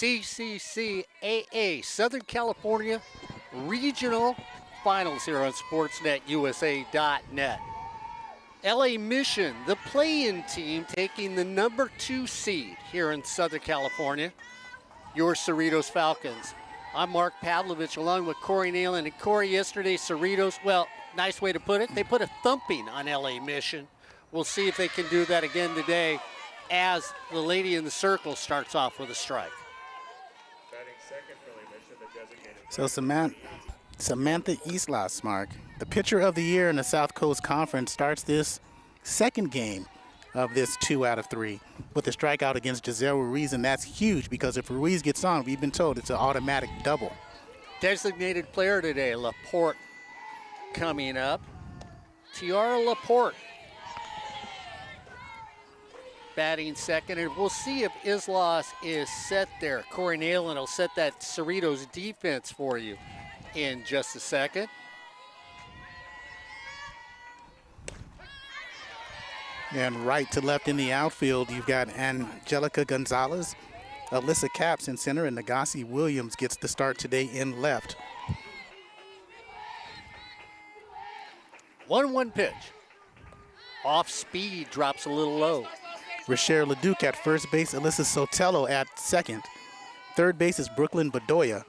CCCAA Southern California Regional Finals here on SportsNetUSA.net. LA Mission, the play-in team, taking the #2 seed here in Southern California. Your Cerritos Falcons. I'm Mark Pavlovich along with Corey Neyland. And Corey, yesterday Cerritos, well, nice way to put it, they put a thumping on LA Mission. We'll see if they can do that again today as the lady in the circle starts off with a strike. So Samantha Islas, Mark, the pitcher of the year in the South Coast Conference, starts this second game of this 2 out of 3 with a strikeout against Giselle Ruiz, and that's huge because if Ruiz gets on, we've been told it's an automatic double. Designated player today, Laporte coming up. Tiara Laporte batting second, and we'll see if Islas is set there. Corey Neyland will set that Cerritos defense for you in just a second. And right to left in the outfield, you've got Angelica Gonzalez, Alyssa Capps in center, and Nagasi Williams gets the start today in left. 1-1 pitch. Off speed, drops a little low. Rochelle Leduc at first base, Alyssa Sotelo at second. Third base is Brooklyn Bedoya.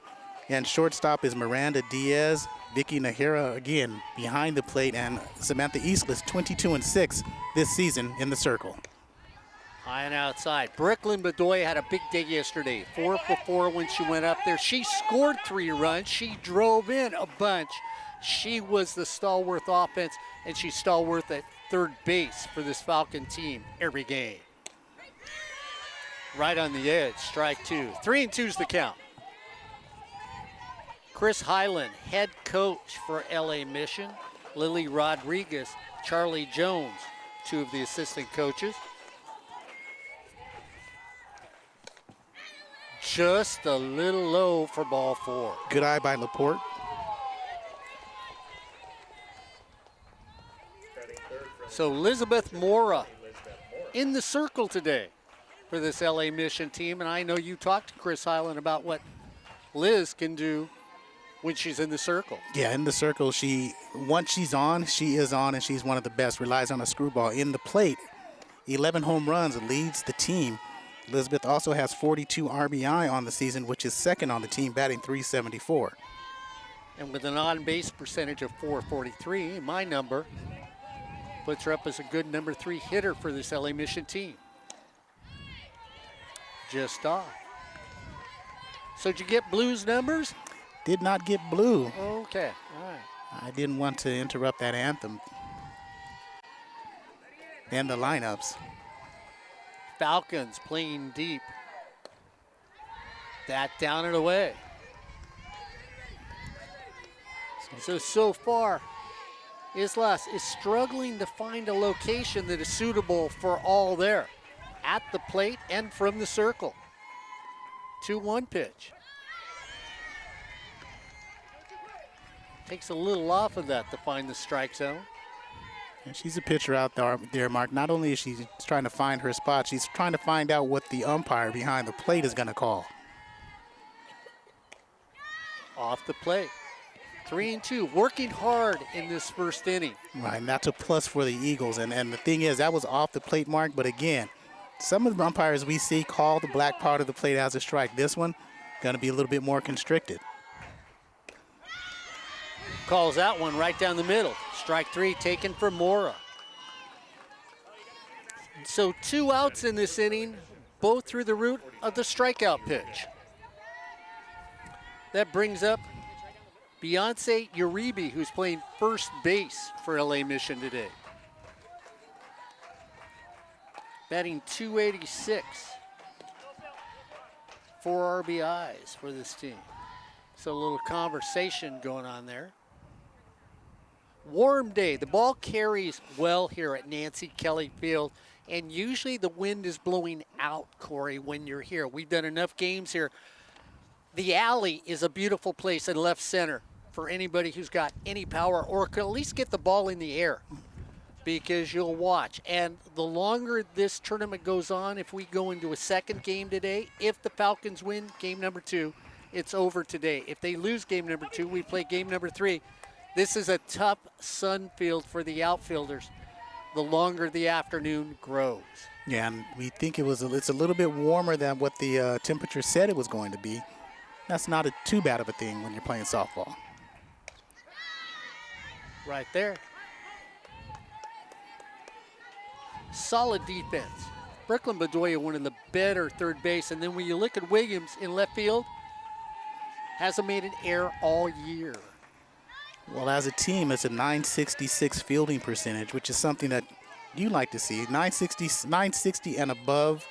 And shortstop is Miranda Diaz, Vicky Nahira again behind the plate, and Samantha Islas 22-6 this season in the circle. High and outside. Brooklyn Bedoya had a big day yesterday. 4 for 4 when she went up there. She scored 3 runs. She drove in a bunch. She was the stalwart offense, and she's stalwart at third base for this Falcon team every game. Right on the edge, strike 2. 3-2's the count. Chris Highland, head coach for LA Mission. Lily Rodriguez, Charlie Jones, 2 of the assistant coaches. Just a little low for ball 4. Good eye by Laporte. So Elizabeth Mora in the circle today for this LA Mission team. And I know you talked to Chris Highland about what Liz can do when she's in the circle. Yeah, in the circle, once she's on, she is on, and she's one of the best. Relies on a screwball in the plate. 11 home runs, leads the team. Elizabeth also has 42 RBI on the season, which is second on the team, batting .374. And with an on-base percentage of .443, my number puts her up as a good #3 hitter for this LA Mission team. Just off. So did you get Blue's numbers? Did not get Blue. Okay, all right. I didn't want to interrupt that anthem. And the lineups. Falcons playing deep. That down and away. So far, Islas is struggling to find a location that is suitable for all there. At the plate and from the circle. 2-1 pitch. Takes a little off of that to find the strike zone. And she's a pitcher out there, Mark. Not only is she trying to find her spot, she's trying to find out what the umpire behind the plate is going to call. Off the plate. 3-2, working hard in this first inning. Right, and that's a plus for the Eagles. And the thing is, that was off the plate, Mark. But again, some of the umpires we see call the black part of the plate as a strike. This one, going to be a little bit more constricted. Calls that one right down the middle. Strike 3 taken for Mora. So 2 outs in this inning, both through the route of the strikeout pitch. That brings up Beyonce Uribe, who's playing first base for LA Mission today. Batting .286. 4 RBIs for this team. So a little conversation going on there. Warm day. The ball carries well here at Nancy Kelly Field, and usually the wind is blowing out, Corey, when you're here. We've done enough games here. The alley is a beautiful place in left center for anybody who's got any power or can at least get the ball in the air. because you'll watch. And the longer this tournament goes on, if we go into a second game today, if the Falcons win game number 2, it's over today. If they lose game number 2, we play game number 3. This is a tough sun field for the outfielders the longer the afternoon grows. Yeah, and we think it's a little bit warmer than what the temperature said it was going to be. That's not too bad of a thing when you're playing softball. Right there. Solid defense. Brooklyn Bedoya, one of the better third base. And then when you look at Williams in left field, hasn't made an error all year. Well, as a team, it's a .966 fielding percentage, which is something that you like to see. 960 and above,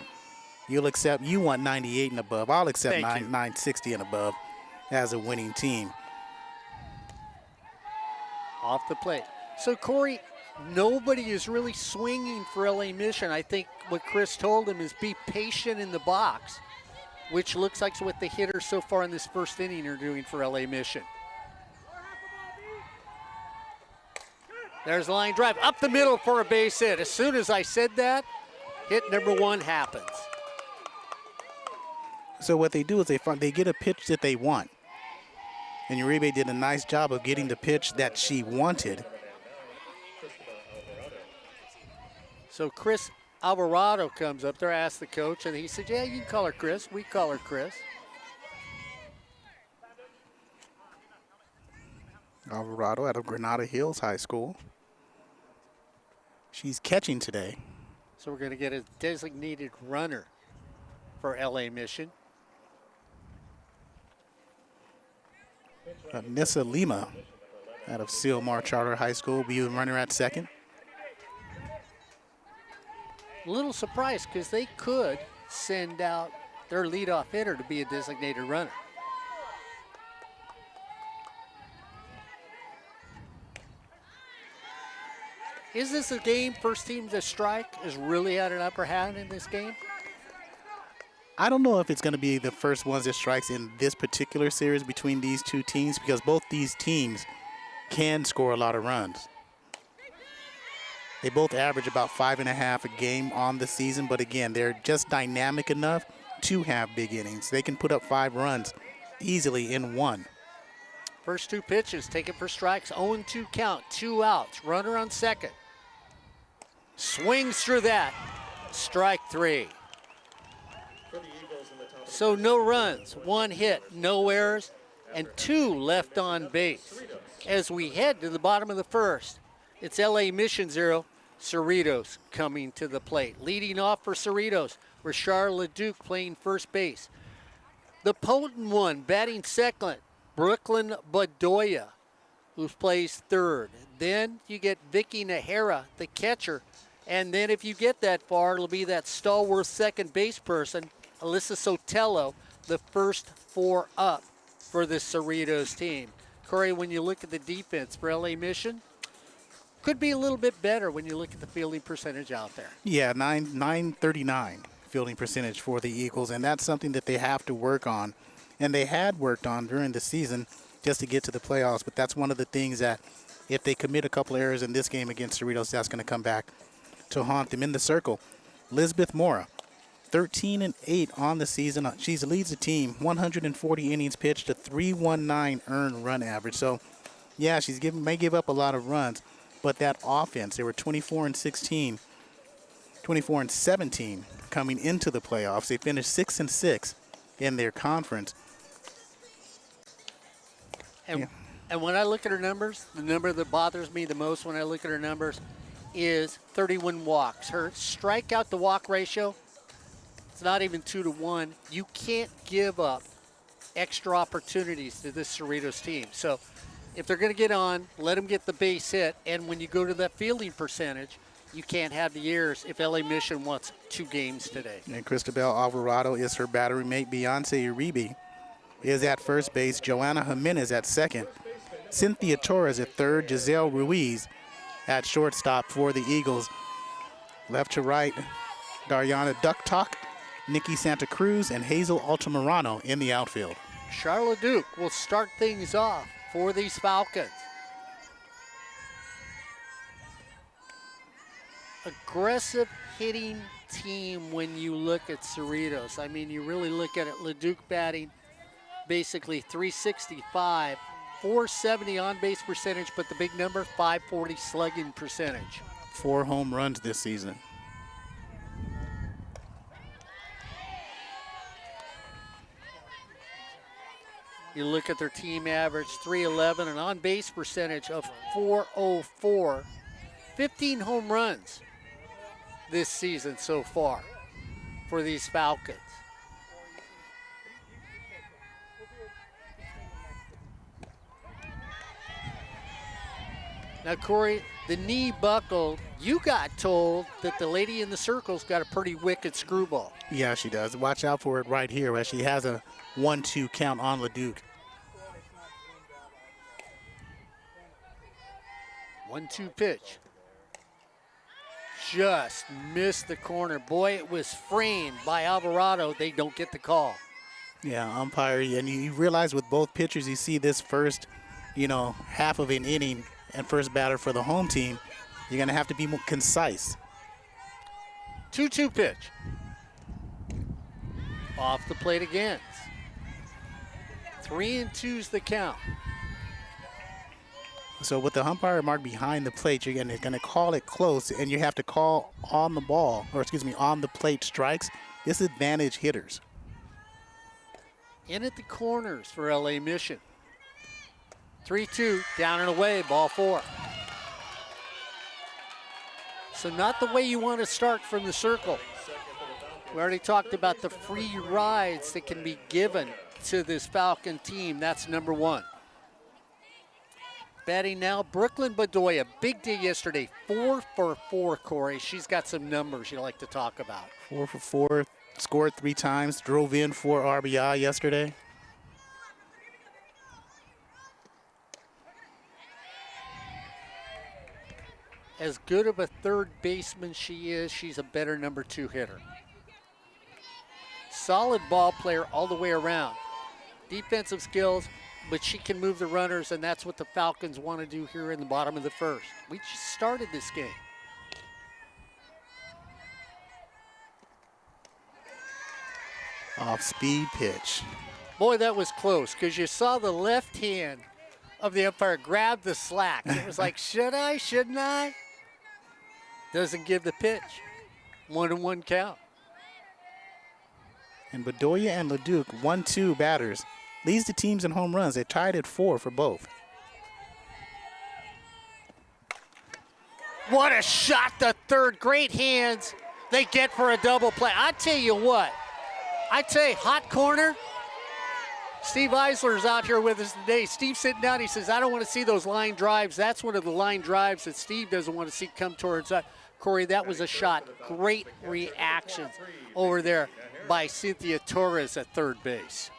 you'll accept. You want 98 and above. I'll accept 960 and above as a winning team. Off the plate. So, Corey, nobody is really swinging for LA Mission. I think what Chris told him is be patient in the box, which looks like what the hitters so far in this first inning are doing for LA Mission. There's the line drive up the middle for a base hit. As soon as I said that, hit number 1 happens. So what they do is they get a pitch that they want. And Uribe did a nice job of getting the pitch that she wanted. So Chris Alvarado comes up there, asks the coach, and he said, yeah, you can call her Chris. We call her Chris. Alvarado out of Granada Hills High School. She's catching today. So we're going to get a designated runner for LA Mission. Nissa Lima out of Silmar Charter High School will be the runner at second. A little surprised because they could send out their leadoff hitter to be a designated runner. Is this a game first team to strike has really had an upper hand in this game? I don't know if it's going to be the first ones that strikes in this particular series between these two teams, because both these teams can score a lot of runs. They both average about 5.5 a game on the season, but again, they're just dynamic enough to have big innings. They can put up 5 runs easily in one. First 2 pitches taken for strikes, 0-2 count, 2 outs, runner on second. Swings through that, strike 3. So no runs, 1 hit, no errors, and 2 left on base. As we head to the bottom of the first, it's LA Mission 0, Cerritos coming to the plate. Leading off for Cerritos, Rashard LeDuc playing first base. The potent one batting second, Brooklyn Bedoya, who plays third. Then you get Vicky Nahara, the catcher. And then if you get that far, it'll be that stalwart second base person, Alyssa Sotelo, the first 4 up for the Cerritos team. Corey, when you look at the defense for LA Mission, could be a little bit better when you look at the fielding percentage out there. Yeah, 939 fielding percentage for the Eagles, and that's something that they have to work on. And they had worked on during the season just to get to the playoffs, but that's one of the things that if they commit a couple errors in this game against Cerritos, that's going to come back to haunt them. In the circle, Lisbeth Mora, 13-8 on the season. She leads the team, 140 innings pitched, a 319 earned run average. So, yeah, may give up a lot of runs, but that offense, they were 24-16, 24-17 coming into the playoffs. They finished 6-6 in their conference. And when I look at her numbers, the number that bothers me the most when I look at her numbers is 31 walks. Her strikeout to walk ratio, it's not even 2-1. You can't give up extra opportunities to this Cerritos team. So if they're going to get on, let them get the base hit. And when you go to that fielding percentage, you can't have the errors if LA Mission wants 2 games today. And Cristobal Alvarado is her battery mate. Beyonce Uribe is at first base. Joanna Jimenez at second. Cynthia Torres at third. Giselle Ruiz at shortstop for the Eagles. Left to right, Dariana Ducktalk, Nikki Santa Cruz, and Hazel Altamirano in the outfield. Charlotte Duke will start things off for these Falcons. aggressive hitting team when you look at Cerritos. I mean, you really look at it, Leduc batting basically 365, 470 on base percentage, but the big number, 540 slugging percentage. 4 home runs this season. You look at their team average, 311, an on base percentage of 404, 15 home runs this season so far for these Falcons. Now, Corey, the knee buckled. You got told that the lady in the circle's got a pretty wicked screwball. Yeah, she does. Watch out for it right here as she has a 1-2 count on Leduc. 1-2 pitch. Just missed the corner. Boy, it was framed by Alvarado. They don't get the call. Yeah, umpire, and you realize with both pitchers, you see this first, half of an inning and first batter for the home team, you're going to have to be more concise. 2-2 pitch. Off the plate again. 3-2's the count. So with the umpire mark behind the plate, you're going to call it close, and you have to call on the ball, on the plate strikes, disadvantage hitters. In at the corners for LA Mission. 3-2, down and away, ball 4. So not the way you want to start from the circle. We already talked about the free rides that can be given to this Falcon team. That's number 1. Batting now, Brooklyn Bedoya. Big day yesterday, 4 for 4, Corey. She's got some numbers you like to talk about. 4 for 4, scored 3 times, drove in 4 RBI yesterday. As good of a third baseman she is, she's a better number 2 hitter. Solid ball player all the way around. Defensive skills, but she can move the runners, and that's what the Falcons want to do here in the bottom of the first. We just started this game. Off-speed pitch. Boy, that was close, because you saw the left hand of the umpire grab the slack. It was like, should I, shouldn't I? Doesn't give the pitch. 1-1 count. And Bedoya and Leduc, 1-2 batters, leads the teams in home runs. They're tied at 4 for both. What a shot to third. Great hands they get for a double play. I tell you what, hot corner. Steve Eisler's out here with us today. Steve's sitting down. He says, I don't want to see those line drives. That's one of the line drives that Steve doesn't want to see come towards us. Corey, that was a shot. Great reactions over there by Cynthia Torres at third base.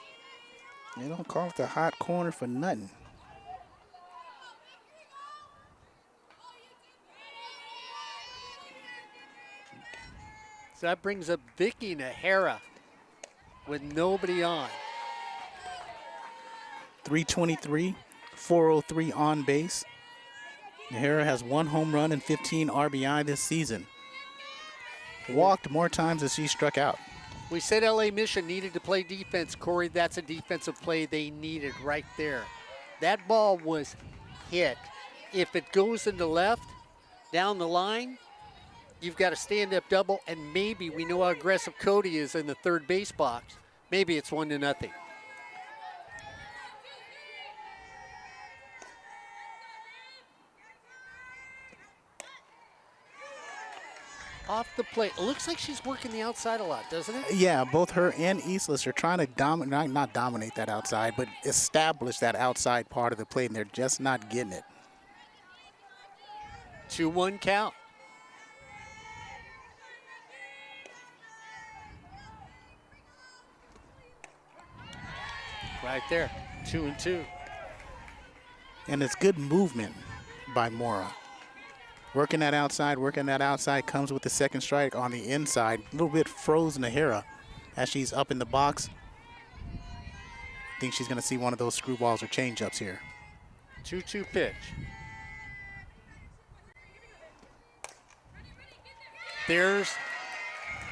They don't call it the hot corner for nothing. So that brings up Vicky Nahara with nobody on. 323, 403 on base. Nahara has 1 home run and 15 RBI this season. Walked more times as she struck out. We said LA Mission needed to play defense. Corey, that's a defensive play they needed right there. That ball was hit. If it goes into left, down the line, you've got a stand-up double, and maybe, we know how aggressive Cody is in the third base box, maybe it's 1-0. Off the plate. It looks like she's working the outside a lot, doesn't it? Yeah, both her and Eastlis are trying to not dominate that outside, but establish that outside part of the plate, and they're just not getting it. 2-1 count. Right there, 2-2. And it's good movement by Mora. Working that outside comes with the second strike on the inside. A little bit frozen Nahara as she's up in the box. I think she's going to see one of those screwballs or changeups here. 2-2 pitch. There's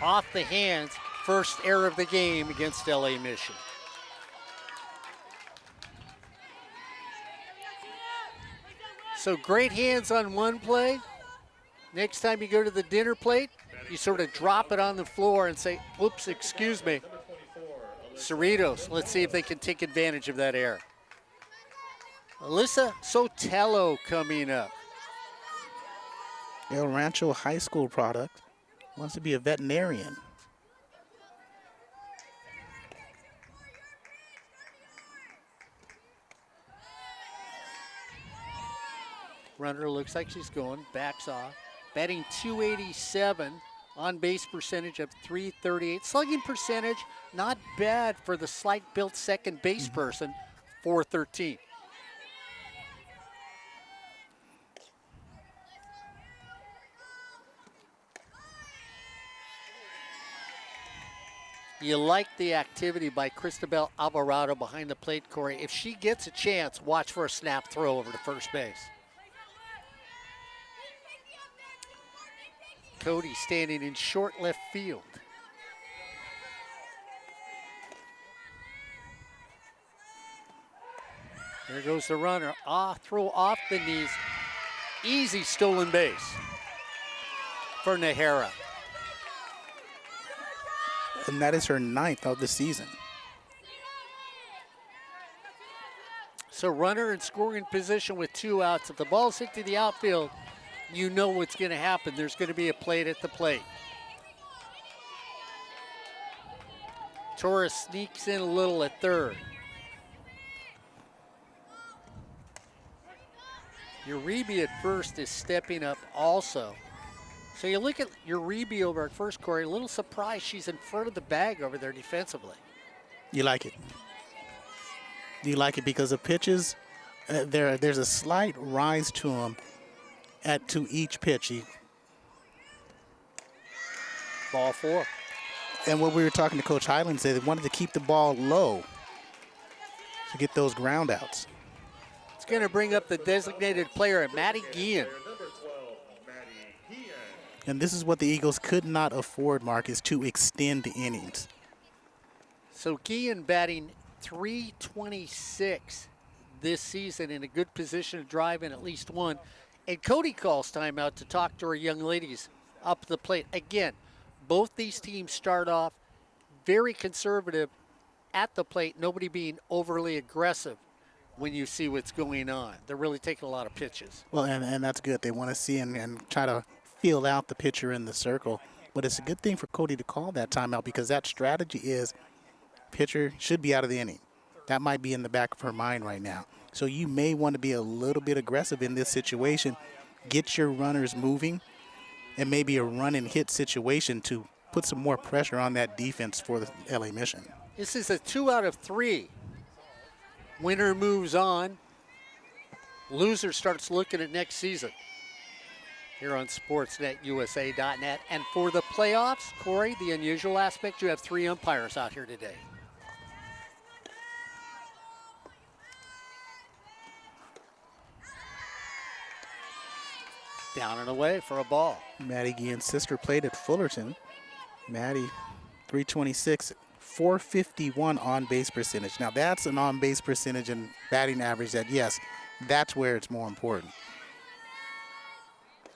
off the hands, first error of the game against LA Mission. So great hands on one play. Next time you go to the dinner plate, you sort of drop it on the floor and say, oops, excuse me. Cerritos, let's see if they can take advantage of that error. Alyssa Sotelo coming up. El Rancho High School product, wants to be a veterinarian. Runner looks like she's going, backs off. Batting .287, on base percentage of .338. Slugging percentage, not bad for the slight built second base person, .413. You like the activity by Cristobal Alvarado behind the plate, Corey. If she gets a chance, watch for a snap throw over to first base. Cody standing in short left field. There goes the runner. Throw off the knees. Easy stolen base for Nahara. And that is her 9th of the season. So runner in scoring position with 2 outs. If the ball's hit to the outfield, you know what's going to happen. There's going to be a plate at the plate. Torres sneaks in a little at third. Uribe at first is stepping up also. So you look at Uribe over at first, Corey, a little surprised she's in front of the bag over there defensively. You like it? Do you like it because the pitches, there's a slight rise to them to each pitch. Ball 4. And what we were talking to Coach Highland said, they wanted to keep the ball low to get those ground outs. It's going to bring up the designated player, Maddie Guillen. And this is what the Eagles could not afford, Mark, is to extend the innings. So Guillen batting .326 this season, in a good position to drive in at least one. And Cody calls timeout to talk to our young ladies up the plate. Again, both these teams start off very conservative at the plate, nobody being overly aggressive when you see what's going on. They're really taking a lot of pitches. Well, and that's good. They want to see and try to feel out the pitcher in the circle. But it's a good thing for Cody to call that timeout because that strategy is pitcher should be out of the inning. That might be in the back of her mind right now. So you may want to be a little bit aggressive in this situation, get your runners moving, and maybe a run and hit situation to put some more pressure on that defense for the LA Mission. This is a 2 out of 3. Winner moves on. Loser starts looking at next season here on SportsNetUSA.net. And for the playoffs, Corey, the unusual aspect, you have 3 umpires out here today. Down and away for a ball. Maddie Guillen's sister played at Fullerton. Maddie, .326, .451 on-base percentage. Now that's an on-base percentage and batting average that, yes, that's where it's more important.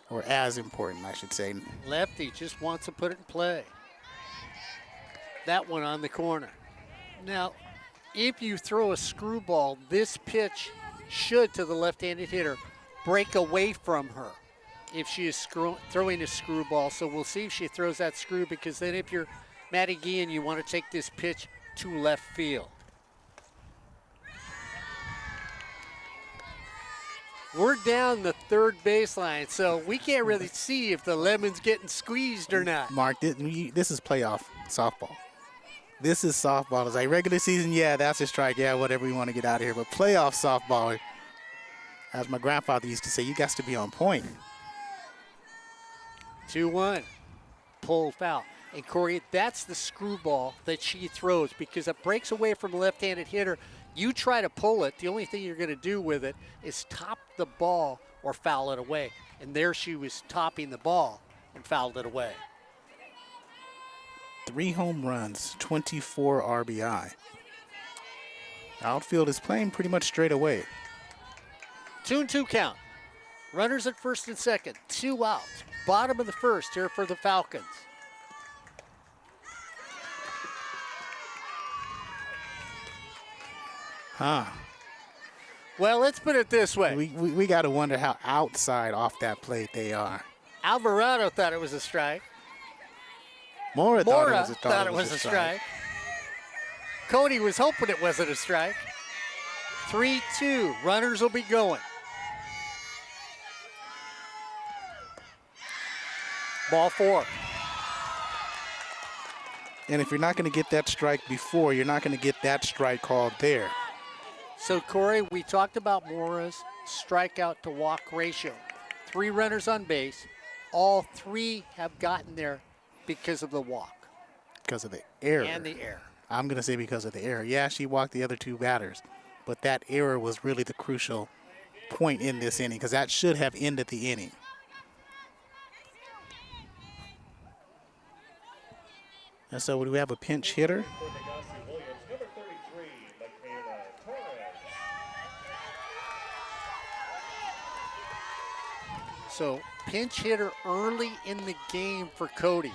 Or as important, I should say. Lefty just wants to put it in play. That one on the corner. Now, if you throw a screwball, this pitch should, to the left-handed hitter, break away from her if she is throwing a screwball. So we'll see if she throws that screw, because then if you're Maddie Guillen, you want to take this pitch to left field. We're down the third baseline, so we can't really see if the lemon's getting squeezed or not. Mark, this is playoff softball. This is softball. It's like regular season, yeah, that's a strike. Yeah, whatever you want to get out of here. But playoff softball, as my grandfather used to say, you got to be on point. 2-1, pulled foul. And Corey, that's the screwball that she throws, because it breaks away from a left-handed hitter. You try to pull it, the only thing you're going to do with it is top the ball or foul it away. And there she was topping the ball and fouled it away. 3 home runs, 24 RBI. Outfield is playing pretty much straight away. 2-2 count. Runners at first and second, 2 outs. Bottom of the first here for the Falcons. Well, let's put it this way. We got to wonder how outside off that plate they are. Alvarado thought it was a strike. Mora thought it was a strike. Cody was hoping it wasn't a strike. 3-2. Runners will be going. Ball 4. And if you're not going to get that strike before, you're not going to get that strike called there. So, Corey, we talked about Mora's strikeout to walk ratio. 3 runners on base. All 3 have gotten there because of the walk. Because of the error. And the error. I'm going to say because of the error. Yeah, she walked the other 2 batters, but that error was really the crucial point in this inning because that should have ended the inning. And so do we have a pinch hitter? So pinch hitter early in the game for Cody.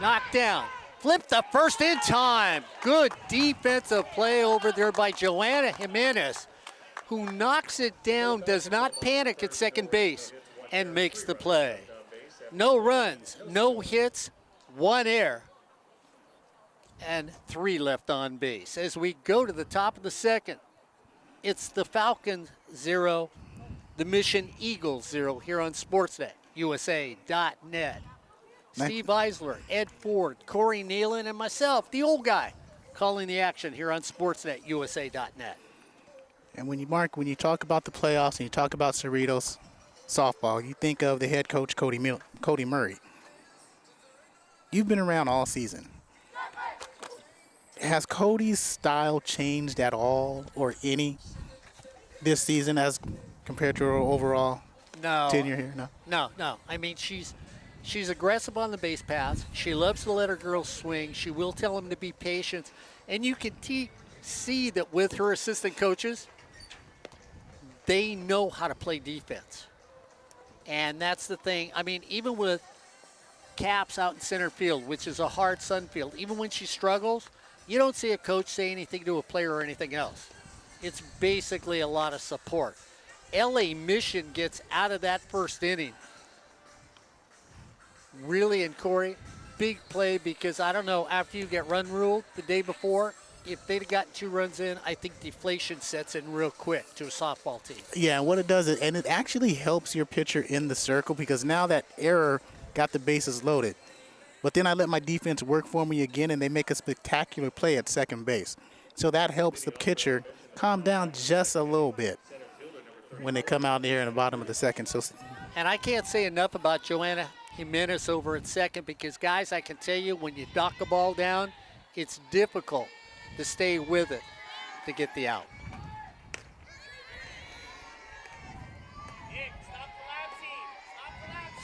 Knocked down. Flipped the first in time. Good defensive play over there by Joanna Jimenez, who knocks it down, does not panic at second base, and makes the play. No runs, no hits, 1 error, and 3 left on base. As we go to the top of the second, it's the Falcons 0, the Mission Eagles 0 here on Sportsnet, USA.net. Steve Eisler, Ed Ford, Corey Neyland, and myself, the old guy, calling the action here on Sportsnet, USA.net. And when you talk about the playoffs and you talk about Cerritos softball, you think of the head coach, Cody Murray. You've been around all season. Has Cody's style changed at all or any this season as compared to her overall tenure here? No. I mean, she's aggressive on the base paths. She loves to let her girls swing. She will tell them to be patient. And you can see that with her assistant coaches, they know how to play defense. And that's the thing. I mean, even with Caps out in center field, which is a hard sun field, even when she struggles, you don't see a coach say anything to a player or anything else. It's basically a lot of support. LA Mission gets out of that first inning. Really, and Corey, big play because I don't know, after you get run ruled the day before, if they'd have gotten 2 runs in, I think deflation sets in real quick to a softball team. Yeah, and what it does is, and it actually helps your pitcher in the circle because now that error got the bases loaded. But then I let my defense work for me again, and they make a spectacular play at second base. So that helps the pitcher calm down just a little bit when they come out there in the bottom of the second. And I can't say enough about Joanna Jimenez over at second because, guys, I can tell you when you knock a ball down, it's difficult to stay with it to get the out.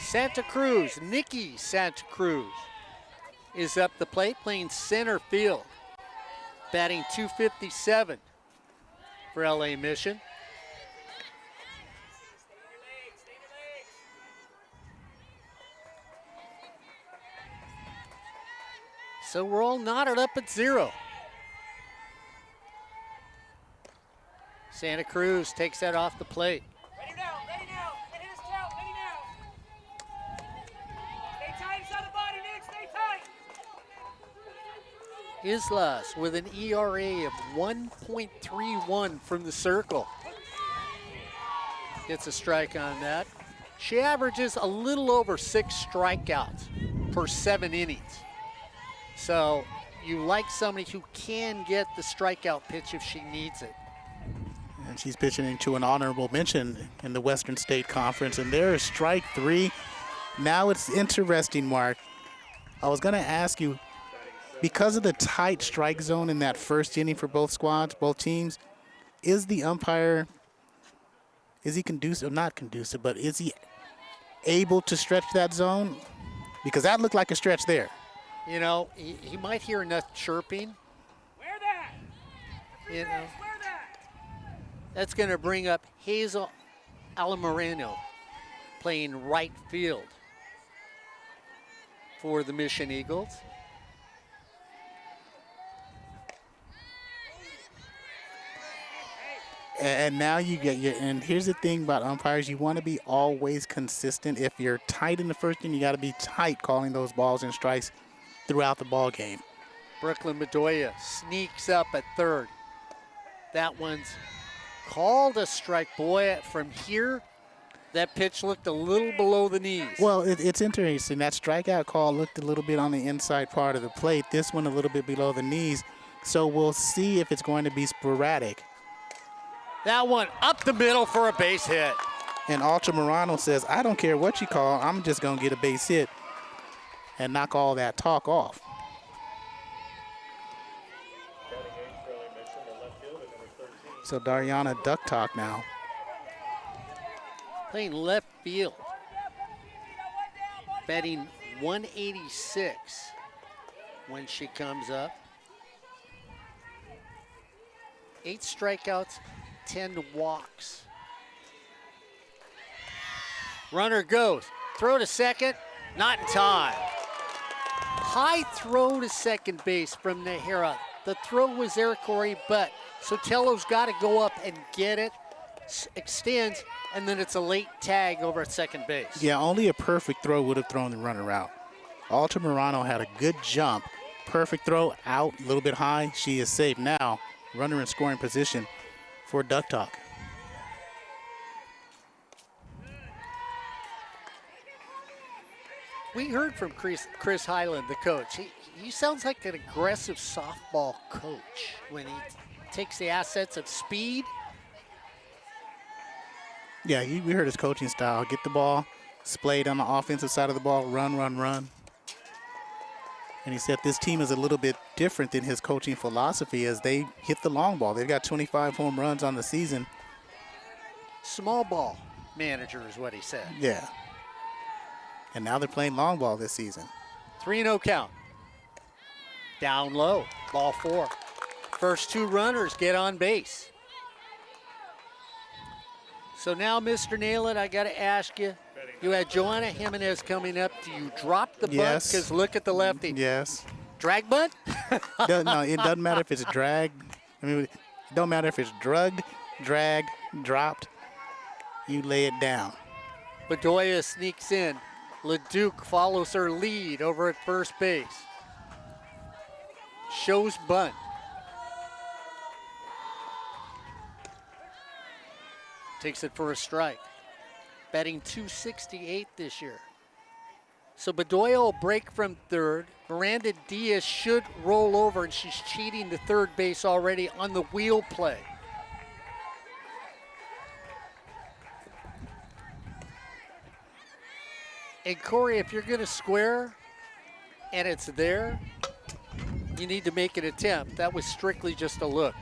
Santa Cruz, Nikki Santa Cruz is up the plate playing center field, batting .257 for LA Mission. So we're all knotted up at 0. Santa Cruz takes that off the plate. Ready now. Hit his count, ready now. Stay tight inside the body, Nick, stay tight. Islas with an ERA of 1.31 from the circle. Gets a strike on that. She averages a little over 6 strikeouts per 7 innings. So you like somebody who can get the strikeout pitch if she needs it. And she's pitching into an honorable mention in the Western State Conference. And there is strike 3. Now it's interesting, Mark. I was going to ask you, because of the tight strike zone in that first inning for both squads, both teams, is the umpire, is he conducive, not conducive, but is he able to stretch that zone? because that looked like a stretch there. You know, he might hear enough chirping. Wear that. You know, Wear that. that's going to bring up Hazel Alamoreno playing right field for the Mission Eagles. And now you get your, and here's the thing about umpires, you want to be always consistent. If you're tight in the first inning, you got to be tight calling those balls and strikes throughout the ball game. Brooklyn Bedoya sneaks up at third. That one's called a strike. Boy, from here, that pitch looked a little below the knees. Well, it's interesting. That strikeout call looked a little bit on the inside part of the plate. This one a little bit below the knees. So we'll see if it's going to be sporadic. That one up the middle for a base hit. And Altamirano says, I don't care what you call, I'm just going to get a base hit and knock all that talk off. So Dariana duck talk now. Playing left field. Betting 186 when she comes up. 8 strikeouts, 10 walks. Runner goes. Throw to second, not in time. High throw to second base from Nahara. The throw was there, Corey, but Sotelo's got to go up and get it. Extends, and then it's a late tag over at second base. Yeah, only a perfect throw would have thrown the runner out. Altamirano had a good jump. Perfect throw, out, a little bit high. She is safe now. Runner in scoring position for Duck Talk. We heard from Chris Highland, the coach. He sounds like an aggressive softball coach when he takes the assets of speed. Yeah, we heard his coaching style. Get the ball, splayed on the offensive side of the ball, run, run, run. And he said this team is a little bit different than his coaching philosophy as they hit the long ball. They've got 25 home runs on the season. Small ball manager is what he said. Yeah. And now they're playing long ball this season. 3-0 count. Down low, ball 4. First 2 runners get on base. So now, Mr. Neyland, I got to ask you, you had Joanna Jimenez coming up. Do you drop the bunt? Yes. Because look at the lefty. Yes. Drag bunt? No, it doesn't matter if it's dragged. I mean, it don't matter if it's drugged, dragged, dropped. You lay it down. Bedoya sneaks in. LeDuc follows her lead over at first base. Shows bunt. Takes it for a strike. Batting .268 this year. So Bedoya will break from third. Miranda Diaz should roll over, and she's cheating to third base already on the wheel play. And Corey, if you're going to square and it's there, you need to make an attempt. That was strictly just a look.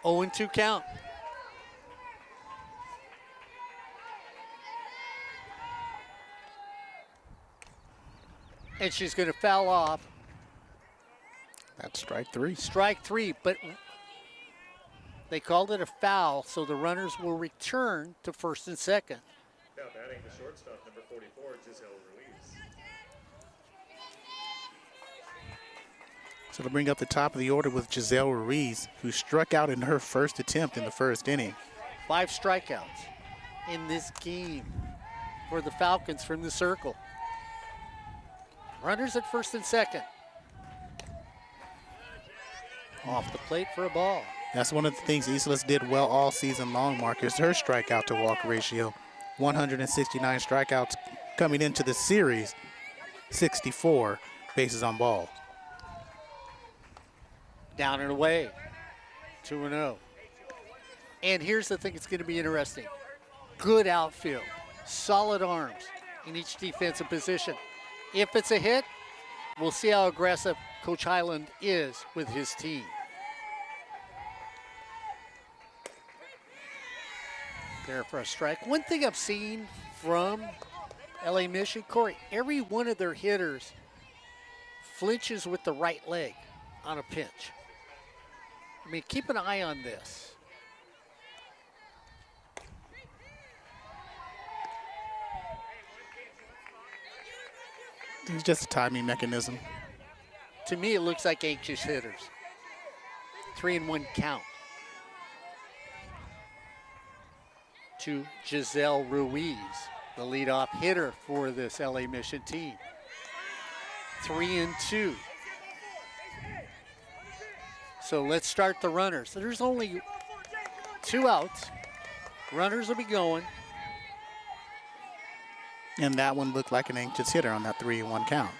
0-2 count. And she's going to foul off. That's strike 3. Strike 3, but they called it a foul, so the runners will return to first and second. Now batting the shortstop, number 44, Giselle Ruiz. So to bring up the top of the order with Giselle Ruiz, who struck out in her first attempt in the first inning. 5 strikeouts in this game for the Falcons from the circle. Runners at first and second. Off the plate for a ball. That's one of the things Islas did well all season long, Marcus. Her strikeout to walk ratio. 169 strikeouts coming into the series. 64 bases on ball. Down and away. 2-0. And here's the thing that's going to be interesting. Good outfield. Solid arms in each defensive position. If it's a hit, we'll see how aggressive Coach Highland is with his team. There for a strike. One thing I've seen from LA Mission, Corey, every one of their hitters flinches with the right leg on a pinch. I mean, keep an eye on this. It's just a timing mechanism. To me, it looks like anxious hitters. 3-1 count to Giselle Ruiz, the leadoff hitter for this LA Mission team. 3-2. So let's start the runners. There's only 2 outs. Runners will be going. And that one looked like an anxious hitter on that 3-1 count.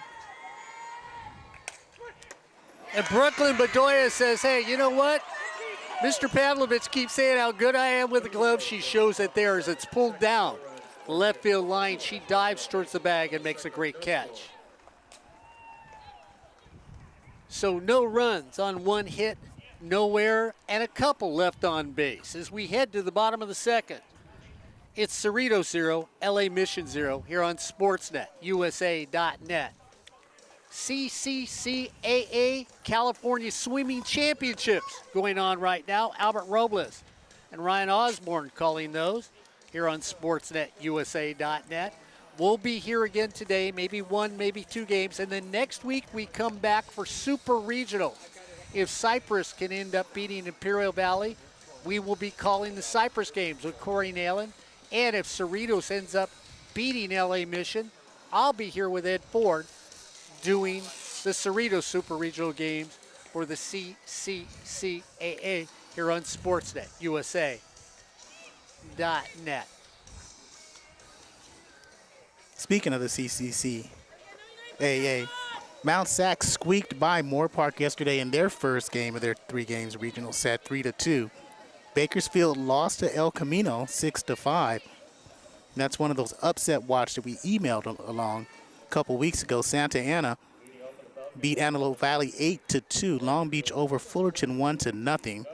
And Brooklyn Bedoya says, hey, you know what? Mr. Pavlovich keeps saying how good I am with the glove. She shows it there as it's pulled down. The left field line, she dives towards the bag and makes a great catch. So no runs on 1 hit, no error, and a couple left on base. As we head to the bottom of the second, it's Cerritos 0, LA Mission 0 here on Sportsnet, USA.net. CCCAA California Swimming Championships going on right now. Albert Robles and Ryan Osborne calling those here on Sportsnet, USA.net. We'll be here again today, maybe 1, maybe 2 games, and then next week we come back for Super Regional. If Cypress can end up beating Imperial Valley, we will be calling the Cypress games with Corey Neyland. And if Cerritos ends up beating LA Mission, I'll be here with Ed Ford doing the Cerritos Super Regional games for the CCCAA here on Sportsnet, USA.net. Speaking of the CCCAA, Mount Sac squeaked by Moore Park yesterday in their first game of their 3 games regional set, 3-2. Bakersfield lost to El Camino 6-5. That's one of those upset watch that we emailed along a couple weeks ago. Santa Ana beat Antelope Valley 8-2. Long Beach over Fullerton 1-0.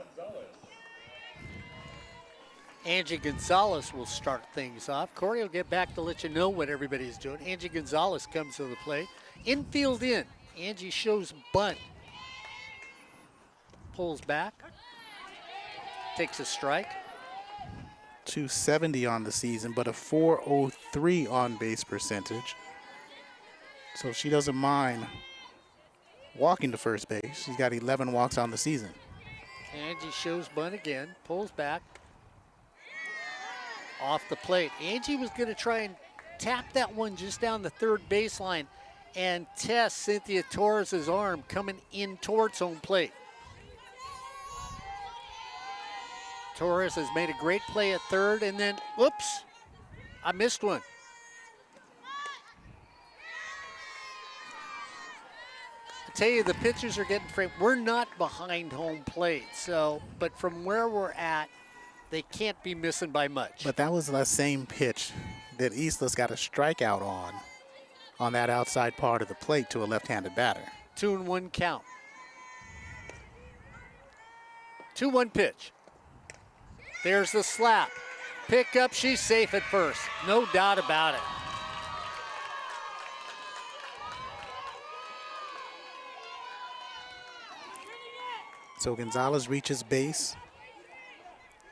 Angie Gonzalez will start things off. Corey will get back to let you know what everybody's doing. Angie Gonzalez comes to the plate. Infield in. Angie shows bunt. Pulls back. Takes a strike. 270 on the season, but a 403 on base percentage. So she doesn't mind walking to first base. She's got 11 walks on the season. Angie shows bunt again. Pulls back. Off the plate. Angie was going to try and tap that one just down the third baseline and test Cynthia Torres' arm coming in towards home plate. Torres has made a great play at third, and then, whoops, I missed one. I tell you, the pitchers are getting framed. We're not behind home plate, so, but from where we're at, they can't be missing by much. But that was the same pitch that Islas got a strikeout on that outside part of the plate to a left-handed batter. 2-1 count. 2-1 pitch. There's the slap. Pick up, she's safe at first. No doubt about it. So Gonzalez reaches base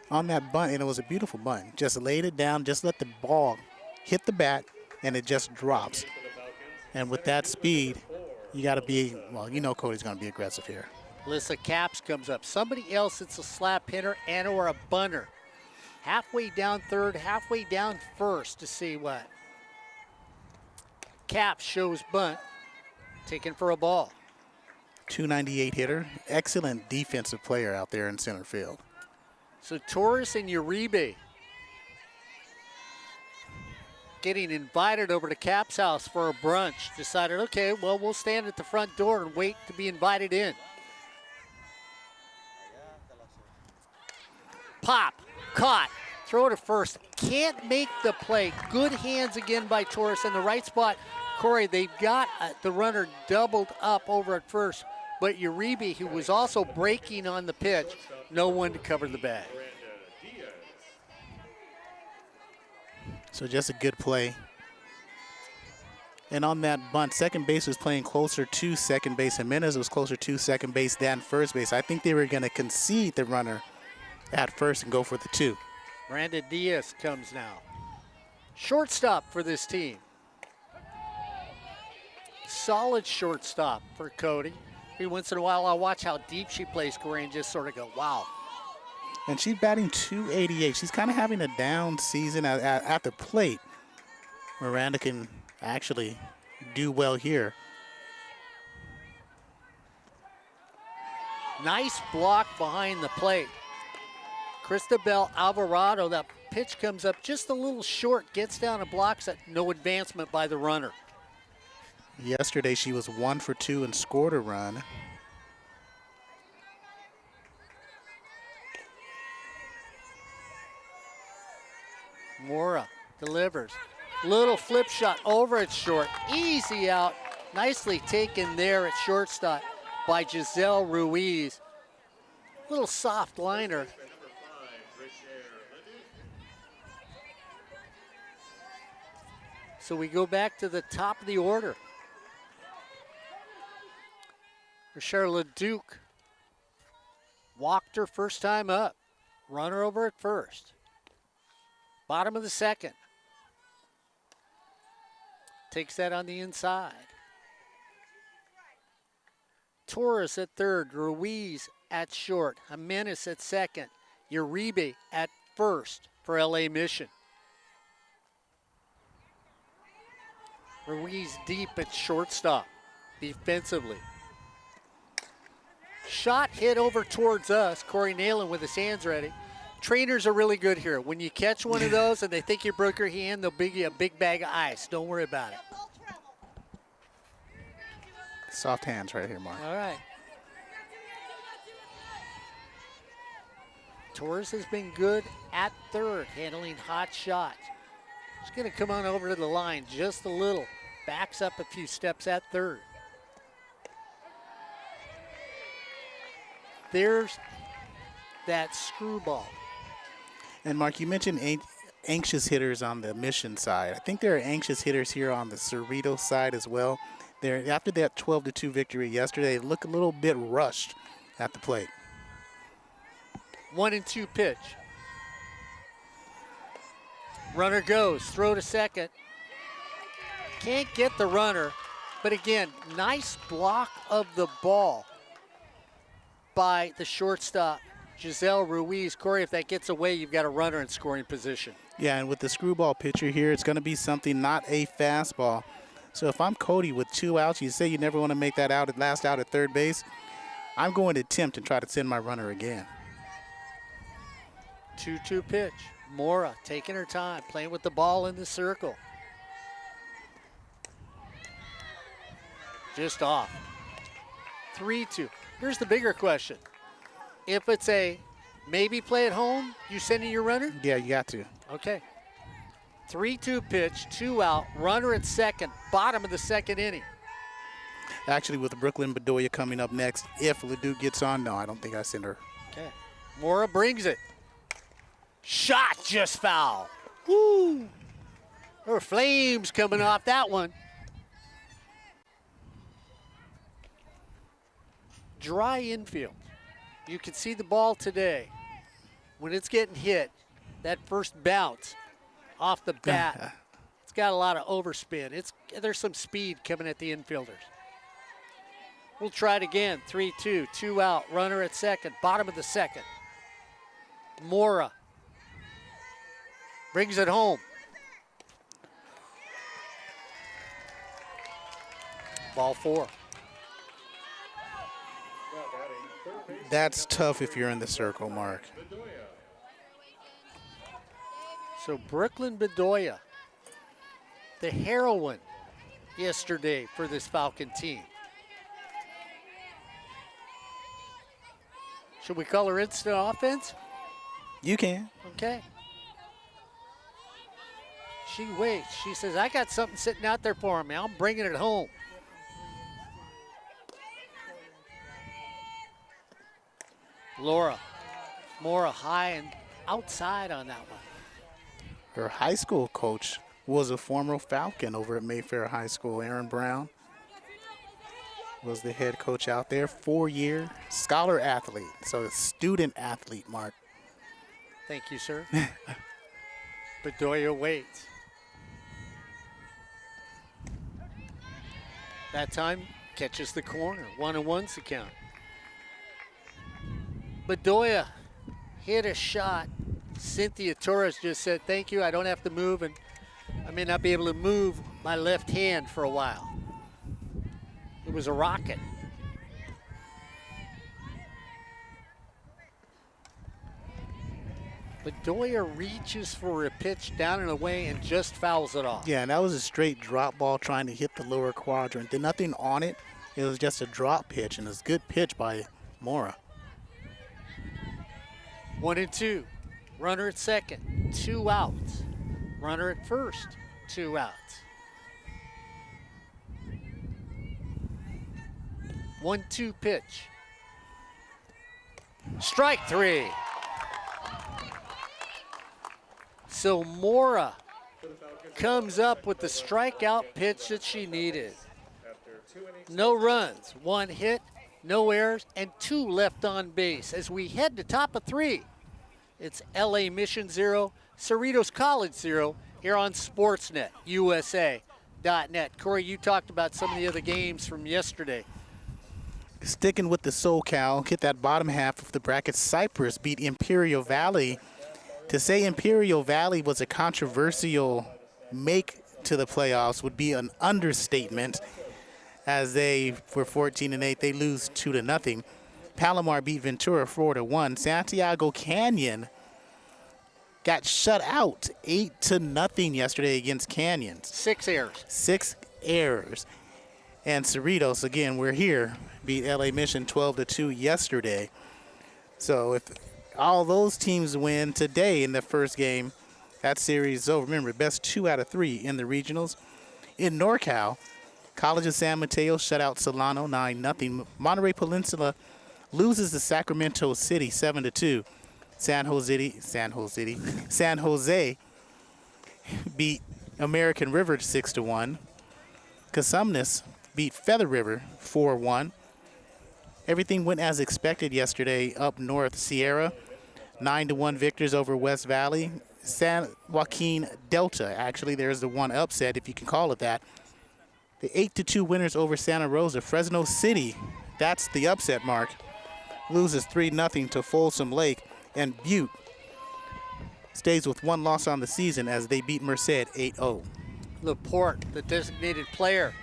on that bunt, and it was a beautiful bunt. Just laid it down, just let the ball hit the bat, and it just drops. And with that speed, you got to be, well, you know Cody's going to be aggressive here. Alyssa Caps comes up. Somebody else that's a slap hitter and or a bunter. Halfway down third, halfway down first to see what. Caps shows bunt, taken for a ball. 298 hitter, excellent defensive player out there in center field. So Torres and Uribe getting invited over to Cap's house for a brunch. Decided, okay, well, we'll stand at the front door and wait to be invited in. Pop, caught, throw to first. Can't make the play. Good hands again by Torres in the right spot. Corey, they've got the runner doubled up over at first, but Uribe, who was also breaking on the pitch, no one to cover the bag. So just a good play And on that bunt, second base was playing closer to second base, and Jimenez was closer to second base than first base. I think they were going to concede the runner at first and go for the 2. Brandon Diaz comes now. Shortstop for this team. Solid shortstop for Cody. Every once in a while I'll watch how deep she plays, Corey, and just sort of go, wow. And she's batting .288. She's kind of having a down season at the plate. Miranda can actually do well here. Nice block behind the plate. Cristabel Alvarado, that pitch comes up just a little short, gets down and blocks it. No advancement by the runner. Yesterday she was 1 for 2 and scored a run. Mora delivers. Little flip shot over at short. Easy out. Nicely taken there at shortstop by Giselle Ruiz. Little soft liner. So we go back to the top of the order. Rochelle LeDuc walked her first time up. Runner over at first. Bottom of the second. Takes that on the inside. Torres at third. Ruiz at short. Jimenez at second. Uribe at first for LA Mission. Ruiz deep at shortstop defensively. Shot hit over towards us. Corey Neyland with his hands ready. Trainers are really good here. When you catch one of those and they think you broke your hand, they'll bring you a big bag of ice. Don't worry about it. Soft hands right here, Mark. All right. Torres has been good at third, handling hot shots. He's going to come on over to the line just a little. Backs up a few steps at third. There's that screwball. And Mark, you mentioned anxious hitters on the Mission side. I think there are anxious hitters here on the Cerritos side as well. After that 12-2 victory yesterday, they look a little bit rushed at the plate. 1-2 pitch. Runner goes, throw to second. Can't get the runner, but again, nice block of the ball by the shortstop, Giselle Ruiz. Corey, if that gets away, you've got a runner in scoring position. Yeah, and with the screwball pitcher here, it's going to be something, not a fastball. So if I'm Cody with 2 outs, you say you never want to make that out, last out at third base, I'm going to attempt and try to send my runner again. 2-2 pitch. Mora taking her time, playing with the ball in the circle. Just off. 3-2. Here's the bigger question. If it's a maybe play at home, you sending your runner? Yeah, you got to. Okay. 3-2 pitch, 2 out, runner at second, bottom of the second inning. Actually, with Brooklyn Bedoya coming up next, if LeDuc gets on, no, I don't think I send her. Okay. Mora brings it. Shot just foul. Woo! There were flames coming off that one. Dry infield. You can see the ball today. When it's getting hit, that first bounce off the bat, it's got a lot of overspin. There's some speed coming at the infielders. We'll try it again. 3-2, 2 out, runner at second, bottom of the second. Mora brings it home. Ball 4. That's tough if you're in the circle, Mark. So Brooklyn Bedoya, the heroine yesterday for this Falcon team. Should we call her instant offense? You can. Okay. She waits. She says, I got something sitting out there for me. I'm bringing it home. Mora high and outside on that one. Her high school coach was a former Falcon over at Mayfair High School. Aaron Brown was the head coach out there, 4-year scholar athlete, so a student athlete, Mark. Thank you, sir. Bedoya waits. That time, catches the corner. 1-1's the count. Bedoya hit a shot. Cynthia Torres just said, thank you, I don't have to move, and I may not be able to move my left hand for a while. It was a rocket. Bedoya reaches for a pitch down and away and just fouls it off. Yeah, and that was a straight drop ball trying to hit the lower quadrant. Did nothing on it. It was just a drop pitch, and it's a good pitch by Mora. 1-2. Runner at second, 2 outs. Runner at first, 2 outs. 1-2 pitch. Strike 3. So Mora comes up with the strikeout pitch that she needed. No runs, 1 hit, no errors, and 2 left on base. As we head to top of 3, it's LA Mission 0, Cerritos College 0 here on Sportsnet, USA.net. Corey, you talked about some of the other games from yesterday. Sticking with the SoCal, hit that bottom half of the bracket. Cypress beat Imperial Valley. To say Imperial Valley was a controversial make to the playoffs would be an understatement, as they were 14-8. They lose 2-0. Palomar beat Ventura 4-1. Santiago Canyon got shut out 8-0 yesterday against Canyons. 6 errors. 6 errors. And Cerritos, again, we're here, beat LA Mission 12-2 yesterday. So if all those teams win today in the first game, that series is over. Remember, best 2 out of 3 in the regionals. In NorCal, College of San Mateo shut out Solano 9-0. Monterey Peninsula loses to Sacramento City 7-2. San Jose beat American River 6-1. Casumnes beat Feather River 4-1. Everything went as expected yesterday up north. Sierra 9-1 victors over West Valley. San Joaquin Delta, actually there's the one upset, if you can call it that. The 8-2 winners over Santa Rosa. Fresno City, that's the upset, Mark, loses 3-0 to Folsom Lake. And Butte stays with 1 loss on the season as they beat Merced 8-0. Laporte, the designated player,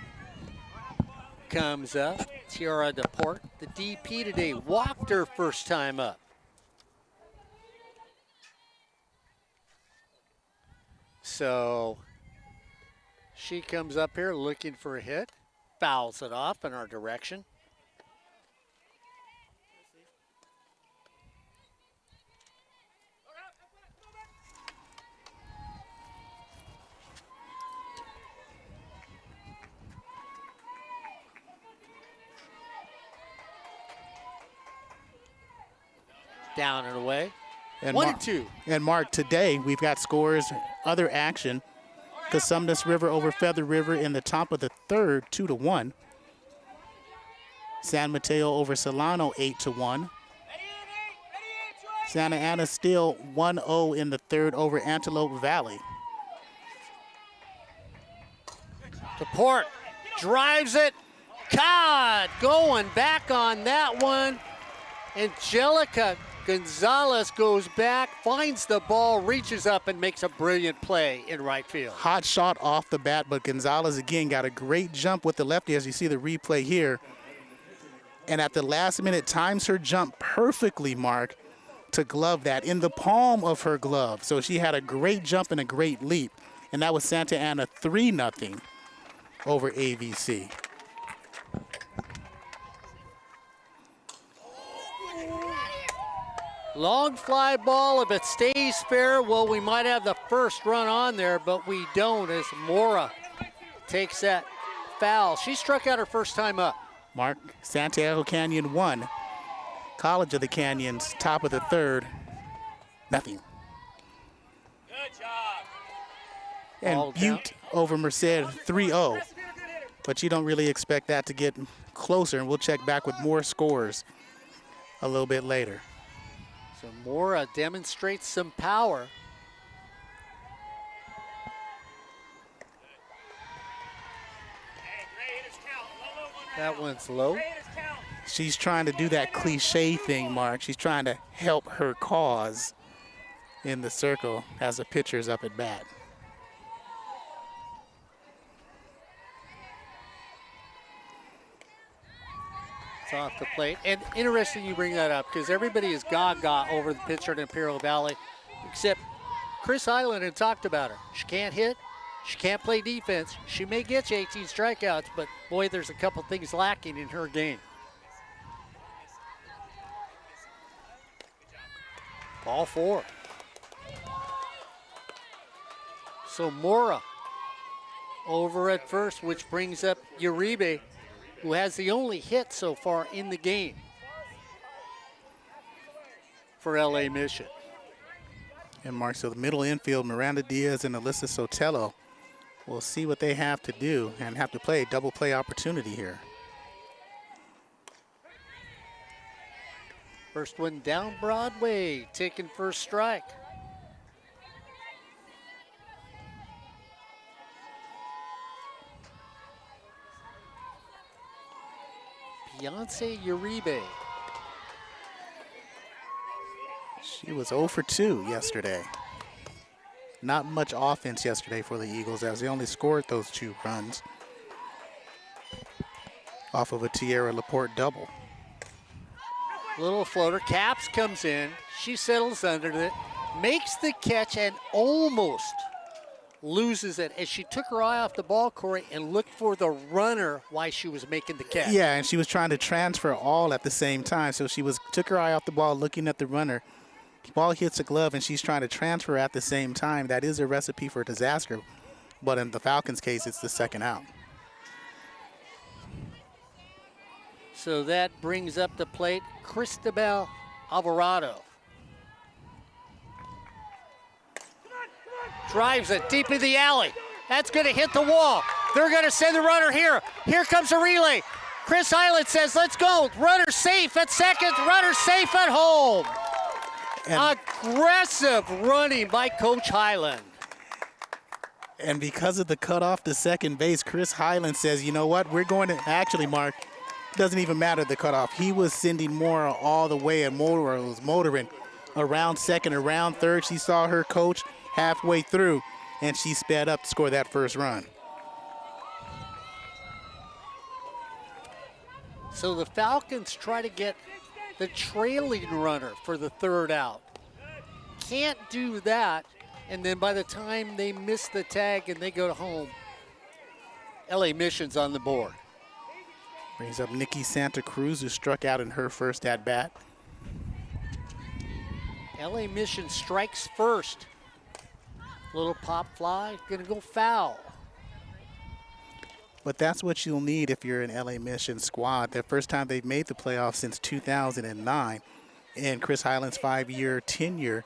comes up. Tiara Laporte, the DP today, walked her first time up. So she comes up here looking for a hit, fouls it off in our direction. Down and away. And 1-2. And Mark, today we've got scores, other action. Casumnes River over Feather River in the top of the third, 2-1. San Mateo over Solano, 8-1. Santa Ana still 1-0 in the third over Antelope Valley. Laporte drives it. God, going back on that one. Angelica Gonzalez goes back, finds the ball, reaches up, and makes a brilliant play in right field. Hot shot off the bat, but Gonzalez again got a great jump with the lefty, as you see the replay here. And at the last minute, times her jump perfectly, Mark, to glove that in the palm of her glove. So she had a great jump and a great leap. And that was Santa Ana 3-0 over AVC. Long fly ball, if it stays fair, well, we might have the first run on there, but we don't as Mora takes that foul. She struck out her first time up. Mark, Santiago Canyon 1. College of the Canyons, top of the third, nothing. Good job. All And Butte over Merced 3-0. But you don't really expect that to get closer, and we'll check back with more scores a little bit later. So Mora demonstrates some power. That one's low. She's trying to do that cliche thing, Mark. She's trying to help her cause in the circle as the pitcher's up at bat. It's off the plate. And interesting you bring that up because everybody is gaga over the pitcher in Imperial Valley, except Chris Eiler had talked about her. She can't hit. She can't play defense. She may get you 18 strikeouts, but boy, there's a couple things lacking in her game. Ball 4. So Mora over at first, which brings up Uribe, who has the only hit so far in the game for LA Mission. And Mark, so the middle infield, Miranda Diaz and Alyssa Sotelo, will see what they have to do and have to play a double play opportunity here. First one down Broadway, taking first strike. Beyonce Uribe. She was 0 for 2 yesterday. Not much offense yesterday for the Eagles as they only scored those 2 runs off of a Tierra Laporte double. Little floater, Caps comes in, she settles under it, makes the catch and almost loses it as she took her eye off the ball, Corey, and looked for the runner while she was making the catch. Yeah, and she was trying to transfer all at the same time. So she took her eye off the ball, looking at the runner. The ball hits a glove, and she's trying to transfer at the same time. That is a recipe for disaster. But in the Falcons' case, it's the second out. So that brings up the plate Cristobal Alvarado. Drives it deep in the alley. That's going to hit the wall. They're going to send the runner here. Here comes a relay. Chris Island says, let's go. Runner safe at second, runner safe at home. And aggressive running by Coach Highland. And because of the cutoff to second base, Chris Highland says, you know what, we're going to, actually, Mark, doesn't even matter the cutoff. He was sending Mora all the way, and Mora was motoring around second, around third. She saw her coach halfway through, and she sped up to score that first run. So the Falcons try to get the trailing runner for the third out. Can't do that, and then by the time they miss the tag and they go to home, LA Mission's on the board. Brings up Nikki Santa Cruz, who struck out in her first at-bat. LA Mission strikes first. Little pop fly, gonna go foul. But that's what you'll need if you're an LA Mission squad. The first time they've made the playoffs since 2009. In Chris Highland's 5-year tenure,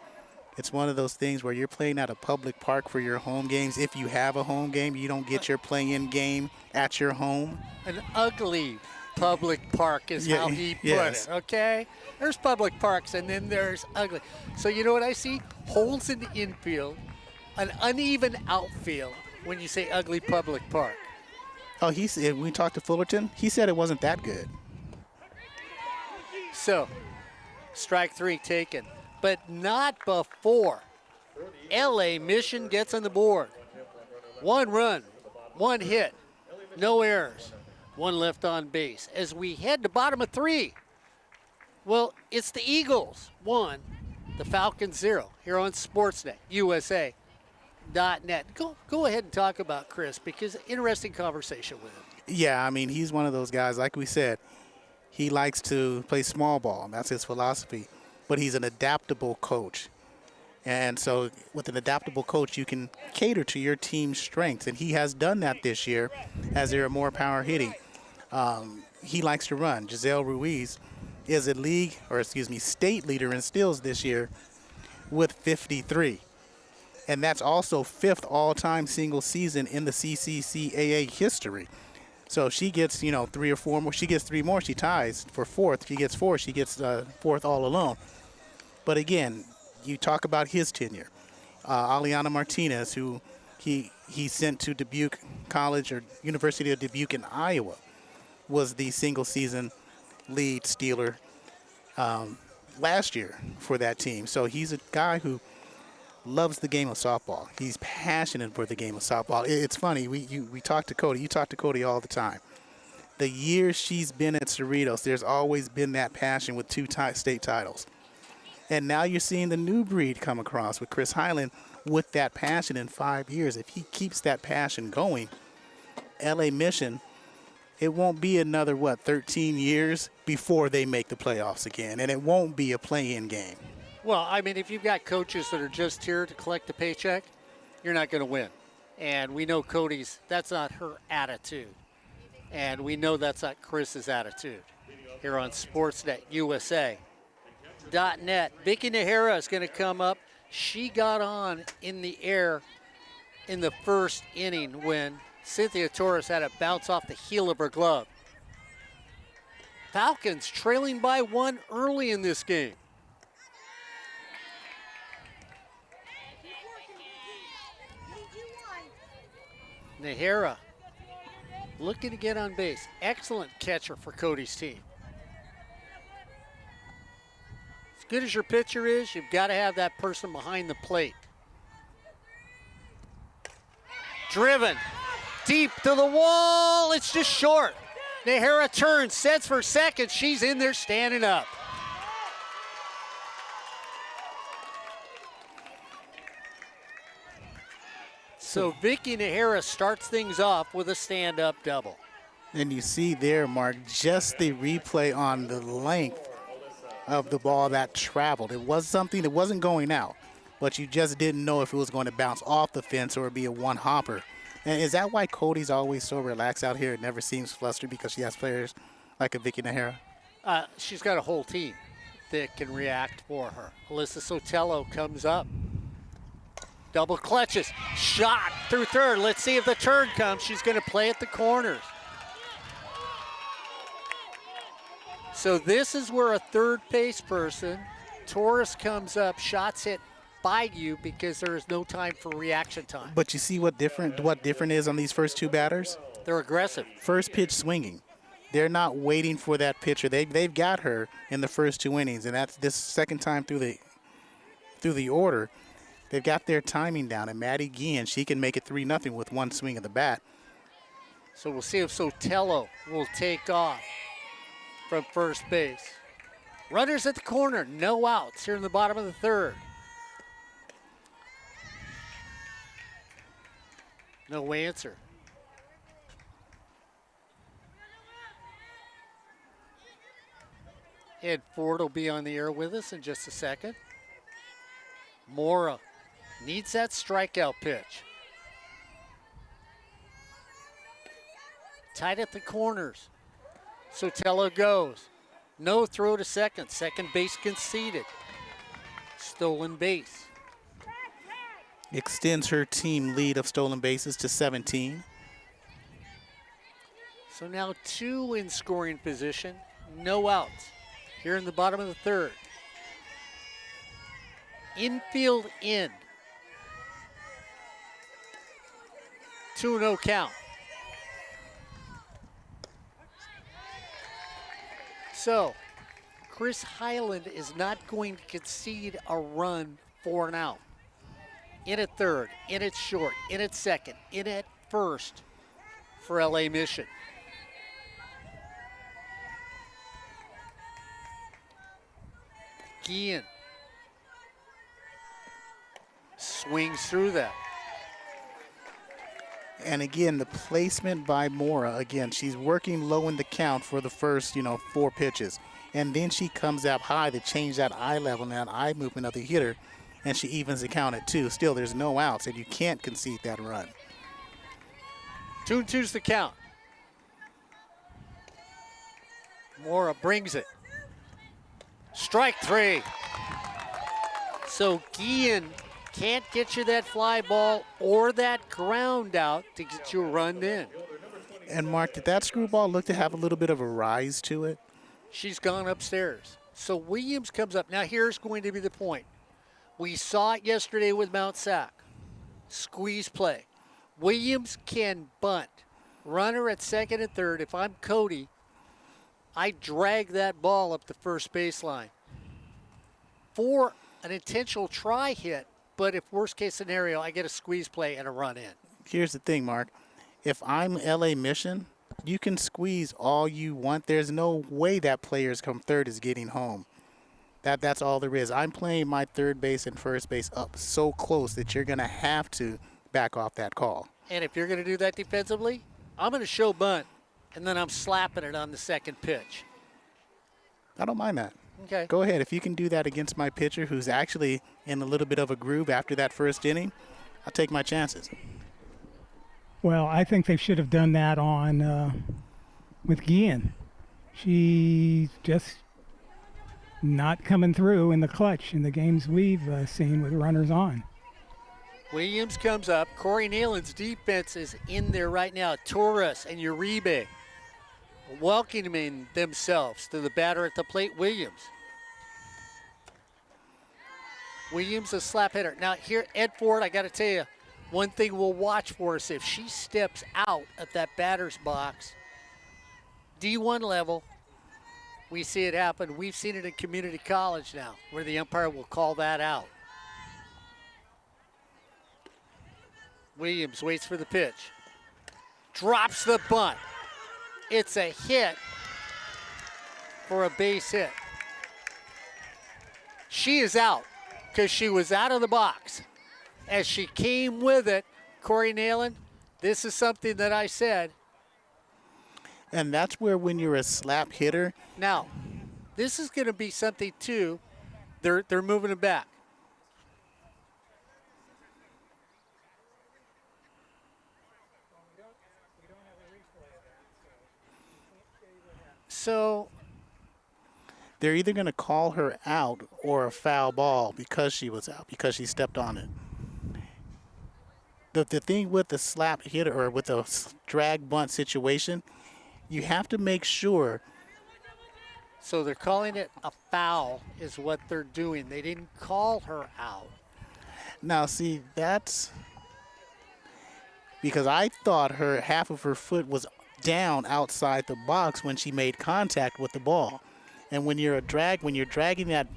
it's one of those things where you're playing at a public park for your home games. If you have a home game, you don't get your play-in game at your home. An ugly public park is how he put it, okay? There's public parks, and then there's ugly. So you know what I see? Holes in the infield, an uneven outfield when you say ugly public park. Oh, he said, when we talked to Fullerton, he said it wasn't that good. So, strike 3 taken, but not before LA Mission gets on the board. 1 run, 1 hit, no errors, 1 left on base. As we head to bottom of 3, well, it's the Eagles 1, the Falcons 0 here on Sportsnet USA.net. Go ahead and talk about Chris, because interesting conversation with him. Yeah, I mean, he's one of those guys, like we said, he likes to play small ball. That's his philosophy. But he's an adaptable coach. And so with an adaptable coach, you can cater to your team's strengths. And he has done that this year as they're more power hitting. He likes to run. Giselle Ruiz is a state leader in steals this year with 53. And that's also 5th all-time single season in the CCCAA history. So if she gets, 3 or 4 more, she gets 3 more, she ties for 4th. She gets 4, she gets 4th all alone. But again, you talk about his tenure. Aliana Martinez, who he sent to Dubuque College or University of Dubuque in Iowa, was the single season lead stealer last year for that team. So he's a guy who loves the game of softball. He's passionate for the game of softball. It's funny, we talk to Cody. You talk to Cody all the time. The years she's been at Cerritos, there's always been that passion with 2 state titles. And now you're seeing the new breed come across with Chris Highland with that passion in 5 years. If he keeps that passion going, LA Mission, it won't be another, 13 years before they make the playoffs again. And it won't be a play-in game. Well, I mean, if you've got coaches that are just here to collect the paycheck, you're not going to win. And we know that's not her attitude. And we know that's not Chris's attitude. Here on Sportsnet USA.net, Vicky Nahara is going to come up. She got on in the air in the first inning when Cynthia Torres had a bounce off the heel of her glove. Falcons trailing by 1 early in this game. Nahara looking to get on base. Excellent catcher for Cody's team. As good as your pitcher is, you've got to have that person behind the plate. Driven deep to the wall. It's just short. Nahara turns, sets for second. She's in there standing up. So Vicky Nahara starts things off with a stand-up double. And you see there, Mark, just the replay on the length of the ball that traveled. It was something that wasn't going out, but you just didn't know if it was going to bounce off the fence or be a one-hopper. And is that why Cody's always so relaxed out here? It never seems flustered because she has players like a Vicky Nahara? She's got a whole team that can react for her. Alyssa Sotelo comes up. Double clutches, shot through third. Let's see if the turn comes. She's going to play at the corners. So this is where a third base person, Torres comes up, shots hit by you because there is no time for reaction time. But you see what different is on these first 2 batters? They're aggressive. First pitch swinging. They're not waiting for that pitcher. They've got her in the first 2 innings, and that's this second time through the order. They've got their timing down, and Maddie Guillen, she can make it 3-0 with 1 swing of the bat. So we'll see if Sotelo will take off from first base. Runners at the corner, no outs here in the bottom of the 3rd. No answer. Ed Ford will be on the air with us in just a second. Mora needs that strikeout pitch. Tight at the corners. Sotelo goes. No throw to second. Second base conceded. Stolen base. Extends her team lead of stolen bases to 17. So now 2 in scoring position. No outs. Here in the bottom of the 3rd. Infield in. 2-0 count. So, Chris Highland is not going to concede a run for an out. In at 3rd, in at short, in at 2nd, in at 1st for LA Mission. Guillen swings through that. And again, the placement by Mora, again, she's working low in the count for the first, 4 pitches. And then she comes up high to change that eye level and that eye movement of the hitter, and she evens the count at 2. Still, there's no outs, and you can't concede that run. 2-2's the count. Mora brings it. Strike 3. So Guillen Can't get you that fly ball or that ground out to get you a run in. And Mark, did that screwball look to have a little bit of a rise to it? She's gone upstairs. So Williams comes up. Now here's going to be the point. We saw it yesterday with Mount Sac. Squeeze play. Williams can bunt. Runner at second and third. If I'm Cody, I drag that ball up the first baseline for an intentional try hit. But if worst case scenario, I get a squeeze play and a run in. Here's the thing, Mark. If I'm LA Mission, you can squeeze all you want. There's no way that players come third is getting home. That's all there is. I'm playing my third base and first base up so close that you're going to have to back off that call. And if you're going to do that defensively, I'm going to show bunt, and then I'm slapping it on the second pitch. I don't mind that. Okay. Go ahead. If you can do that against my pitcher who's actually in a little bit of a groove after that first inning, I'll take my chances. Well, I think they should have done that on with Guillen. She's just not coming through in the clutch in the games we've seen with runners on. Williams comes up. Corey Neyland's defense is in there right now. Torres and Uribe welcoming themselves to the batter at the plate, Williams. Williams, a slap hitter. Now here, Ed Ford, I got to tell you, one thing we'll watch for us, if she steps out at that batter's box, D1 level, we see it happen. We've seen it in community college now, where the umpire will call that out. Williams waits for the pitch. Drops the bunt. It's a hit for a base hit. She is out because she was out of the box. As she came with it, Corey Neyland, this is something that I said. And that's where when you're a slap hitter. Now, this is going to be something too. They're moving it back. So they're either going to call her out or a foul ball because she was out, because she stepped on it. The thing with the slap hitter or with a drag bunt situation, you have to make sure. So they're calling it a foul is what they're doing. They didn't call her out. Now, see, that's because I thought her half of her foot was down outside the box when she made contact with the ball. And when you're dragging that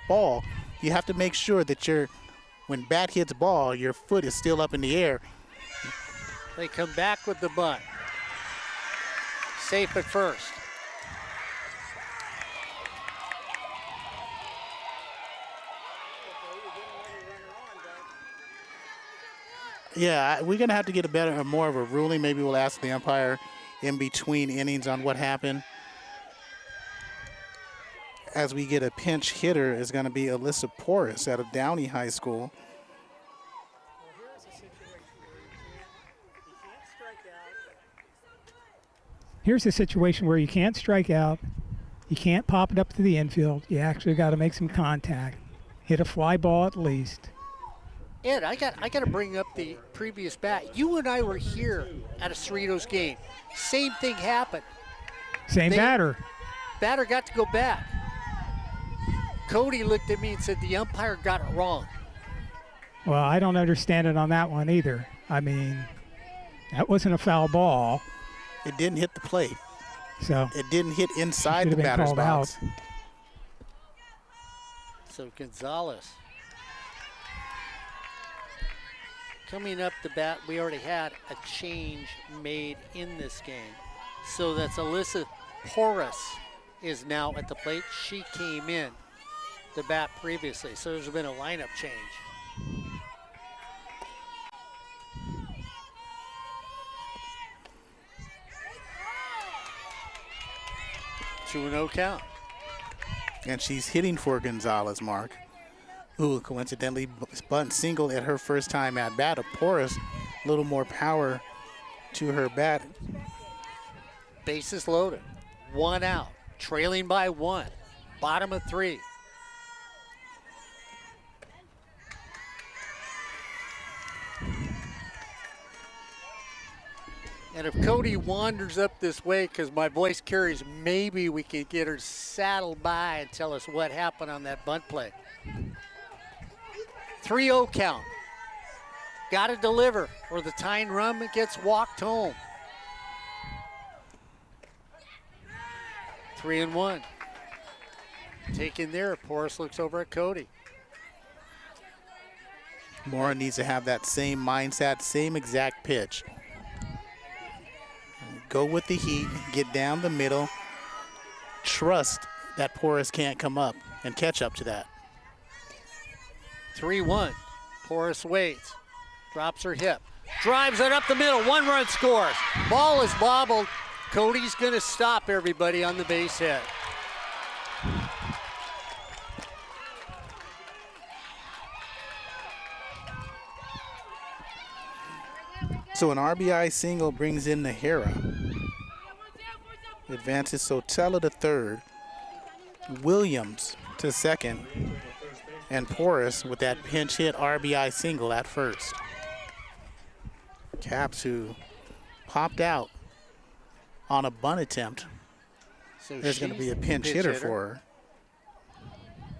ball, you have to make sure that when bat hits ball, your foot is still up in the air. They come back with the bunt. Safe at first. Yeah, we're going to have to get more of a ruling. Maybe we'll ask the umpire in between innings on what happened. As we get a pinch hitter is going to be Alyssa Porras out of Downey High School. Here's a situation where you can't strike out, you can't pop it up to the infield, you actually got to make some contact, hit a fly ball at least. Ed, I got to bring up the previous bat. You and I were here at a Cerritos game. Same thing happened. Same batter. Batter got to go back. Cody looked at me and said the umpire got it wrong. Well, I don't understand it on that one either. I mean, that wasn't a foul ball. It didn't hit the plate. So it didn't hit inside the batter's box. Out. So Gonzalez. Coming up the bat, we already had a change made in this game. So that's Alyssa Porras is now at the plate. She came in the bat previously, so there's been a lineup change. 2-0 count. And she's hitting for Gonzalez, Mark, who coincidentally bunt single at her first time at bat. Porras, a little more power to her bat. Bases loaded. 1 out. Trailing by 1. Bottom of 3. And if Cody wanders up this way, because my voice carries, maybe we can get her saddled by and tell us what happened on that bunt play. 3-0 count. Got to deliver, or the tying run gets walked home. 3-1. Taken there. Porras looks over at Cody. Mora needs to have that same mindset, same exact pitch. Go with the heat, get down the middle, trust that Porras can't come up and catch up to that. 3-1. Porras waits, drops her hip, drives it up the middle, 1 run scores. Ball is bobbled. Cody's gonna stop everybody on the base hit. So an RBI single brings in Nahara. Advances Sotelo to third, Williams to second, and Porras with that pinch hit RBI single at first. Caps, who popped out on a bunt attempt. So There's going to be a pinch hitter for her.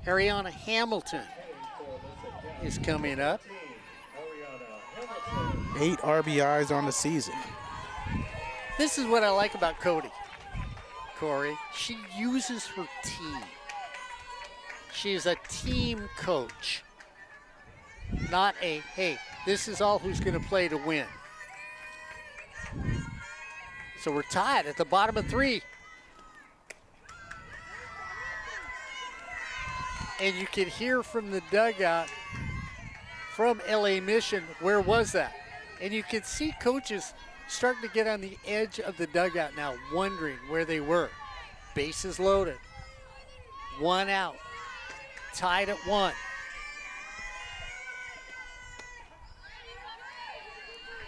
Ariana Hamilton is coming up. 8 RBIs on the season. This is what I like about Cody, Corey. She uses her team. She is a team coach, not a, hey, this is all who's going to play to win. So we're tied at the bottom of 3. And you can hear from the dugout from LA Mission, where was that? And you can see coaches starting to get on the edge of the dugout now, wondering where they were. Bases loaded. 1 out. Tied at 1.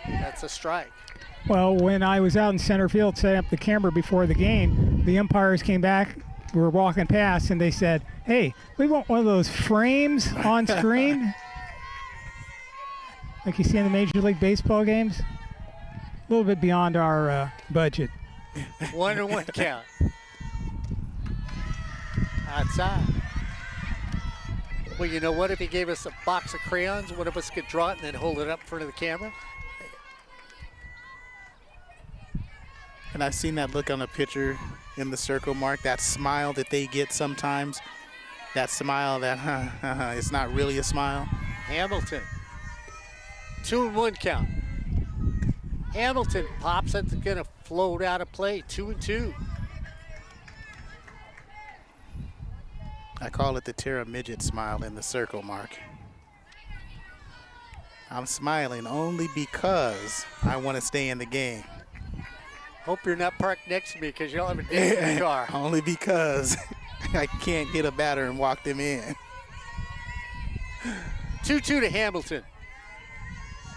That's a strike. Well, when I was out in center field setting up the camera before the game, the umpires came back, we were walking past, and they said, hey, we want one of those frames on screen. Like you see in the Major League Baseball games. A little bit beyond our budget. 1-1 count. Outside. Well, you know what? If he gave us a box of crayons, one of us could draw it and then hold it up in front of the camera. And I've seen that look on a pitcher in the circle, Mark, that smile that they get sometimes. That smile that, it's not really a smile. Hamilton. 2-1 count. Hamilton pops it, going to float out of play. 2-2. I call it the Terra Midget smile in the circle, Mark. I'm smiling only because I want to stay in the game. Hope you're not parked next to me because you'll have a date in the car. Only because I can't hit a batter and walk them in. 2-2 to Hamilton.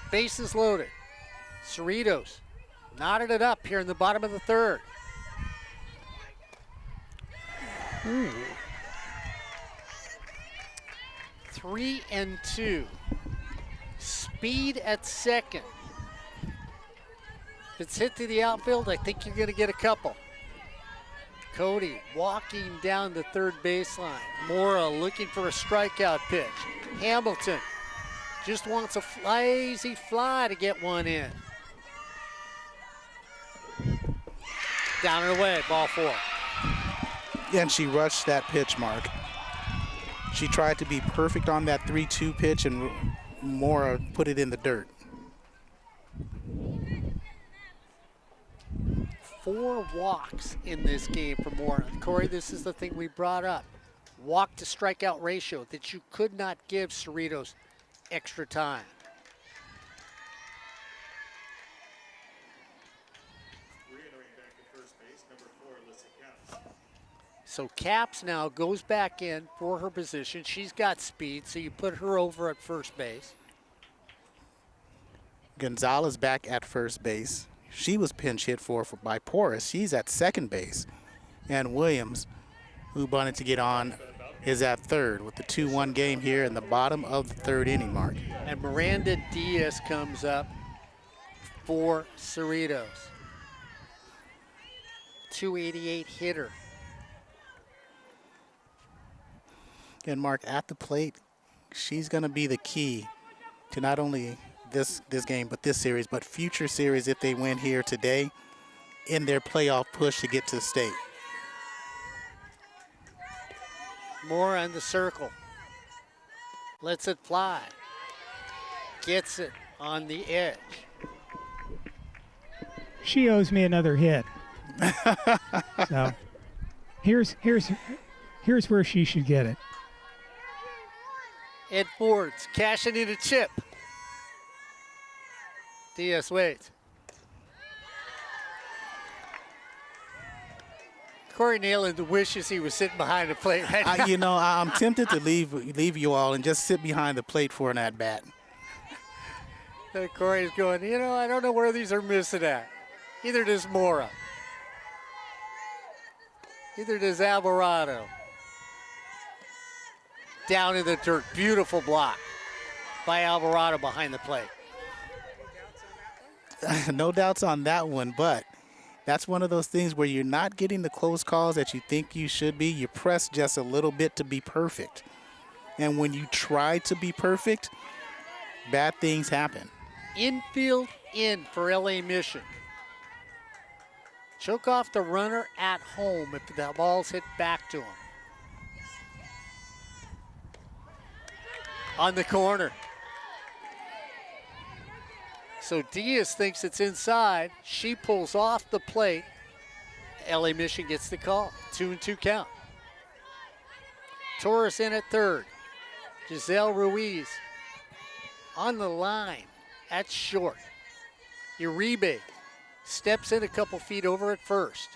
Bases loaded. Cerritos knotted it up here in the bottom of the 3rd. 3-2. Speed at second. If it's hit to the outfield, I think you're going to get a couple. Cody walking down the 3rd baseline. Mora looking for a strikeout pitch. Hamilton just wants a lazy fly to get one in. Down and away, ball 4. And she rushed that pitch, Mark. She tried to be perfect on that 3-2 pitch, and Mora put it in the dirt. 4 walks in this game for Mora. Corey, this is the thing we brought up. Walk to strikeout ratio that you could not give Cerritos extra time. Re-entering back at first base, number 4, Alyssa Caps. So Caps now goes back in for her position. She's got speed, so you put her over at first base. Gonzalez back at first base. She was pinch hit for by Porras. She's at second base. And Williams, who wanted to get on, is at third with the 2-1 game here in the bottom of the 3rd inning, Mark. And Miranda Diaz comes up for Cerritos. 288 hitter. And Mark, at the plate, she's going to be the key to not only this game, but this series, but future series if they win here today in their playoff push to get to state. Moore on the circle. Lets it fly. Gets it on the edge. She owes me another hit. So here's where she should get it. Ed Ford's cashing in a chip. Diaz waits. Corey Neyland wishes he was sitting behind the plate right now. You know, I'm tempted to leave you all and just sit behind the plate for an at-bat. Corey's going, you know, I don't know where these are missing at. Either does Mora. Either does Alvarado. Down in the dirt. Beautiful block by Alvarado behind the plate. No doubts on that one, but that's one of those things where you're not getting the close calls that you think you should be. You press just a little bit to be perfect. And when you try to be perfect, bad things happen. Infield in for LA Mission. Choke off the runner at home if the ball's hit back to him. On the corner. So Diaz thinks it's inside. She pulls off the plate. LA Mission gets the call. 2-2 count. Torres in at third. Giselle Ruiz on the line at short. Uribe steps in a couple feet over at first.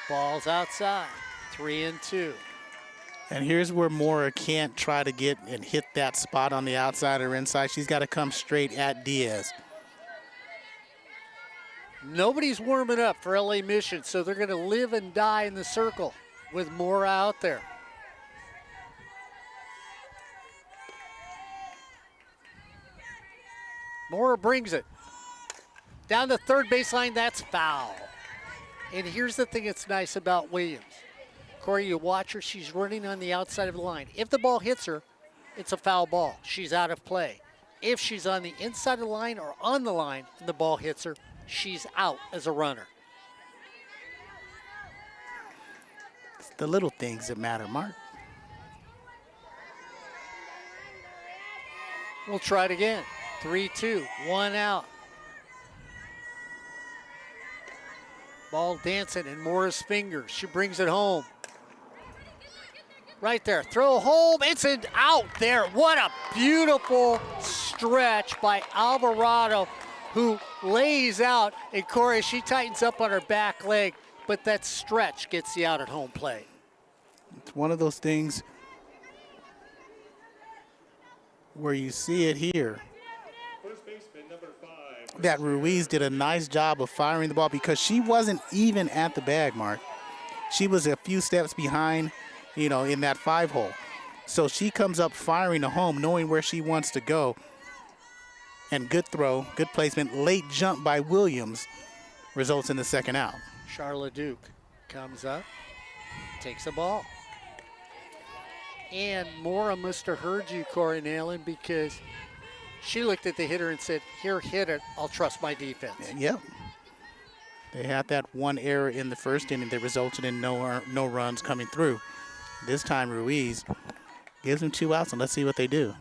Ball's outside. 3-2. And here's where Mora can't try to get and hit that spot on the outside or inside. She's got to come straight at Diaz. Nobody's warming up for LA Mission, so they're going to live and die in the circle with Mora out there. Mora brings it. Down the third baseline, that's foul. And here's the thing that's nice about Williams. Corey, you watch her, she's running on the outside of the line. If the ball hits her, it's a foul ball. She's out of play. If she's on the inside of the line or on the line and the ball hits her, she's out as a runner. It's the little things that matter, Mark. We'll try it again. 3-2, 1 out. Ball dancing in Mora's fingers. She brings it home. Right there, throw home, it's an out there. What a beautiful stretch by Alvarado, who lays out. And Corey, she tightens up on her back leg, but that stretch gets the out at home plate. It's one of those things where you see it here. First baseman, number 5. That Ruiz did a nice job of firing the ball because she wasn't even at the bag, Mark. She was a few steps behind, you know, in that 5-hole. So she comes up firing a home, knowing where she wants to go. And good throw, good placement, late jump by Williams results in the second out. Charlotte Duke comes up, takes the ball. And Mora must have heard you, Corey Neyland, because she looked at the hitter and said, here, hit it, I'll trust my defense. Yep. They had that one error in the first inning that resulted in no runs coming through. This time Ruiz gives them 2 outs, and let's see what they do.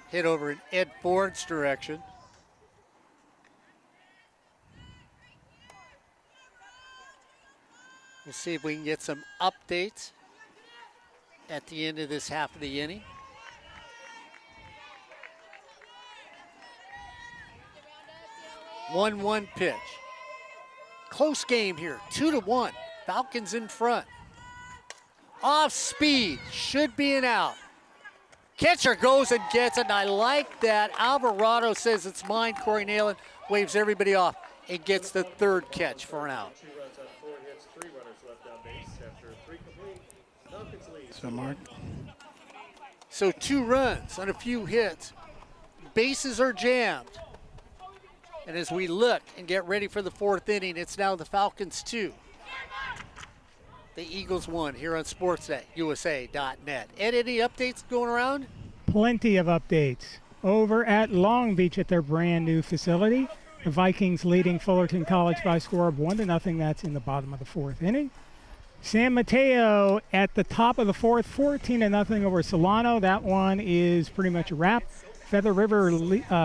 Hit over in Ed Ford's direction. We'll see if we can get some updates at the end of this half of the inning. One pitch. Close game here, 2-1. Falcons in front. Off speed, should be an out. Catcher goes and gets it, and I like that. Alvarado says it's mine. Corey Neyland waves everybody off and gets the third catch for an out. 2 runs on 4 hits, 3 runners left on base after 3 complete. Falcons lead. So, Mark, So 2 runs on a few hits. bases are jammed. And as we look and get ready for the 4th inning, it's now the Falcons 2. The Eagles 1 here on Sportsnet, USA.net. Ed, any updates going around? Plenty of updates. Over at Long Beach at their brand new facility, the Vikings leading Fullerton College by a score of 1-0. That's in the bottom of the 4th inning. San Mateo at the top of the 4th, 14-0 over Solano. That one is pretty much a wrap. Feather River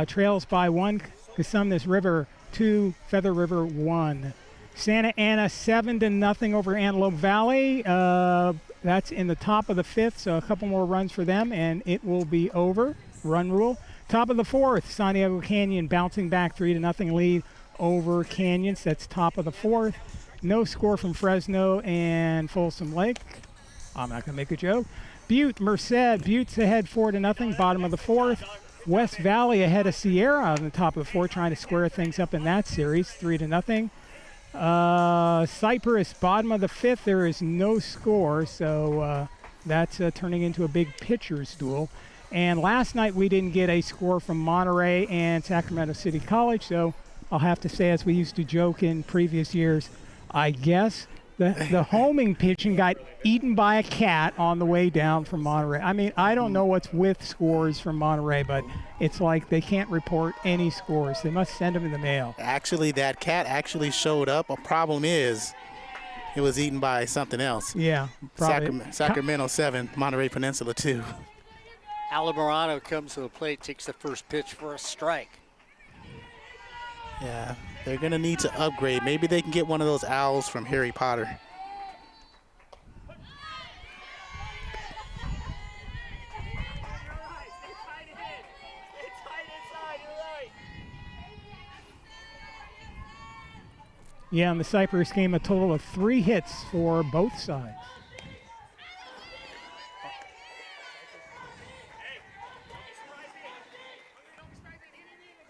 trails by 1. Cosumnes River 2, Feather River 1. Santa Ana 7-0 over Antelope Valley. That's in the top of the 5th, so a couple more runs for them, and it will be over. Run rule. Top of the 4th, Santiago Canyon bouncing back 3-0 lead over Canyons. That's top of the 4th. No score from Fresno and Folsom Lake. I'm not going to make a joke. Butte, Merced. Butte's ahead 4-0, bottom of the 4th. West Valley ahead of Sierra on the top of the 4th, trying to square things up in that series, 3-0. Cypress, bottom of the 5th. There is no score, so that's turning into a big pitcher's duel. And last night we didn't get a score from Monterey and Sacramento City College, so I'll have to say, as we used to joke in previous years, I guess the homing pitching got eaten by a cat on the way down from Monterey. I mean, I don't know what's with scores from Monterey, but it's like they can't report any scores. They must send them in the mail. Actually, that cat actually showed up. A problem is it was eaten by something else. Yeah, probably. Sacramento 7, Monterey Peninsula 2. Alamorano comes to the plate, takes the first pitch for a strike. Yeah, they're going to need to upgrade. Maybe they can get one of those owls from Harry Potter. Yeah, in the Cypress game, a total of 3 hits for both sides.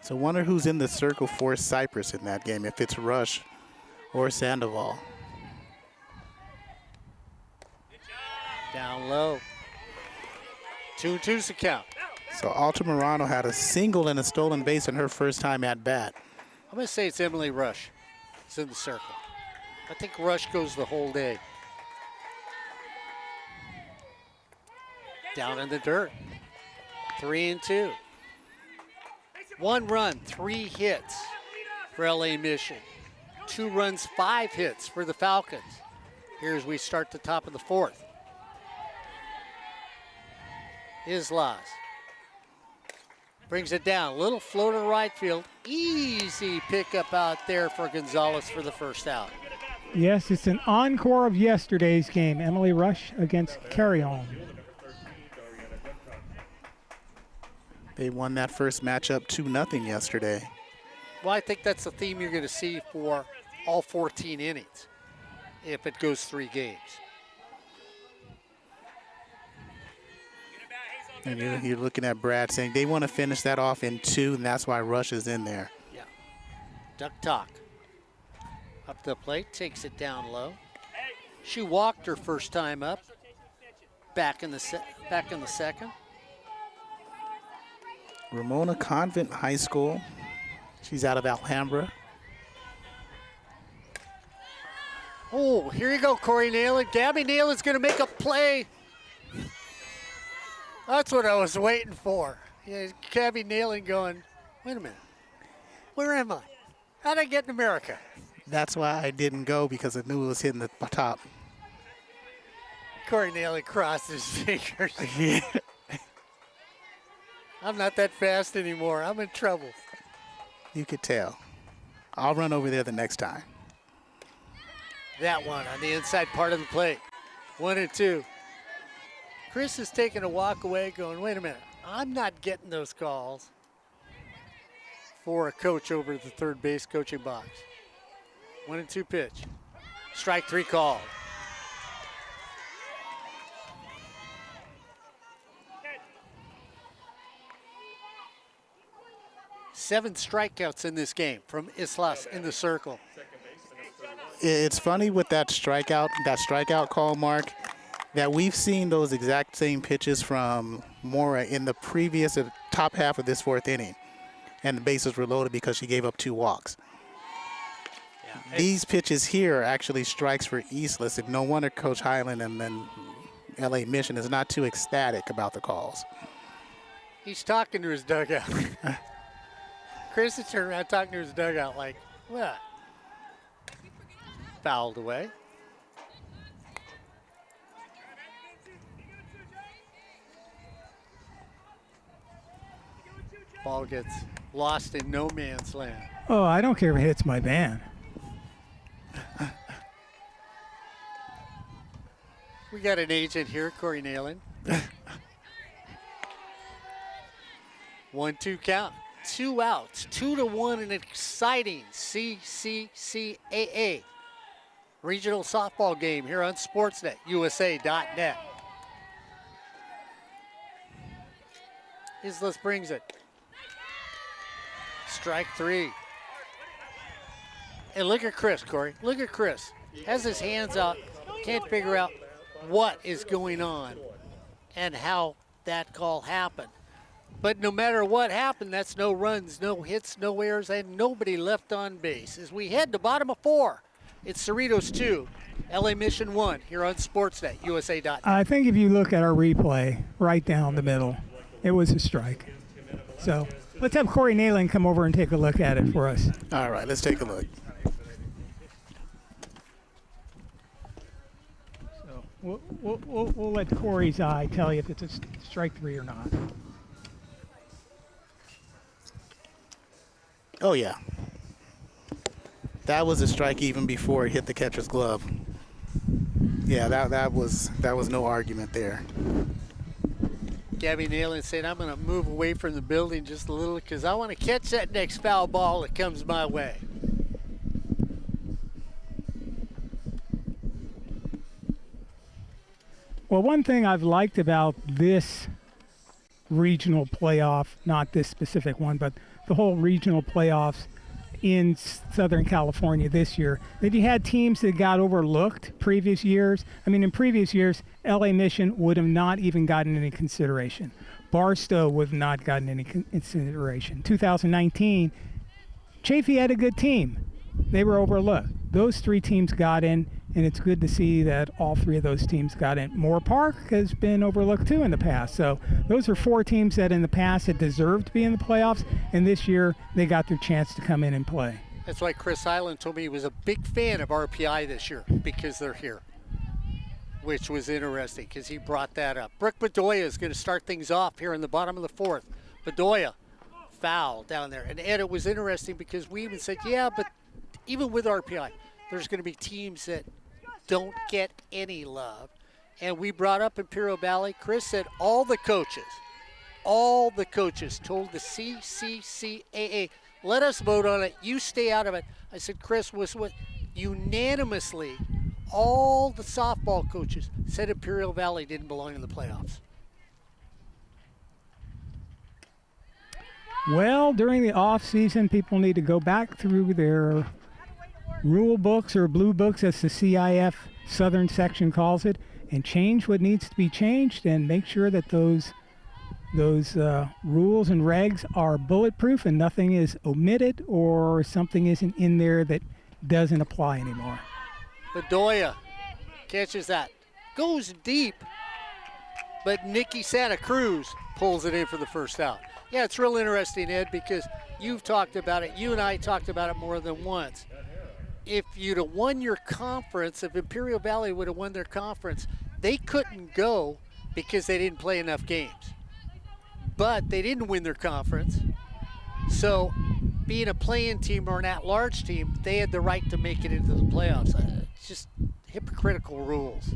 So wonder who's in the circle for Cypress in that game, if it's Rush or Sandoval. Down low. 2-2's the count. So Altamirano had a single and a stolen base on her first time at bat. I'm going to say it's Emily Rush. It's in the circle. I think Rush goes the whole day. Down in the dirt. 3-2. 1 run, 3 hits for LA Mission. 2 runs, 5 hits for the Falcons. Here as we start the top of the 4th. Islas brings it down. Little floater right field. Easy pickup out there for Gonzalez for the first out. Yes, it's an encore of yesterday's game. Emily Rush against Carrion. They won that first matchup 2-0 yesterday. Well, I think that's the theme you're going to see for all 14 innings if it goes 3 games. And you're looking at Brad saying they want to finish that off in 2, and that's why Rush is in there. Yeah. Duck talk. Up the plate, takes it down low. She walked her first time up. Back in the second. Ramona Convent High School. She's out of Alhambra. Oh, here you go, Corey Neyland. Gabby Neyland's going to make a play. That's what I was waiting for. Yeah, Gabby Neyland going, wait a minute. Where am I? How'd I get in America? That's why I didn't go, because I knew it was hitting the top. Corey Neyland crossed his fingers. Yeah. I'm not that fast anymore. I'm in trouble. You could tell. I'll run over there the next time. That one on the inside part of the plate. 1-2. Chris is taking a walk away going, wait a minute. I'm not getting those calls for a coach over at the third base coaching box. 1-2 pitch. Strike 3 call. Seven strikeouts in this game from Islas in the circle. It's funny with that strikeout call, Mark, that we've seen those exact same pitches from Mora in the previous top half of this 4th inning. And the bases were loaded because she gave up 2 walks. Yeah, These pitches here are actually strikes for Eastless. And no wonder Coach Highland and then LA Mission is not too ecstatic about the calls. he's talking to his dugout. Chris is turning around talking to his dugout like, what? Fouled away. Ball gets lost in no man's land. Oh, I don't care if it hits my van. We got an agent here, Corey Neyland. 1-2 count. 2 outs. 2-1 in an exciting CCCAA regional softball game here on Sportsnet, USA.net. Islas brings it. Strike 3. And look at Chris, Corey. Look at Chris. Has his hands out. Can't figure out what is going on and how that call happened. But no matter what happened, that's no runs, no hits, no errors, and nobody left on base. As we head to bottom of 4, it's Cerritos 2, LA Mission 1 here on Sportsnet, USA.net. I think if you look at our replay, right down the middle, it was a strike. So let's have Corey Neyland come over and take a look at it for us. All right, let's take a look. So we'll let Corey's eye tell you if it's a strike 3 or not. Oh, yeah. That was a strike even before it hit the catcher's glove. Yeah, that was no argument there. Gabby Neyland saying, I'm going to move away from the building just a little because I want to catch that next foul ball that comes my way. Well, one thing I've liked about this regional playoff, not this specific one, but the whole regional playoffs in Southern California this year, that you had teams that got overlooked previous years. I mean, in previous years, LA Mission would have not even gotten any consideration. Barstow would have not gotten any consideration. 2019, Chaffee had a good team. They were overlooked. Those 3 teams got in, and it's good to see that all 3 of those teams got in. Moore Park has been overlooked too in the past. So those are 4 teams that in the past had deserved to be in the playoffs, and this year they got their chance to come in and play. That's why Chris Eiler told me he was a big fan of RPI this year because they're here, which was interesting because he brought that up. Brooke Bedoya is going to start things off here in the bottom of the 4th. Bedoya, foul down there. And Ed, it was interesting because we even said, yeah, but even with RPI, there's going to be teams that don't get any love. And we brought up Imperial Valley. Chris said all the coaches told the CCCAA, let us vote on it. You stay out of it. I said, Chris, was what unanimously all the softball coaches said Imperial Valley didn't belong in the playoffs. Well, during the off season, people need to go back through their rule books or blue books, as the CIF Southern section calls it, and change what needs to be changed and make sure that those rules and regs are bulletproof and nothing is omitted or something isn't in there that doesn't apply anymore. Bedoya catches that. Goes deep, but Nikki Santa Cruz pulls it in for the first out. Yeah, it's real interesting, Ed, because you've talked about it. You and I talked about it more than once. If you'd have won your conference, if Imperial Valley would have won their conference, they couldn't go because they didn't play enough games. But they didn't win their conference. So being a play-in team or an at-large team, they had the right to make it into the playoffs. It's just hypocritical rules.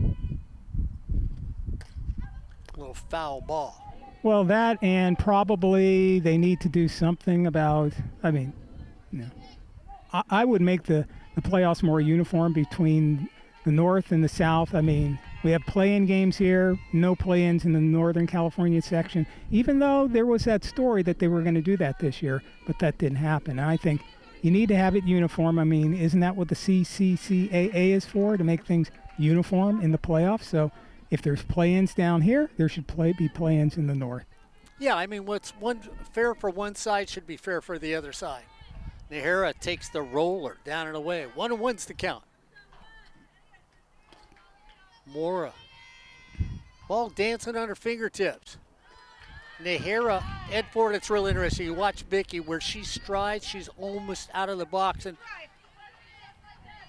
A little foul ball. Well, that, and probably they need to do something about, I would make the playoffs more uniform between the North and the South. I mean, we have play-in games here, no play-ins in the Northern California section, even though there was that story that they were going to do that this year, but that didn't happen. And I think you need to have it uniform. I mean, isn't that what the CCCAA is for, to make things uniform in the playoffs? So if there's play-ins down here, there should be play-ins in the north. Yeah, I mean, what's fair for one side should be fair for the other side. Nehera takes the roller down and away. 1-1's the count. Mora. Ball dancing on her fingertips. Nehera, Ed Ford, it's real interesting. You watch Vicky where she strides, she's almost out of the box. And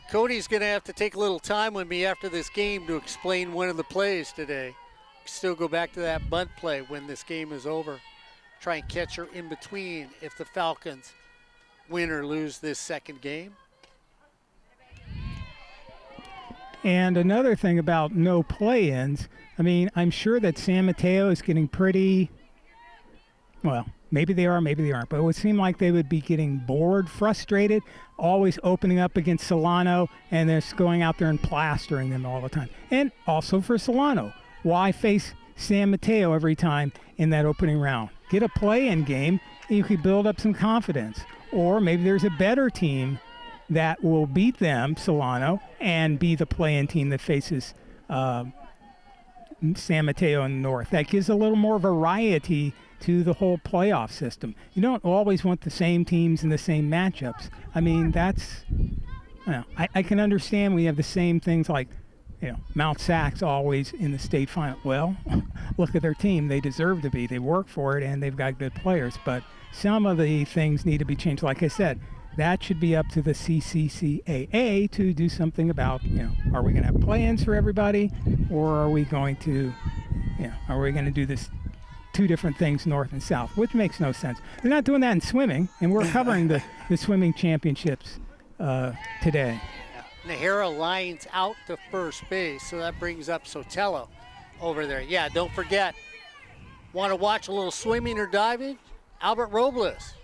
Cody's going to have to take a little time with me after this game to explain one of the plays today. Still go back to that bunt play when this game is over. Try and catch her in between if the Falcons win or lose this second game. And another thing about no play-ins, I mean, I'm sure that San Mateo is getting pretty, well, maybe they are, maybe they aren't, but it would seem like they would be getting bored, frustrated, always opening up against Solano and just going out there and plastering them all the time. And also for Solano, why face San Mateo every time in that opening round? Get a play-in game and you could build up some confidence. Or maybe there's a better team that will beat them, Solano, and be the play-in team that faces San Mateo in the north. That gives a little more variety to the whole playoff system. You don't always want the same teams in the same matchups. I mean, that's, I can understand we have the same things like, Mount Sacs always in the state final. Well, look at their team. They deserve to be. They work for it, and they've got good players. But some of the things need to be changed. Like I said, that should be up to the CCCAA to do something about, are we going to have play-ins for everybody, or are we going to, do this two different things, north and south, which makes no sense. They're not doing that in swimming, and we're covering the swimming championships today. Nehera lines out to first base, so that brings up Sotelo over there. Yeah, don't forget, want to watch a little swimming or diving? Albert Robles,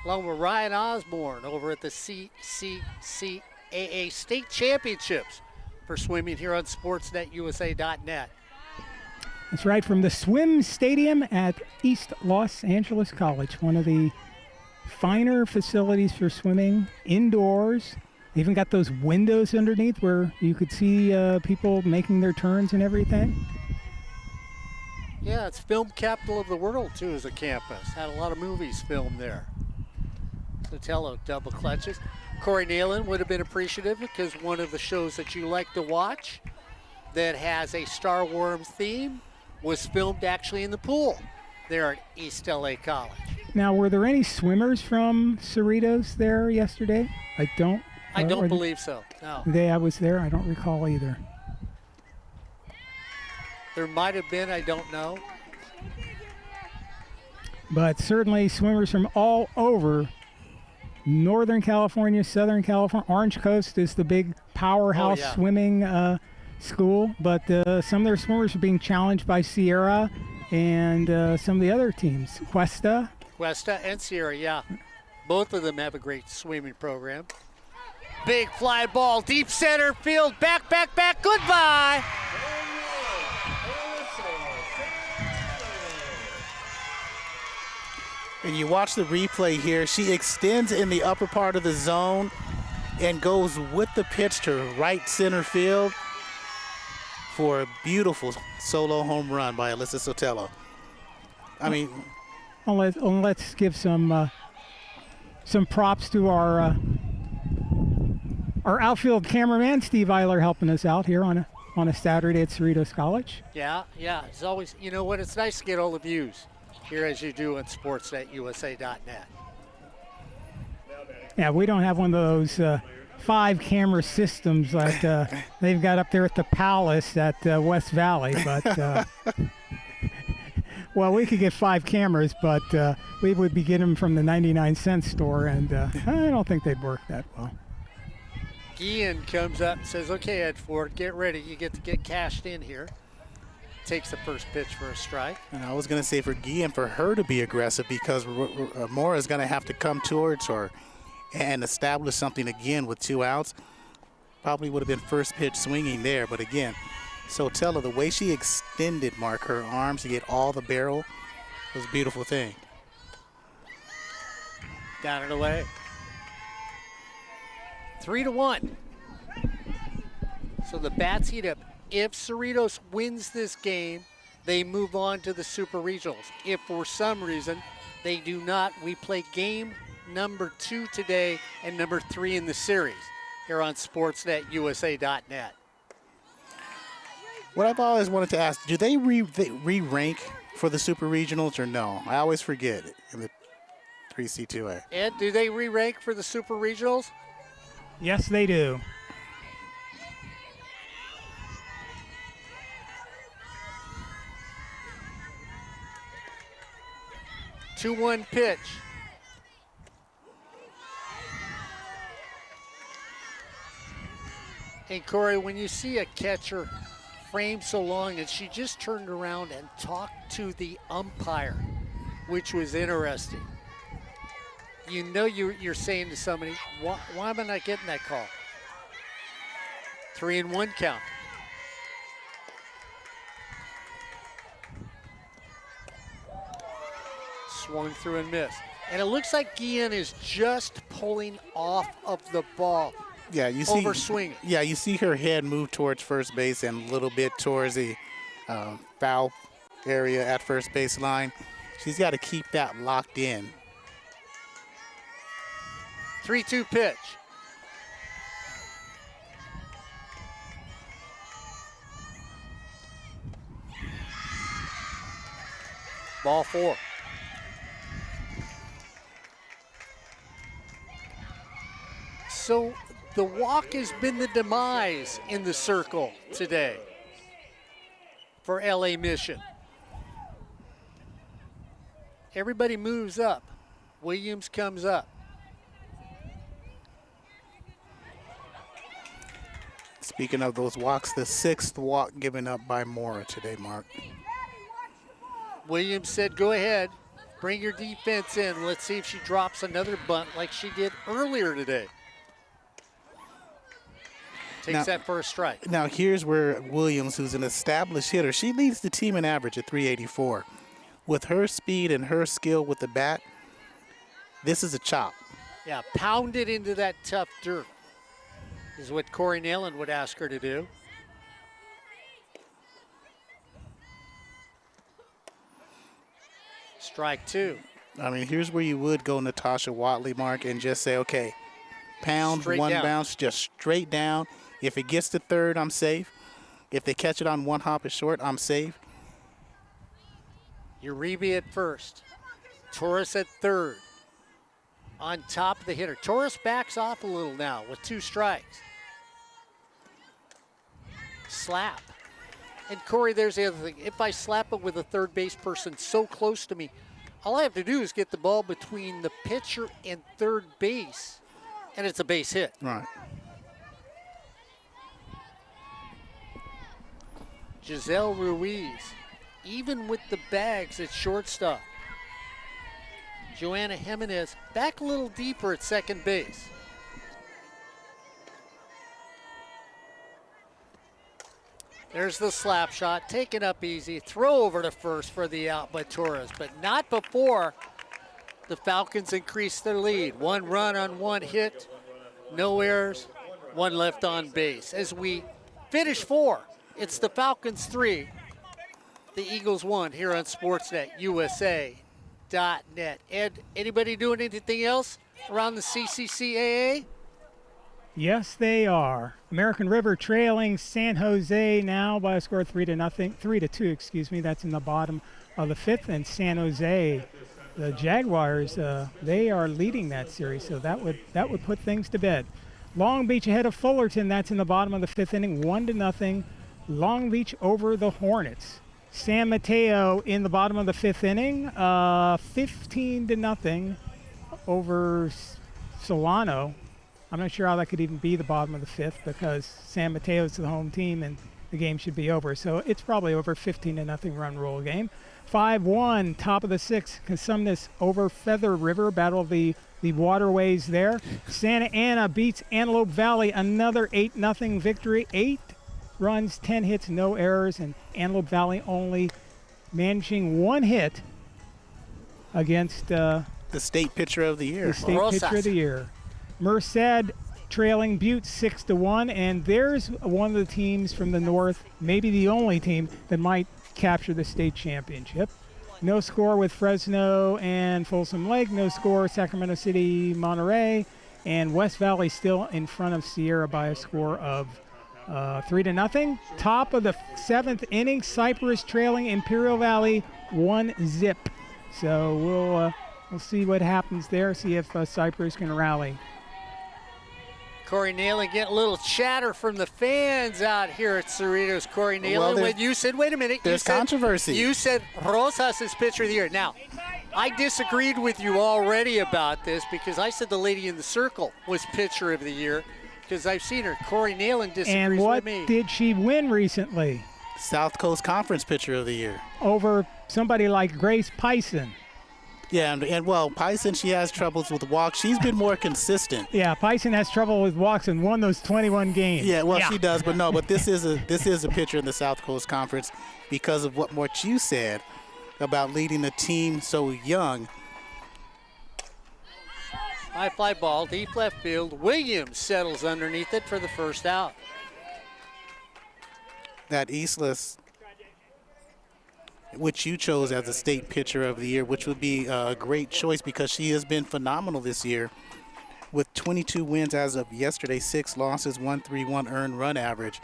along with Ryan Osborne over at the CCCAA State Championships for swimming here on SportsNetUSA.net. That's right, from the swim stadium at East Los Angeles College, one of the finer facilities for swimming, indoors. They even got those windows underneath where you could see people making their turns and everything. Yeah, it's film capital of the world, too, as a campus. Had a lot of movies filmed there. Sotelo double clutches. Corey Neyland would have been appreciative because one of the shows that you like to watch that has a Star Wars theme was filmed actually in the pool there at East LA College. Now, were there any swimmers from Cerritos there yesterday? I don't believe so, no. I was there. I don't recall either. There might have been, I don't know. But certainly swimmers from all over Northern California, Southern California. Orange Coast is the big powerhouse swimming school. But some of their swimmers are being challenged by Sierra and some of the other teams. Cuesta and Sierra, yeah. Both of them have a great swimming program. Big fly ball, deep center field, back, goodbye. And you watch the replay here, she extends in the upper part of the zone and goes with the pitch to right center field for a beautiful solo home run by Alyssa Sotelo. I mean, let's give some props to our outfield cameraman, Steve Eiler, helping us out here on a Saturday at Cerritos College. Yeah. It's always, you know what, it's nice to get all the views here as you do on SportsNetUSA.net. Yeah, we don't have one of those 5 camera systems like they've got up there at the Palace at West Valley, but well, we could get 5 cameras, but we would be getting them from the 99-cent store, and I don't think they'd work that well. Guillen comes up and says, okay, Ed Ford, get ready. You get to get cashed in here. Takes the first pitch for a strike. And I was going to say for Guillen, for her to be aggressive because Mora is going to have to come towards her and establish something again with 2 outs. Probably would have been first pitch swinging there. But again, Sotelo, the way she extended, Mark, her arms to get all the barrel was a beautiful thing. Down and away. 3-1. So the bats heat up If Cerritos wins this game, they move on to the Super Regionals. If for some reason they do not, we play game number 2 today and number 3 in the series here on SportsNetUSA.net. What I've always wanted to ask, do they re-rank for the Super Regionals or no? I always forget it in the 3C2A. Ed, do they re-rank for the Super Regionals? Yes, they do. Two-one pitch. And Corey, when you see a catcher frame so long, and she just turned around and talked to the umpire, which was interesting. You know you're saying to somebody, why am I not getting that call? 3-1 count. Swung through and missed. And it looks like Guillen is just pulling off of the ball. Yeah, you see. Overswinging. Yeah, you see her head move towards first base and a little bit towards the foul area at first base line. She's got to keep that locked in. 3-2 pitch. Ball 4. So the walk has been the demise in the circle today for LA Mission. Everybody moves up. Williams comes up. Speaking of those walks, the 6th walk given up by Mora today, Mark. Williams said, go ahead, bring your defense in. Let's see if she drops another bunt like she did earlier today. Takes that for a strike. Now here's where Williams, who's an established hitter, she leads the team in average at 384. With her speed and her skill with the bat, this is a chop. Yeah, pound it into that tough dirt is what Corey Neyland would ask her to do. Strike 2. I mean, here's where you would go Natasha Watley, Mark, and just say, okay, pound, Straight one down. bounce, just straight down. If it gets to third, I'm safe. If they catch it on one hop at short, I'm safe. Uribe at first. Torres at third. On top of the hitter. Torres backs off a little now with 2 strikes. Slap. And Corey, there's the other thing. If I slap it with a third base person so close to me, all I have to do is get the ball between the pitcher and third base, and it's a base hit. Right. Giselle Ruiz, even with the bags at shortstop. Joanna Jimenez back a little deeper at second base. There's the slap shot, taken up easy. Throw over to first for the out by Torres, but not before the Falcons increase their lead. 1 run on 1 hit, no errors, 1 left on base. As we finish 4, it's the Falcons 3, the Eagles 1 here on SportsNetUSA.net. Ed, anybody doing anything else around the CCCAA? Yes, they are. American River trailing San Jose now by a score of 3-2, excuse me. That's in the bottom of the 5th. And San Jose, the Jaguars, they are leading that series, so that would put things to bed. Long Beach ahead of Fullerton. That's in the bottom of the 5th inning, 1-0. Long Beach over the Hornets. San Mateo in the bottom of the 5th inning, 15-0 over Solano. I'm not sure how that could even be the bottom of the 5th because San Mateo's the home team and the game should be over. So it's probably over 15-0 run roll game. 5-1, top of the 6th, Consumnes over Feather River, battle of the waterways there. Santa Ana beats Antelope Valley, another 8-0 victory. 8 runs, 10 hits, no errors, and Antelope Valley only managing 1 hit against The state pitcher of the year. the state pitcher of the year. Merced trailing Butte 6-1, and there's one of the teams from the north, maybe the only team that might capture the state championship. No score with Fresno and Folsom Lake. No score Sacramento City, Monterey, and West Valley still in front of Sierra by a score of 3-0. Top of the 7th inning, Cypress trailing Imperial Valley 1-0. So we'll see what happens there. See if Cypress can rally. Corey Neyland getting a little chatter from the fans out here at Cerritos. Corey Neyland, Well, when you said, wait a minute. There's controversy. You said Rosas is pitcher of the year. Now, I disagreed with you already about this because I said the lady in the circle was pitcher of the year because I've seen her. Corey Neyland disagrees And what with me. did she win recently? South Coast Conference Pitcher of the Year. Over somebody like Grace Pison. Yeah, and well, Pison, she has troubles with walks. She's been more consistent. Yeah, Pison has trouble with walks and won those 21 games. Yeah, well, she does, but no, but this is a pitcher in the South Coast Conference because of what you said about leading the team so young. High fly ball, deep left field. Williams settles underneath it for the first out. That Eastless, which you chose as a state pitcher of the year, which would be a great choice because she has been phenomenal this year with 22 wins as of yesterday, 6 losses, 1.31 earned run average.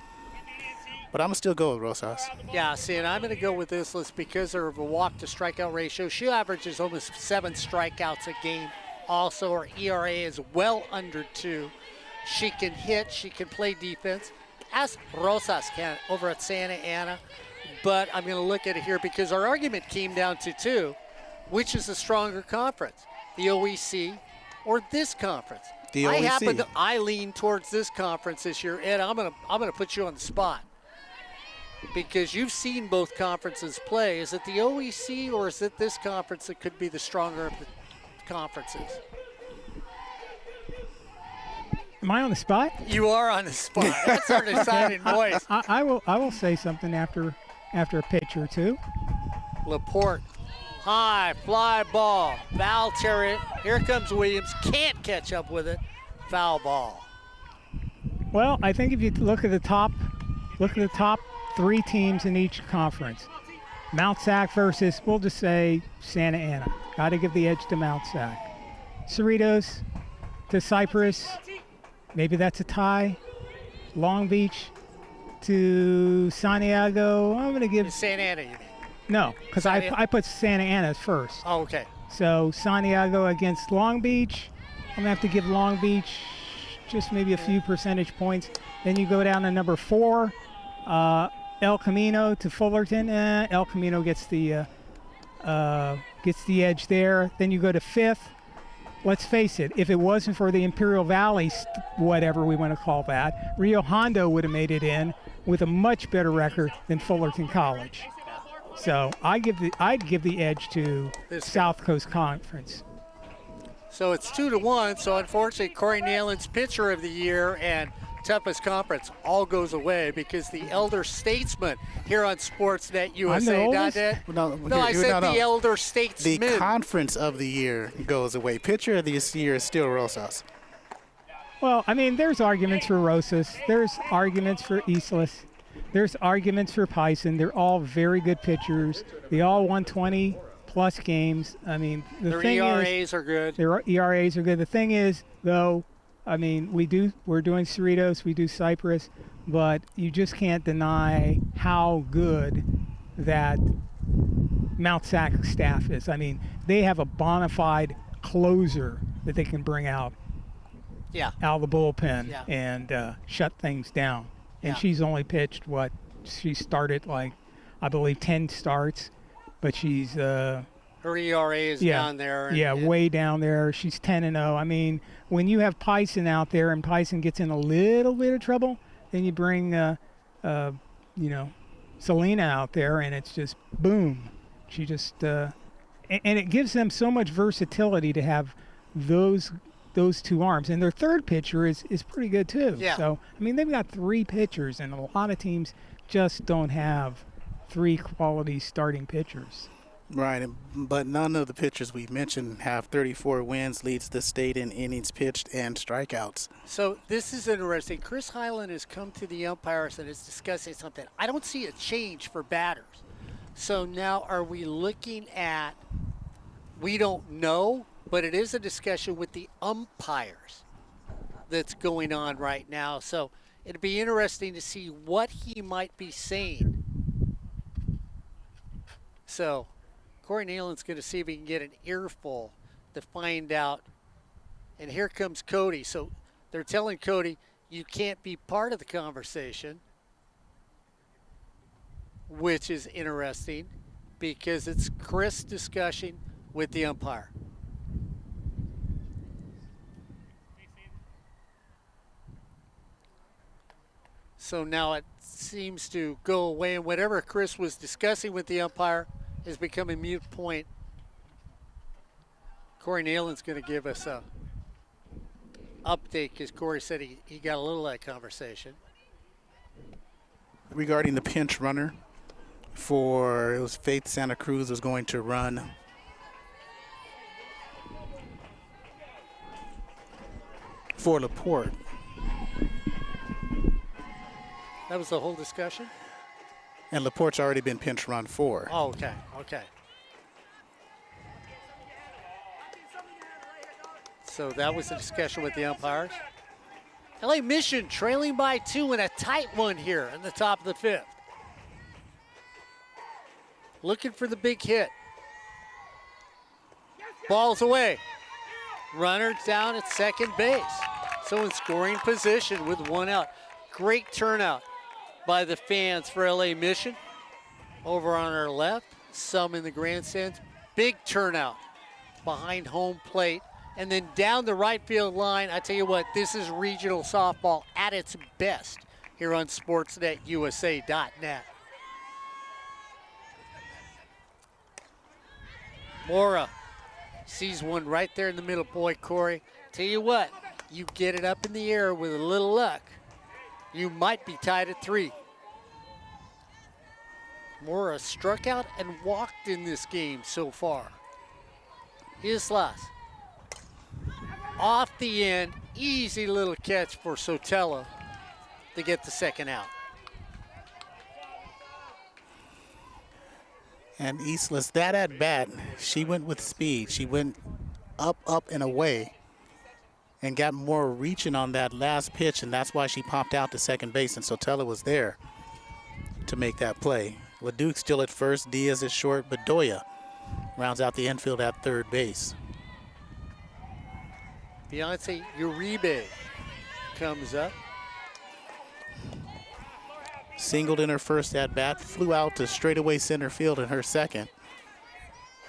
But I'm going to still go with Rosas. Yeah, see, and I'm going to go with this list because of a walk to strikeout ratio. She averages almost 7 strikeouts a game. Also, her ERA is well under 2. She can hit, she can play defense, as Rosas can over at Santa Ana. But I'm going to look at it here because our argument came down to 2. Which is the stronger conference, the OEC or this conference? The OEC. I lean towards this conference this year. Ed, I'm gonna put you on the spot because you've seen both conferences play. Is it the OEC or is it this conference that could be the stronger of the conferences? Am I on the spot? You are on the spot. That's our deciding voice. I will say something after a pitch or two. Laporte, high fly ball, foul territory. Here comes Williams, can't catch up with it. Foul ball. Well, I think if you look at the top 3 teams in each conference, Mount Sac versus, we'll just say Santa Ana. Got to give the edge to Mount Sac. Cerritos to Cypress, maybe that's a tie. Long Beach to Santiago, I'm going to give. Santa Ana, you mean? No, because I put Santa Ana first. Oh, okay. So Santiago against Long Beach. I'm going to have to give Long Beach just maybe a few percentage points. Then you go down to number 4, El Camino to Fullerton. El Camino gets the edge there. Then you go to 5th. Let's face it, if it wasn't for the Imperial Valley, whatever we want to call that, Rio Hondo would have made it in with a much better record than Fullerton College. So I'd give the edge to South Coast Conference. So it's 2-1. So unfortunately, Corey Neyland's pitcher of the year and toughest conference all goes away because the elder statesman here on Sportsnet USA.net. I said the elder statesman. The conference of the year goes away. Pitcher of this year is still Rosas. Well, I mean, there's arguments for Rosas. There's arguments for Eastless. There's arguments for Pison. They're all very good pitchers. They all won 20-plus games. I mean, their ERAs are good. Their ERAs are good. The thing is, though, I mean, we're doing Cerritos, we do Cypress, but you just can't deny how good that Mount Sac staff is. I mean, they have a bona fide closer that they can bring out of the bullpen and shut things down. And she's only pitched she started I believe 10 starts, but she's her ERA is down there. Way down there. She's 10-0. I mean, when you have Pison out there and Pison gets in a little bit of trouble, then you bring Selena out there and it's just boom. She just and it gives them so much versatility to have those 2 arms. And their third pitcher is pretty good too. Yeah. So, I mean, they've got 3 pitchers, and a lot of teams just don't have 3 quality starting pitchers. Right, but none of the pitchers we've mentioned have 34 wins, leads the state in innings pitched and strikeouts. So this is interesting. Chris Highland has come to the umpires and is discussing something. I don't see a change for batters. So now are we looking at, we don't know, but it is a discussion with the umpires that's going on right now. So it'd be interesting to see what he might be saying. So Corey Neyland's going to see if he can get an earful to find out. And here comes Cody. So they're telling Cody, you can't be part of the conversation, which is interesting because it's Chris discussing with the umpire. So now it seems to go away, and whatever Chris was discussing with the umpire has become a mute point. Corey Neyland's going to give us a update because Corey said he got a little of that conversation. Regarding the pinch runner for, it was Faith Santa Cruz was going to run for Laporte. That was the whole discussion? And Laporte's already been pinch run for. Oh, okay, okay. So that was the discussion with the umpires. LA Mission trailing by 2 in a tight one here in the top of the 5th. Looking for the big hit. Ball's away. Runner down at second base. So in scoring position with 1 out. Great turnout by the fans for LA Mission. Over on our left, some in the grandstands. Big turnout behind home plate. And then down the right field line, I tell you what, this is regional softball at its best here on SportsNetUSA.net. Mora sees one right there in the middle. Boy, Corey, tell you what, you get it up in the air with a little luck, you might be tied at 3. Mora struck out and walked in this game so far. Islas off the end, easy little catch for Sotelo to get the second out. And Islas, that at bat, she went with speed. She went up, and away and got more reaching on that last pitch, and that's why she popped out to second base, and Sotelo was there to make that play. LeDuc still at first, Diaz is short, Bedoya rounds out the infield at third base. Beyonce Uribe comes up. Singled in her first at bat, flew out to straightaway center field in her second.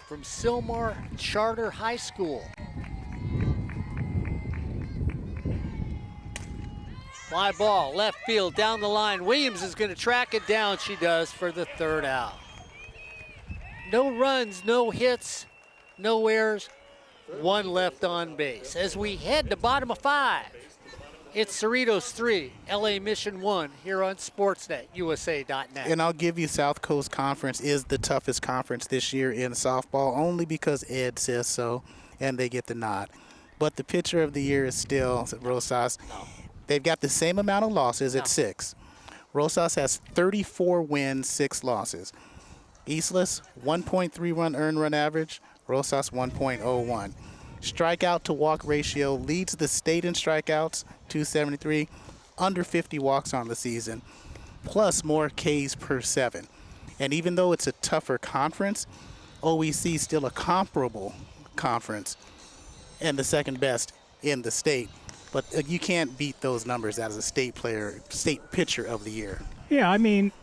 From Sylmar Charter High School. Fly ball, left field, down the line. Williams is going to track it down. She does for the third out. No runs, no hits, no errors. 1 left on base. As we head to bottom of 5, it's Cerritos 3, LA Mission 1 here on SportsNetUSA.net. And I'll give you South Coast Conference is the toughest conference this year in softball only because Ed says so and they get the nod. But the pitcher of the year is still Rosas. No. They've got the same amount of losses at 6. Rosas has 34 wins, 6 losses. Islas, 1.3 run earned run average. Rosas 1.01. Strikeout to walk ratio leads the state in strikeouts, 273, under 50 walks on the season, plus more Ks per 7. And even though it's a tougher conference, OEC is still a comparable conference and the second best in the state. But you can't beat those numbers as a state player, state pitcher of the year. Yeah, I mean,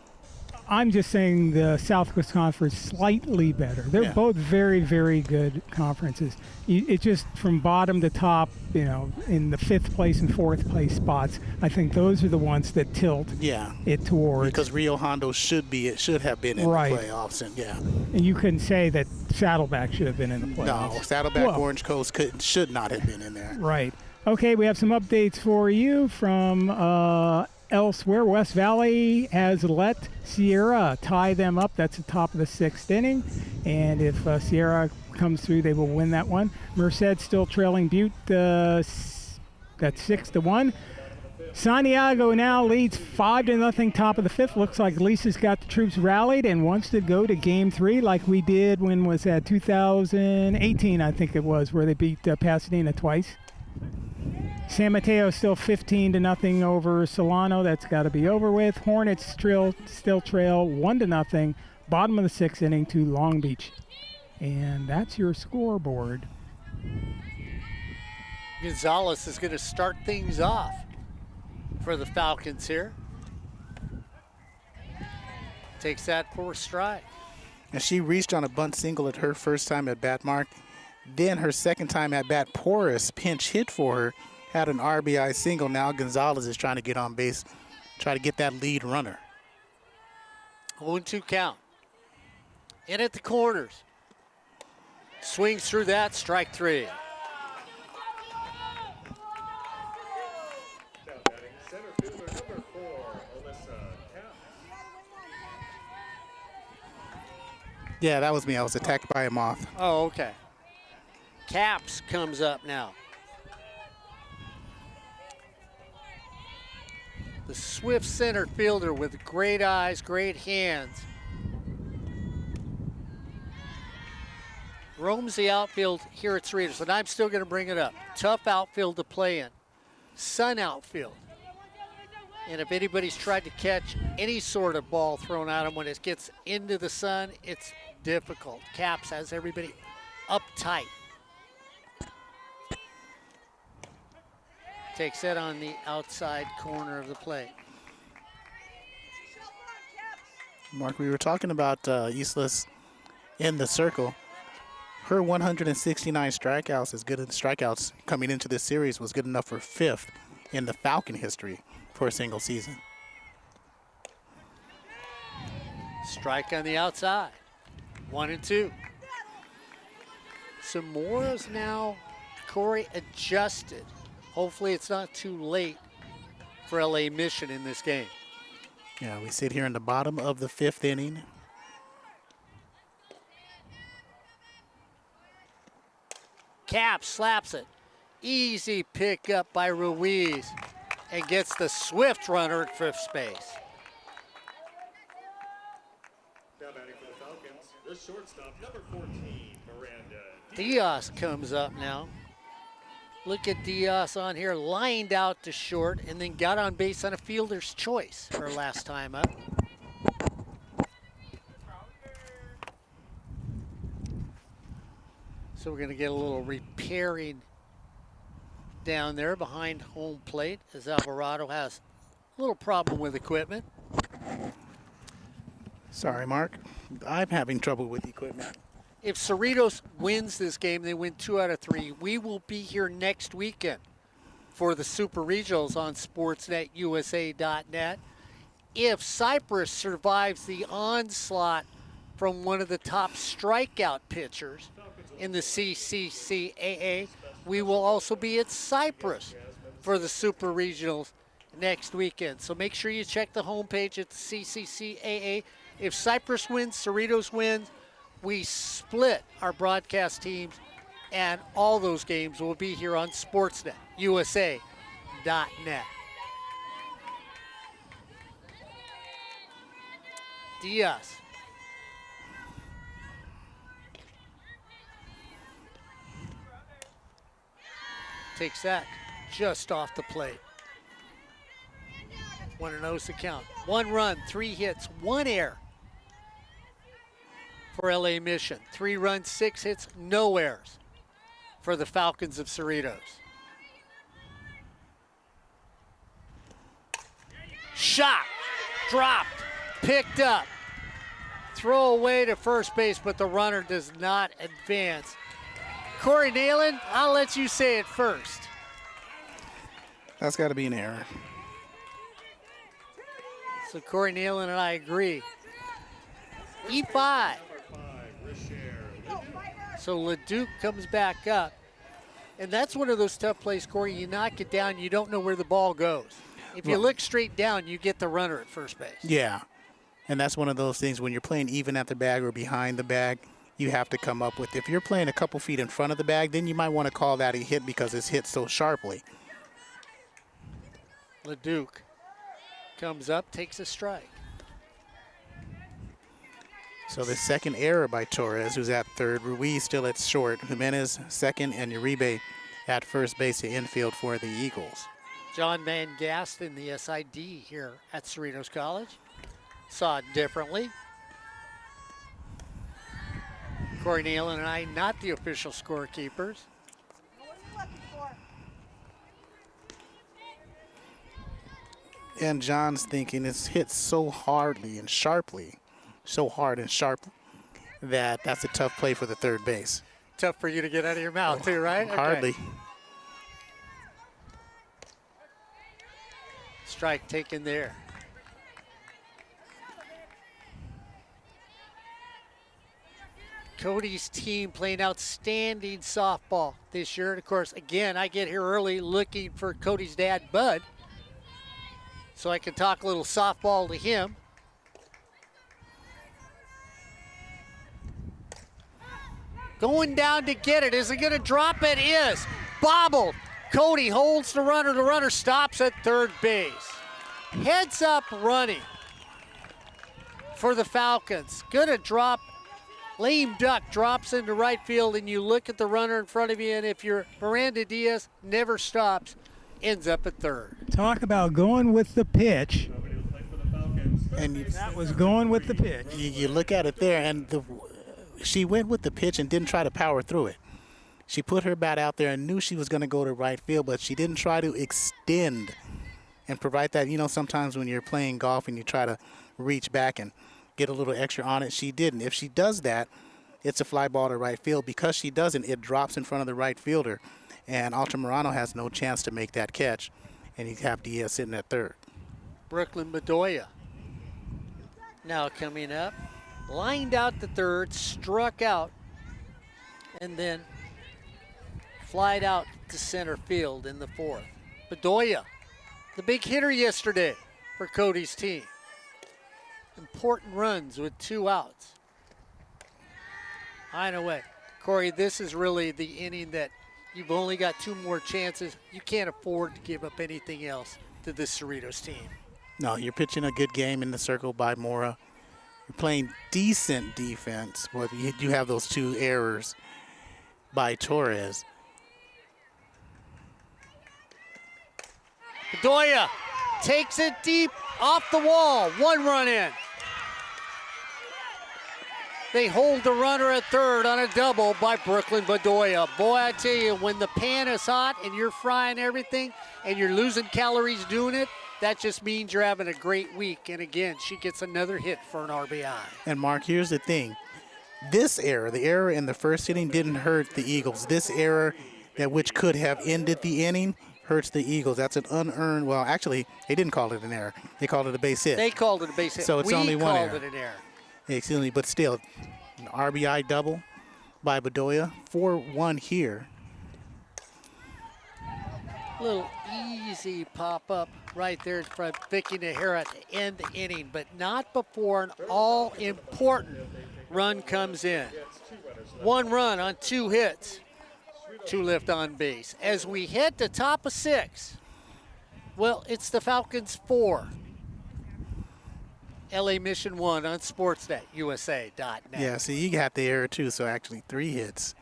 I'm just saying the Southwest Conference slightly better. They're both very, very good conferences. It's just from bottom to top, you know, in the 5th place and 4th place spots, I think those are the ones that tilt it towards. Because Rio Hondo should have been in the playoffs. And you couldn't say that Saddleback should have been in the playoffs. No, Saddleback Orange Coast should not have been in there. Right. Okay, we have some updates for you from elsewhere, West Valley has let Sierra tie them up. That's the top of the 6th inning. And if Sierra comes through, they will win that one. Merced still trailing Butte. That's 6-1. Santiago now leads 5-0, top of the 5th. Looks like Lisa's got the troops rallied and wants to go to Game 3 like we did when was that 2018, I think it was, where they beat Pasadena twice. San Mateo still 15-0 over Solano. That's got to be over with. Hornets still trail 1-0, bottom of the 6th inning to Long Beach. And that's your scoreboard. Gonzalez is going to start things off for the Falcons here. Takes that for a strike. And she reached on a bunt single at her first time at bat, Mark. Then her second time at bat, Porras pinch hit for her, had an RBI single. Now Gonzalez is trying to get on base, try to get that lead runner. 0-2 count. In at the corners. Swings through that, strike 3. Now batting center fielder number 4, Alyssa Cap. Yeah, that was me. I was attacked by a moth. Oh, okay. Caps comes up now. The swift center fielder with great eyes, great hands. Roams the outfield here at Cerritos, and I'm still going to bring it up. Tough outfield to play in. Sun outfield. And if anybody's tried to catch any sort of ball thrown at them when it gets into the sun, it's difficult. Caps has everybody uptight. Takes that on the outside corner of the plate. Mark, we were talking about Islas in the circle. Her 169 strikeouts is good. Strikeouts coming into this series was good enough for 5th in the Falcon history for a single season. Strike on the outside. 1-2. Zamora's now, Corey, adjusted. Hopefully it's not too late for LA Mission in this game. Yeah, we sit here in the bottom of the 5th inning. Cap slaps it. Easy pick up by Ruiz and gets the swift runner at 5th space. Now batting for the Falcons, the shortstop number 14, Miranda Diaz comes up now. Look at Diaz on here, lined out to short and then got on base on a fielder's choice her last time up. So we're going to get a little repairing down there behind home plate as Alvarado has a little problem with equipment. Sorry, Mark. I'm having trouble with equipment. If Cerritos wins this game, they win 2 out of 3. We will be here next weekend for the Super Regionals on SportsNetUSA.net. If Cyprus survives the onslaught from one of the top strikeout pitchers in the CCCAA, we will also be at Cyprus for the Super Regionals next weekend. So make sure you check the homepage at the CCCAA. If Cyprus wins, Cerritos wins, we split our broadcast teams, and all those games will be here on SportsNetUSA.net. Diaz. Takes that just off the plate. 1-0's the count. 1 run, 3 hits, 1 error for LA Mission. 3 runs, 6 hits, no errors for the Falcons of Cerritos. Shot, dropped, picked up. Throw away to first base, but the runner does not advance. Corey Neyland, I'll let you say it first. That's got to be an error. So Corey Neyland and I agree. E5. So LeDuc comes back up. And that's one of those tough plays, Corey. You knock it down, you don't know where the ball goes. If you look straight down, you get the runner at first base. Yeah, and that's one of those things when you're playing even at the bag or behind the bag, you have to come up with. If you're playing a couple feet in front of the bag, then you might want to call that a hit because it's hit so sharply. LeDuc comes up, takes a strike. So the second error by Torres, who's at third. Ruiz still at short. Jimenez second, and Uribe at first base to infield for the Eagles. John Van Gaston, the SID here at Cerritos College. Saw it differently. Corey Neyland and I, not the official scorekeepers. And John's thinking it's hit so hardly and sharply, so hard and sharp, that that's a tough play for the third base. Tough for you to get out of your mouth too, right? Okay. Hardly. Strike taken there. Cody's team playing outstanding softball this year. And of course, again, I get here early looking for Cody's dad, Bud, so I can talk a little softball to him. Going down to get it. Is he going to drop it? Is. Bobbled. Cody holds the runner. The runner stops at third base. Heads up running for the Falcons. Gonna drop. Lame duck drops into right field, and you look at the runner in front of you, and if you're Miranda Diaz, never stops, ends up at third. Talk about going with the pitch. And That was going with the pitch. you look at it there, and she went with the pitch and didn't try to power through it. She put her bat out there and knew she was going to go to right field, but she didn't try to extend and provide that. You know, sometimes when you're playing golf and you try to reach back and get a little extra on it, she didn't. If she does that, it's a fly ball to right field. Because she doesn't, it drops in front of the right fielder, and Altamirano has no chance to make that catch, and you have Diaz sitting at third. Brooklyn Bedoya now coming up. Lined out to third, struck out, and then flied out to center field in the fourth. Bedoya, the big hitter yesterday for Cody's team. Important runs with 2 outs. High and away. Corey, this is really the inning that you've only got 2 more chances. You can't afford to give up anything else to this Cerritos team. No, you're pitching a good game in the circle by Mora. You're playing decent defense, but you have those 2 errors by Torres. Bedoya takes it deep off the wall. 1 run in. They hold the runner at third on a double by Brooklyn Bedoya. Boy, I tell you, when the pan is hot and you're frying everything and you're losing calories doing it, that just means you're having a great week. And again, she gets another hit for an RBI. And Mark, here's the thing. This error, the error in the first inning, didn't hurt the Eagles. This error, that which could have ended the inning, hurts the Eagles. That's an unearned, well, actually, they didn't call it an error. They called it a base hit. They called it a base hit. So it's only one We error. called it an error. Excuse me, but still, an RBI double by Bedoya. 4-1 here. Little easy pop-up right there from Vicky Nahara to end the inning, but not before an all-important run comes in. 1 run on 2 hits, 2 left on base. As we head to top of 6, well, it's the Falcons 4. LA Mission 1 on Sportsnet, USA.net. Yeah, see, you got the error too, so actually 3 hits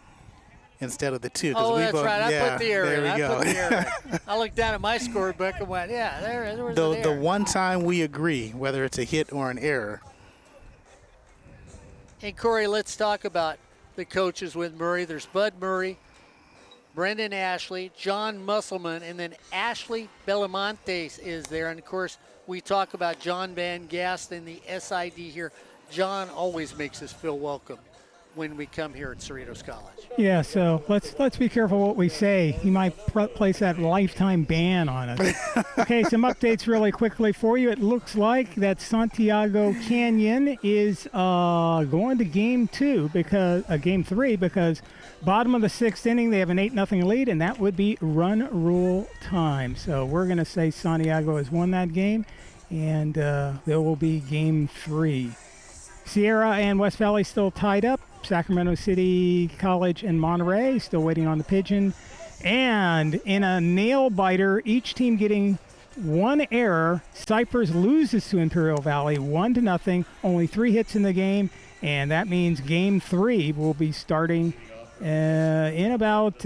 instead of the 2. Oh, we that's both, right. I yeah, put the error there in. we I go. put the error in. I looked down at my scorebook and went, yeah, there was an The error. one time we agree, whether it's a hit or an error. And Corey, let's talk about the coaches with Murray. There's Bud Murray, Brendan Ashley, John Musselman, and then Ashley Belamontes is there. And of course, we talk about John Van Gaston, the SID here. John always makes us feel welcome when we come here at Cerritos College. Yeah, so let's be careful what we say. He might place that lifetime ban on us. Okay, some updates really quickly for you. It looks like that Santiago Canyon is going to game 3 because bottom of the 6th inning they have an 8-0 lead, and that would be run rule time. So we're going to say Santiago has won that game, and there will be game 3. Sierra and West Valley still tied up. Sacramento City College and Monterey still waiting on the pigeon. And in a nail biter, each team getting 1 error. Cypress loses to Imperial Valley 1-0. Only 3 hits in the game, and that means game 3 will be starting in about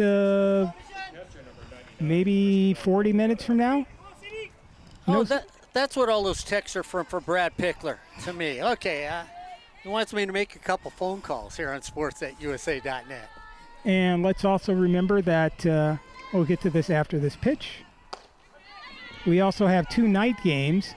maybe 40 minutes from now. Oh, that's what all those texts are from for Brad Pickler to me. Okay, he wants me to make a couple phone calls here on sports@usa.net. And let's also remember that we'll get to this after this pitch. We also have 2 night games.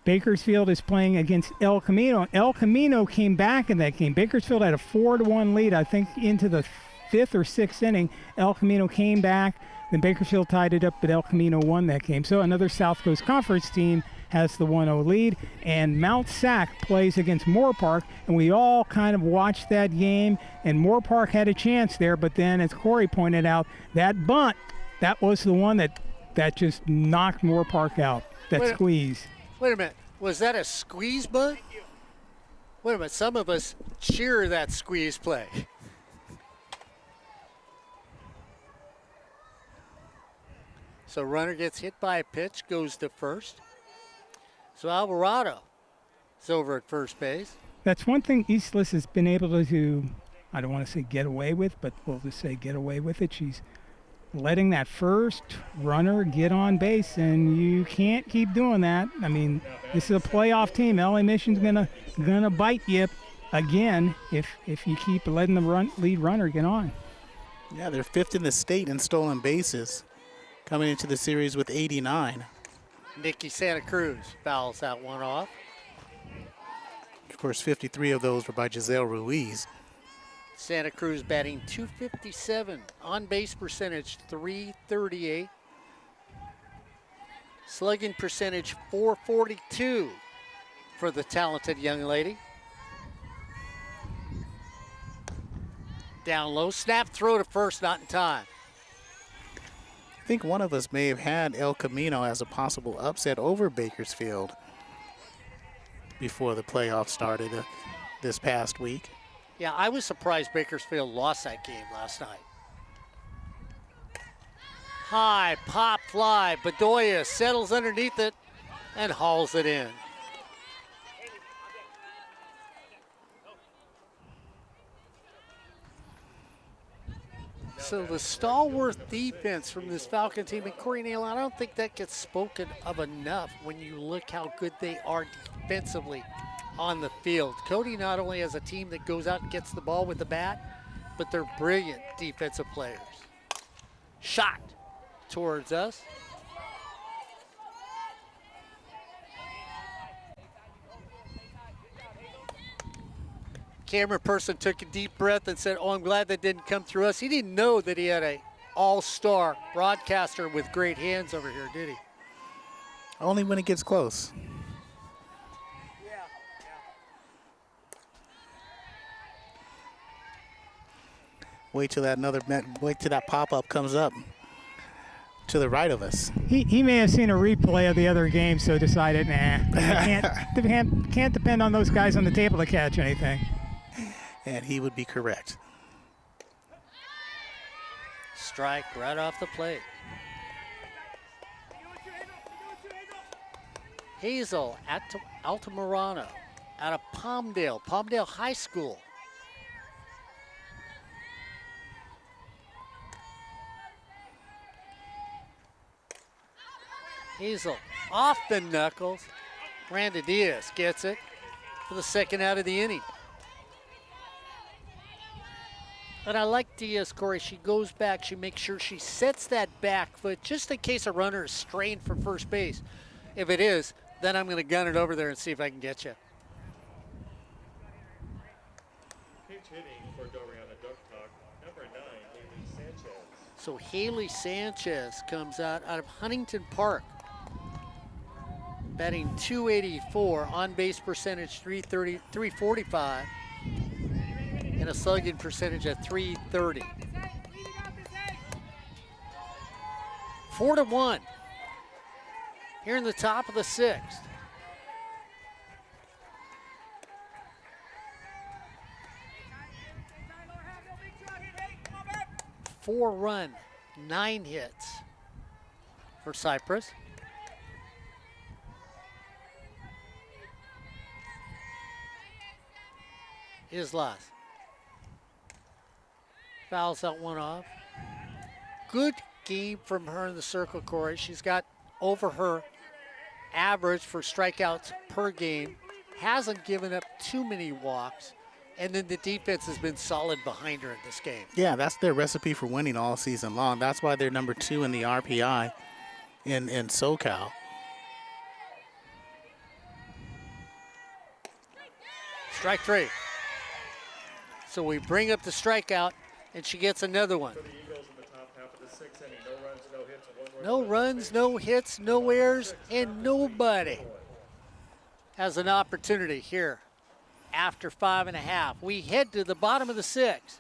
Bakersfield is playing against El Camino. El Camino came back in that game. Bakersfield had a 4-1 lead, I think, into the 5th or 6th inning. El Camino came back. Then Bakersfield tied it up, but El Camino won that game. So another South Coast Conference team has the 1-0 lead, and Mount Sac plays against Moore Park, and we all kind of watched that game, and Moore Park had a chance there, but then, as Corey pointed out, that bunt, that was the one that just knocked Moore Park out, that squeeze. Wait a minute, was that a squeeze bunt? Wait a minute, some of us cheer that squeeze play. So runner gets hit by a pitch, goes to first. So Alvarado is over at first base. That's one thing Eastless has been able to do, I don't want to say get away with, but we'll just say get away with it. She's letting that first runner get on base, and you can't keep doing that. I mean, this is a playoff team. LA Mission's gonna bite you again if you keep letting the lead runner get on. Yeah, they're 5th in the state in stolen bases, coming into the series with 89. Nikki Santa Cruz fouls that one off. Of course, 53 of those were by Giselle Ruiz. Santa Cruz batting .257, on base percentage .338, slugging percentage .442 for the talented young lady. Down low, snap throw to first, not in time. I think one of us may have had El Camino as a possible upset over Bakersfield before the playoffs started this past week. Yeah, I was surprised Bakersfield lost that game last night. High pop fly, Bedoya settles underneath it and hauls it in. So the stalwart defense from this Falcon team, and Corey Neyland, I don't think that gets spoken of enough when you look how good they are defensively on the field. Cody not only has a team that goes out and gets the ball with the bat, but they're brilliant defensive players. Shot towards us. Camera person took a deep breath and said, "Oh, I'm glad that didn't come through us." He didn't know that he had a all-star broadcaster with great hands over here, did he? Only when it gets close. Wait till that pop-up comes up to the right of us. He may have seen a replay of the other game, so decided, can't depend on those guys on the table to catch anything. And he would be correct. Strike right off the plate. Hazel Altamirano out of Palmdale High School. Hazel off the knuckles. Miranda Diaz gets it for the second out of the inning. And I like Diaz, Corey. She goes back. She makes sure she sets that back foot just in case a runner is strained for first base. If it is, then I'm going to gun it over there and see if I can get you. Hitting for Doriana Ducktalk, number 9, Haley Sanchez. So Haley Sanchez comes out of Huntington Park, batting .284, on-base percentage .345, and a slugging percentage at .330. 4-1 here in the top of the 6th. Four-run, 9 hits for Cypress. Islas fouls that one off. Good game from her in the circle, Corey. She's got over her average for strikeouts per game. Hasn't given up too many walks. And then the defense has been solid behind her in this game. Yeah, that's their recipe for winning all season long. That's why they're number 2 in the RPI in SoCal. Strike 3. So we bring up the strikeout, and she gets another one. For the Eagles in the top half of the 6th inning, no runs, no hits, 1 run. No runs, no hits, no errors, and nobody has an opportunity here after 5.5. We head to the bottom of the 6th.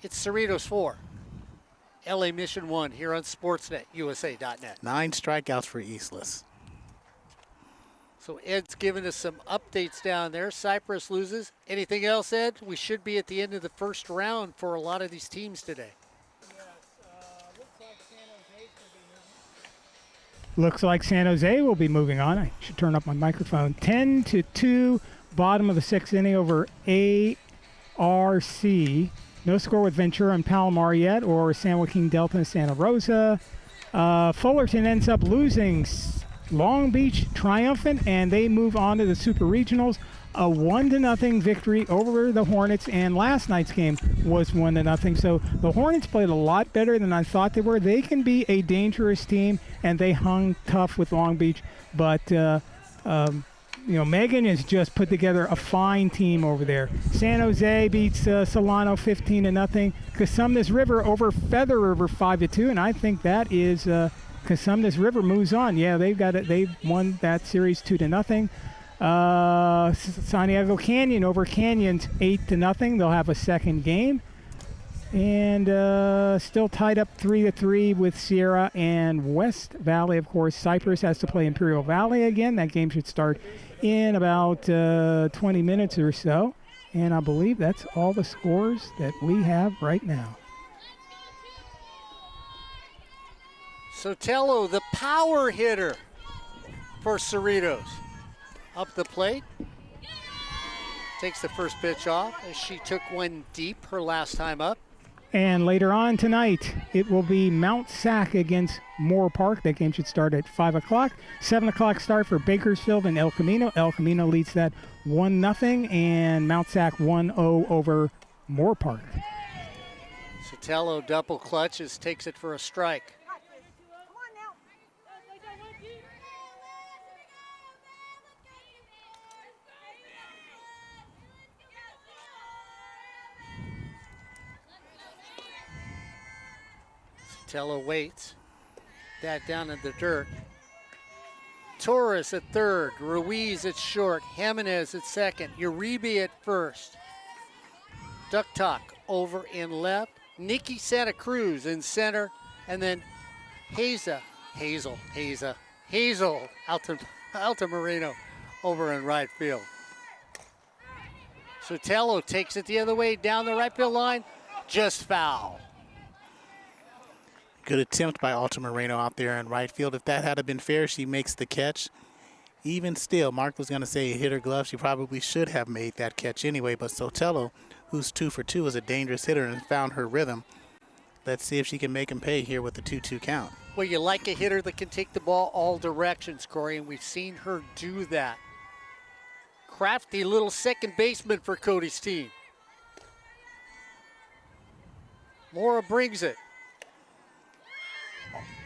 It's Cerritos 4, LA Mission 1 here on Sportsnet, USA.net. 9 strikeouts for Eastless. So Ed's giving us some updates down there. Cypress loses. Anything else, Ed? We should be at the end of the first round for a lot of these teams today. Looks like San Jose will be moving on. I should turn up my microphone. 10-2, bottom of the 6th inning over ARC. No score with Ventura and Palomar yet, or San Joaquin Delta and Santa Rosa. Fullerton ends up losing. Long Beach triumphant, and they move on to the Super Regionals. A 1-0 victory over the Hornets, and last night's game was 1-0. So the Hornets played a lot better than I thought they were. They can be a dangerous team, and they hung tough with Long Beach. But Megan has just put together a fine team over there. San Jose beats Solano 15-0. Cosumnes River over Feather River 5-2, and I think that is. Cosumnes River moves on. Yeah, they've got it. They've won that series 2-0. San Diego Canyon over Canyons 8-0. They'll have a second game, and still tied up 3-3 with Sierra and West Valley. Of course, Cypress has to play Imperial Valley again. That game should start in about 20 minutes or so, and I believe that's all the scores that we have right now. Sotelo, the power hitter for Cerritos. Up the plate. Takes the first pitch off as she took one deep her last time up. And later on tonight, it will be Mount Sac against Moore Park. That game should start at 5 o'clock. 7 o'clock start for Bakersfield and El Camino. El Camino leads that 1-0, and Mount Sac 1-0 over Moore Park. Sotelo double clutches, takes it for a strike. Sotelo waits. That down in the dirt. Torres at third. Ruiz at short. Jimenez at second. Uribe at first. Ducktalk over in left. Nikki Santa Cruz in center. And then Hazel Altamirano over in right field. Sotelo takes it the other way down the right field line. Just foul. Good attempt by Altamirano out there in right field. If that had been fair, she makes the catch. Even still, Mark was going to say hit her glove. She probably should have made that catch anyway. But Sotelo, who's 2 for 2, is a dangerous hitter and found her rhythm. Let's see if she can make him pay here with the 2-2 count. Well, you like a hitter that can take the ball all directions, Corey, and we've seen her do that. Crafty little second baseman for Cody's team. Mora brings it.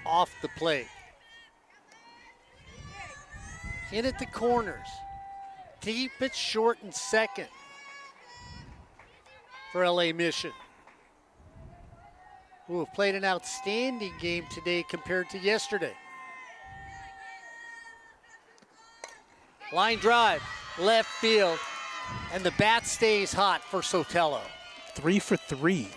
Off the plate. In at the corners. Deep at short and second. for LA Mission, who have played an outstanding game today compared to yesterday. Line drive, left field, and the bat stays hot for Sotelo. 3 for 3.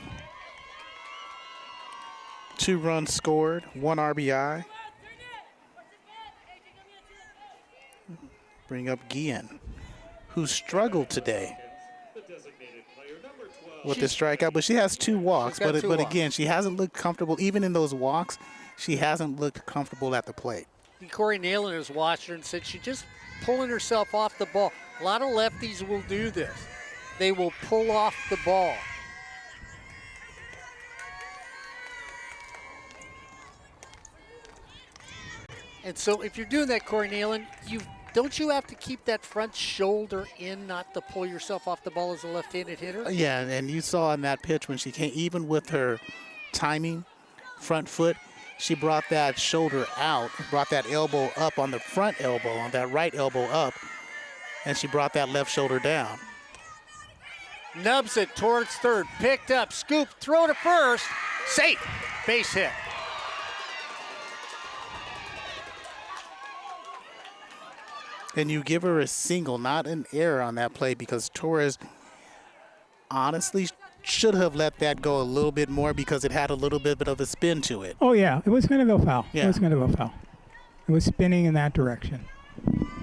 2 runs scored, 1 RBI. Bring up Guillen, who struggled today with the strikeout, but she has 2 walks. But again, she hasn't looked comfortable. Even in those walks, she hasn't looked comfortable at the plate. Corey Neyland has watched her and said she's just pulling herself off the ball. A lot of lefties will do this. They will pull off the ball. And so if you're doing that, Corey Neyland, don't you have to keep that front shoulder in, not to pull yourself off the ball as a left-handed hitter? Yeah, and you saw in that pitch when she came, even with her timing, front foot, she brought that shoulder out, brought that elbow up on the front elbow, on that right elbow up, and she brought that left shoulder down. Nubs it towards third, picked up, scoop, throw to first, safe, base hit. And you give her a single, not an error on that play, because Torres honestly should have let that go a little bit more because it had a little bit of a spin to it. Oh, yeah. It was going to go foul. Yeah. It was going to go foul. It was spinning in that direction.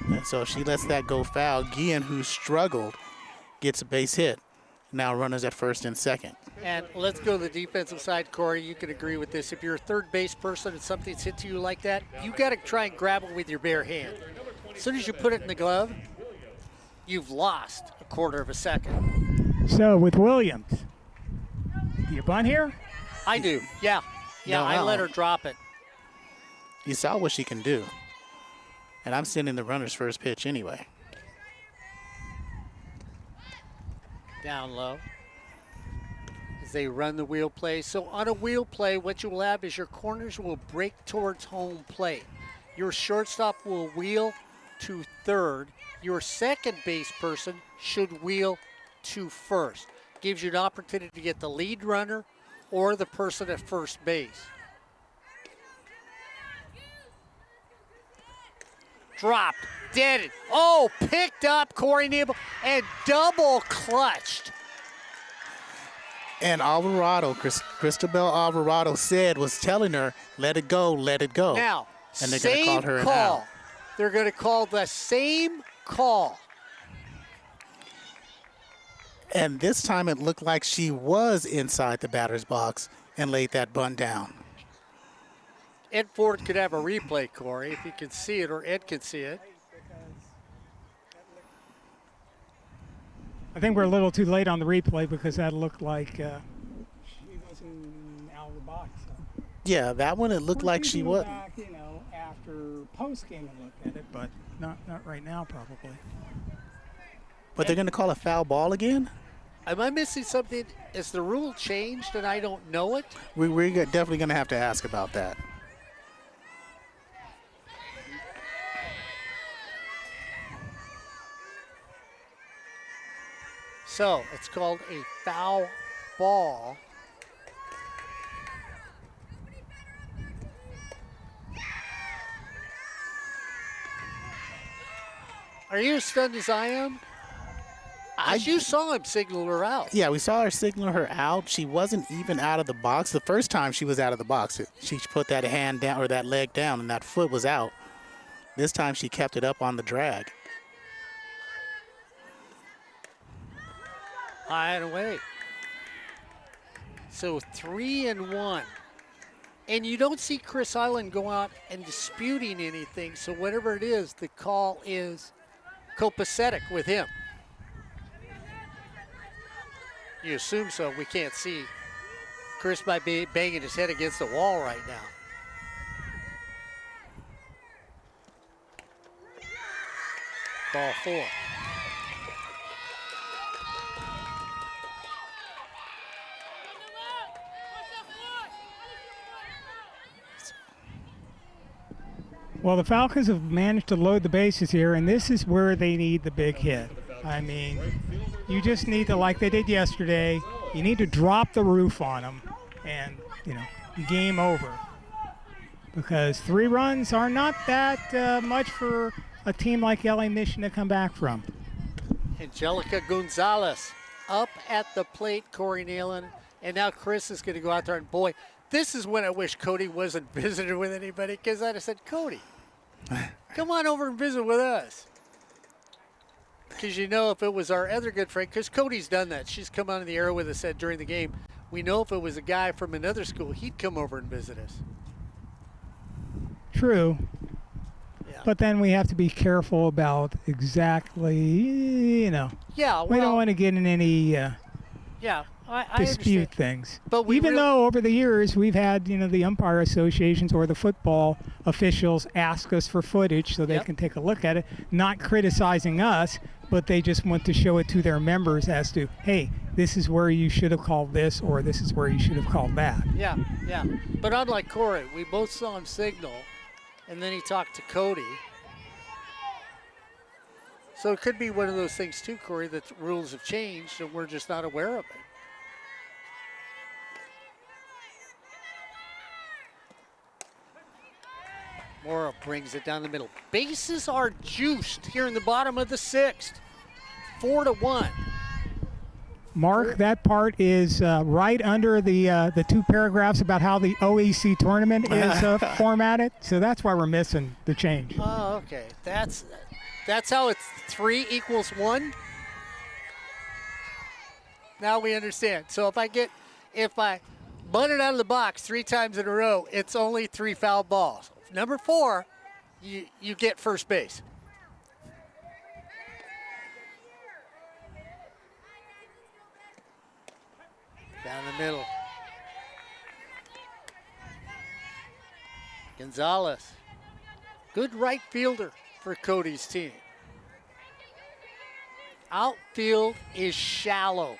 And so if she lets that go foul, Guillen, who struggled, gets a base hit. Now runners at first and second. And let's go to the defensive side, Corey. You can agree with this. If you're a third base person and something's hit to you like that, you got to try and grab it with your bare hand. As soon as you put it in the glove, you've lost a quarter of a second. So with Williams, do you bunt here? I do, yeah. Yeah, No, I let her drop it. You saw what she can do. And I'm sending the runner's first pitch anyway. Down low as they run the wheel play. So on a wheel play, what you will have is your corners will break towards home plate. Your shortstop will wheel to third. Your second base person should wheel to first. Gives you an opportunity to get the lead runner or the person at first base. Dropped, deaded. Oh, picked up Corey Nebel and double clutched. And Alvarado, Cristobal Alvarado was telling her, let it go, let it go. Now, and they're going to call her an out. They're going to call the same call. And this time it looked like she was inside the batter's box and laid that bunt down. Ed Ford could have a replay, Corey, if he can see it, or Ed can see it. I think we're a little too late on the replay because that looked like she wasn't out of the box. So. Yeah, that one it looked like she was. Back, you know, after post game and looked at it, but not right now probably. But they're going to call a foul ball again? Am I missing something? Is the rule changed and I don't know it? We're definitely going to have to ask about that. So it's called a foul ball. Are you as stunned as I am? You saw him signal her out. Yeah, we saw her signal her out. She wasn't even out of the box. The first time she was out of the box, she put that hand down or that leg down and that foot was out. This time she kept it up on the drag. High and away. So 3-1. And you don't see Chris Eiler go out and disputing anything. So whatever it is, the call is copacetic with him. You assume so. We can't see. Chris might be banging his head against the wall right now. Ball 4. Well, the Falcons have managed to load the bases here, and this is where they need the big hit. I mean, you just need to, like they did yesterday, you need to drop the roof on them and, you know, game over. Because 3 runs are not that much for a team like LA Mission to come back from. Angelica Gonzalez up at the plate, Corey Neyland. And now Chris is going to go out there, and boy, this is when I wish Cody wasn't visiting with anybody, because I'd have said, Cody, come on over and visit with us. Because you know, if it was our other good friend, because Cody's done that. She's come on the air with us said during the game. We know if it was a guy from another school, he'd come over and visit us. True. Yeah. But then we have to be careful about exactly, you know. Yeah, well, we don't want to get in any yeah, I dispute understand. things. But we even though over the years we've had, you know, the umpire associations or the football officials ask us for footage so they Yep. can take a look at it, not criticizing us, but they just want to show it to their members as to, hey, this is where you should have called this, or this is where you should have called that. Yeah, yeah. But unlike Corey, we both saw him signal, and then he talked to Cody. So it could be one of those things too, Corey, that the rules have changed and we're just not aware of it. Mora brings it down the middle. Bases are juiced here in the bottom of the 6th. 4-1. Mark, that part is right under the 2 paragraphs about how the OEC tournament is formatted. So that's why we're missing the change. Oh, okay. That's how it's 3 equals 1. Now we understand. So if I butt it out of the box 3 times in a row, it's only 3 foul balls. Number 4, you get first base. Down the middle. Gonzalez. Good right fielder for Cody's team. Outfield is shallow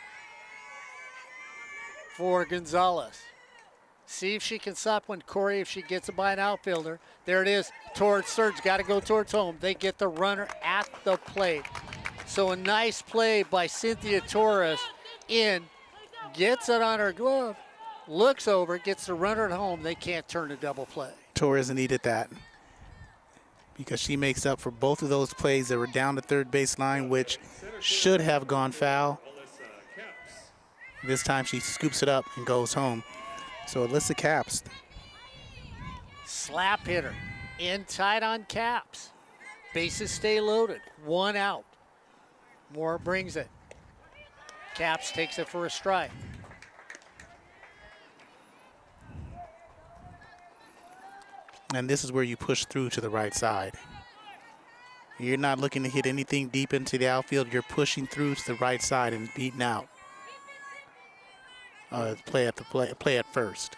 for Gonzalez. See if she can stop one, Corey, if she gets it by an outfielder. There it is, towards third. Got to go towards home. They get the runner at the plate. So a nice play by Cynthia Torres in, gets it on her glove, looks over, gets the runner at home. They can't turn a double play. Torres needed that because she makes up for both of those plays that were down the third baseline, which should have gone foul. This time she scoops it up and goes home. So Alyssa Caps. Slap hitter in tight on Caps. Bases stay loaded. 1 out. Moore brings it. Caps takes it for a strike. And this is where you push through to the right side. You're not looking to hit anything deep into the outfield. You're pushing through to the right side and beating out. Play at first.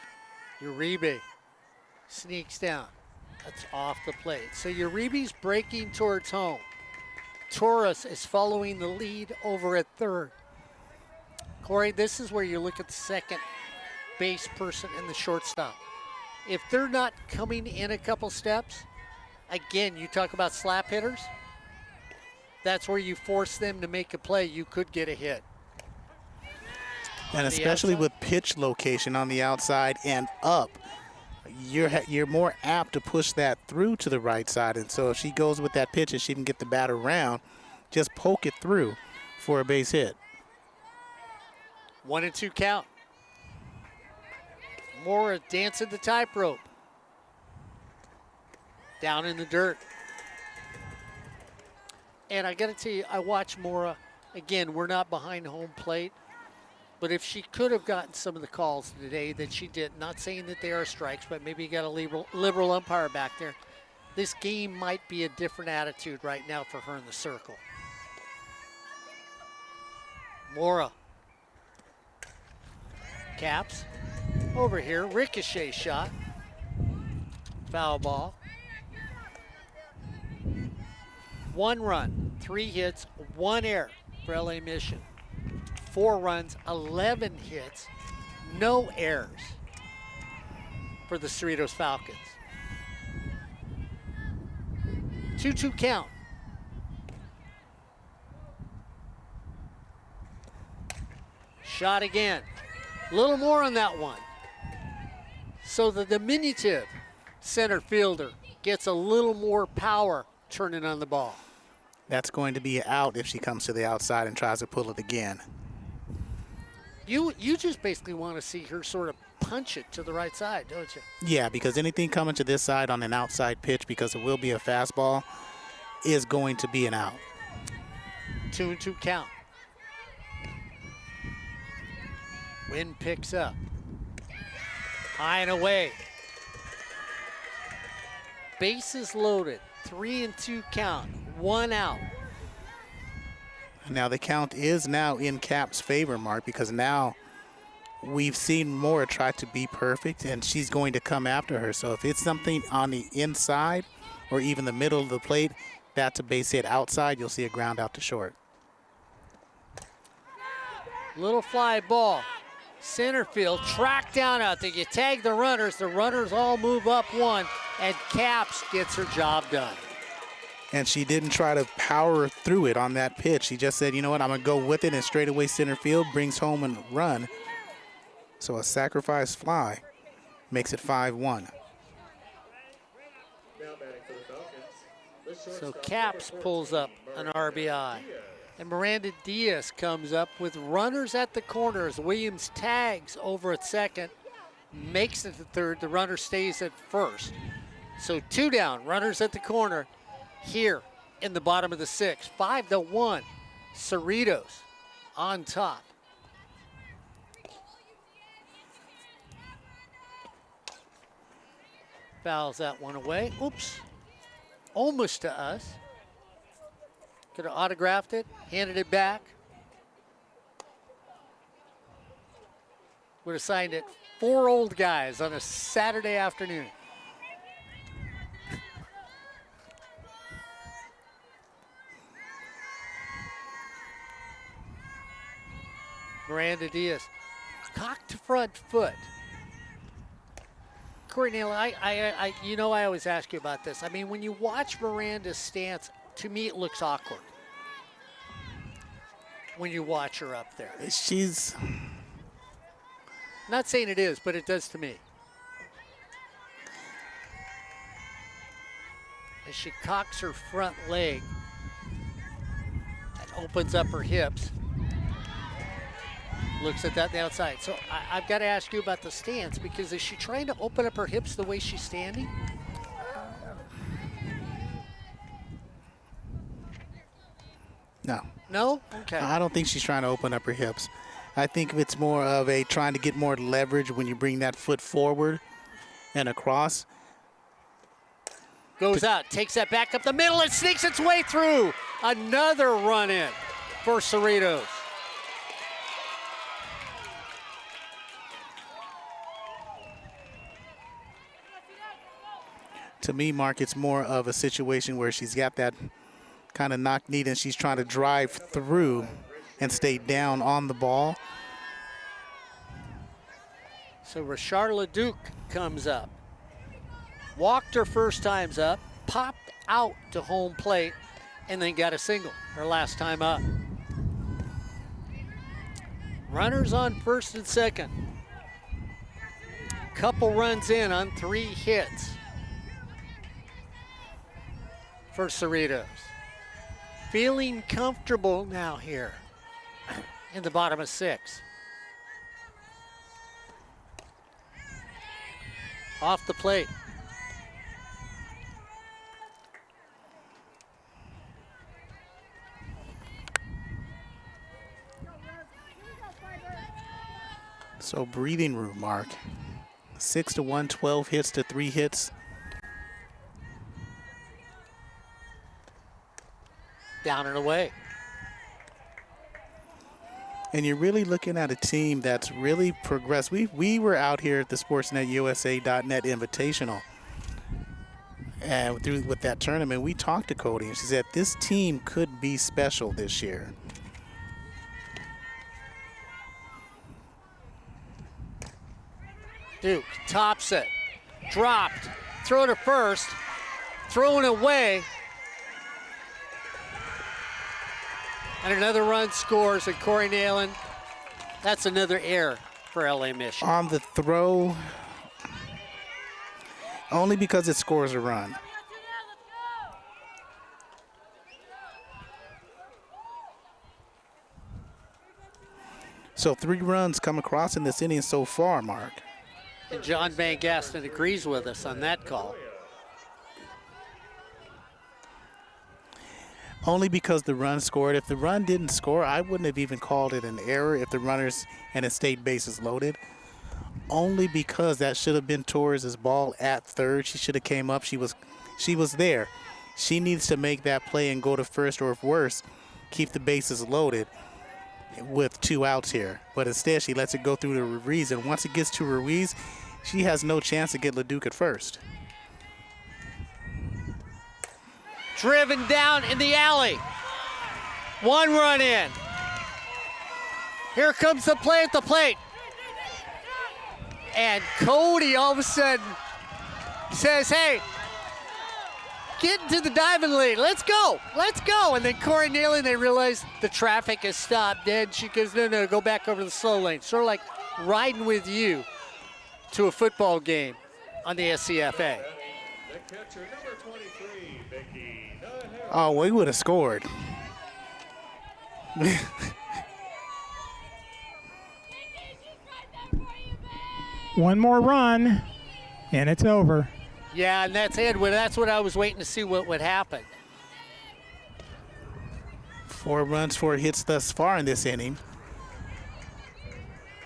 Uribe sneaks down. That's off the plate. So Uribe's breaking towards home. Torres is following the lead over at third. Corey, this is where you look at the second base person and the shortstop. If they're not coming in a couple steps, again, you talk about slap hitters, that's where you force them to make a play. You could get a hit. And especially with pitch location on the outside and up, you're more apt to push that through to the right side. And so if she goes with that pitch and she can get the bat around, just poke it through for a base hit. 1-2 count. Mora dancing the tightrope. Down in the dirt. And I got to tell you, I watch Mora. Again, we're not behind home plate. But if she could have gotten some of the calls today that she did, not saying that they are strikes, but maybe you got a liberal umpire back there, this game might be a different attitude right now for her in the circle. Mora. Caps. Over here, ricochet shot. Foul ball. 1 run, 3 hits, 1 error for LA Mission. 4 runs, 11 hits, no errors for the Cerritos Falcons. 2-2 count. Shot again. A little more on that one. So the diminutive center fielder gets a little more power turning on the ball. That's going to be out if she comes to the outside and tries to pull it again. You just basically want to see her sort of punch it to the right side, don't you? Yeah, because anything coming to this side on an outside pitch, because it will be a fastball, is going to be an out. 2-2 count. Wind picks up. High and away. Bases loaded. 3-2 count. 1 out. Now the count is now in Cap's favor, Mark, because now we've seen Mora try to be perfect, and she's going to come after her. So if it's something on the inside or even the middle of the plate, that's a base hit. Outside, you'll see a ground out to short. Little fly ball. Center field, track down out there. You tag the runners all move up 1, and Caps gets her job done. And she didn't try to power through it on that pitch. She just said, you know what, I'm going to go with it, and straightaway center field brings home a run. So a sacrifice fly makes it 5-1. Now batting for the Falcons, the So shortstop, Caps number pulls 14, up an Miranda RBI. Diaz. And Miranda Diaz comes up with runners at the corners. Williams tags over at second, makes it to third. The runner stays at first. So 2 down, runners at the corner here in the bottom of the 6th. 5-1, Cerritos on top. Fouls that one away. Oops, almost to us. Could have autographed it, handed it back. Would have signed it. 4 old guys on a Saturday afternoon. Miranda Diaz, cocked front foot. Corey Neyland, I always ask you about this. I mean, when you watch Miranda's stance, to me, it looks awkward when you watch her up there. She's Not saying it is, but it does to me. As she cocks her front leg and opens up her hips, looks at that on the outside. So I've got to ask you about the stance, because is she trying to open up her hips the way she's standing? no. No? Okay. I don't think she's trying to open up her hips. I think it's more of a trying to get more leverage when you bring that foot forward and across. Goes out, takes that back up the middle, and sneaks its way through. Another run in for Cerritos. To me, Mark, it's more of a situation where she's got that kind of knock knee and she's trying to drive through and stay down on the ball. So Rashard LeDuc comes up. Walked her first times up, popped out to home plate, and then got a single her last time up. Runners on first and second. Couple runs in on 3 hits for Cerritos. Feeling comfortable now here in the bottom of 6. Off the plate. So breathing room, Mark. 6-1, 12 hits to 3 hits. Down and away. And you're really looking at a team that's really progressed. We were out here at the SportsNetUSA.net Invitational. And with that tournament, we talked to Cody, and she said this team could be special this year. Duke tops it, dropped, throw to first, thrown away, and another run scores, and Corey Neyland That's another error for LA Mission. On the throw, only because it scores a run. So 3 runs come across in this inning so far, Mark. And John Van Gaston agrees with us on that call. Only because the run scored. If the run didn't score, I wouldn't have even called it an error if the runners and it stayed bases loaded. Only because that should have been Torres' ball at third. She should have came up. She was there. She needs to make that play and go to first, or if worse, keep the bases loaded with 2 outs here. But instead, she lets it go through to Ruiz, and once it gets to Ruiz, she has no chance to get LeDuc at first. Driven down in the alley. 1 run in. Here comes the play at the plate. And Cody all of a sudden says, hey, get into the diving lane. Let's go. Let's go. And then Corey Neyland, they realize the traffic has stopped. Then she goes, no, go back over the slow lane. Sort of like riding with you to a football game on the SCFA. The catcher, number 23, Becky. Oh, we would have scored. One more run, and it's over. Yeah, and that's it. Well, that's what I was waiting to see what would happen. 4 runs, 4 hits thus far in this inning.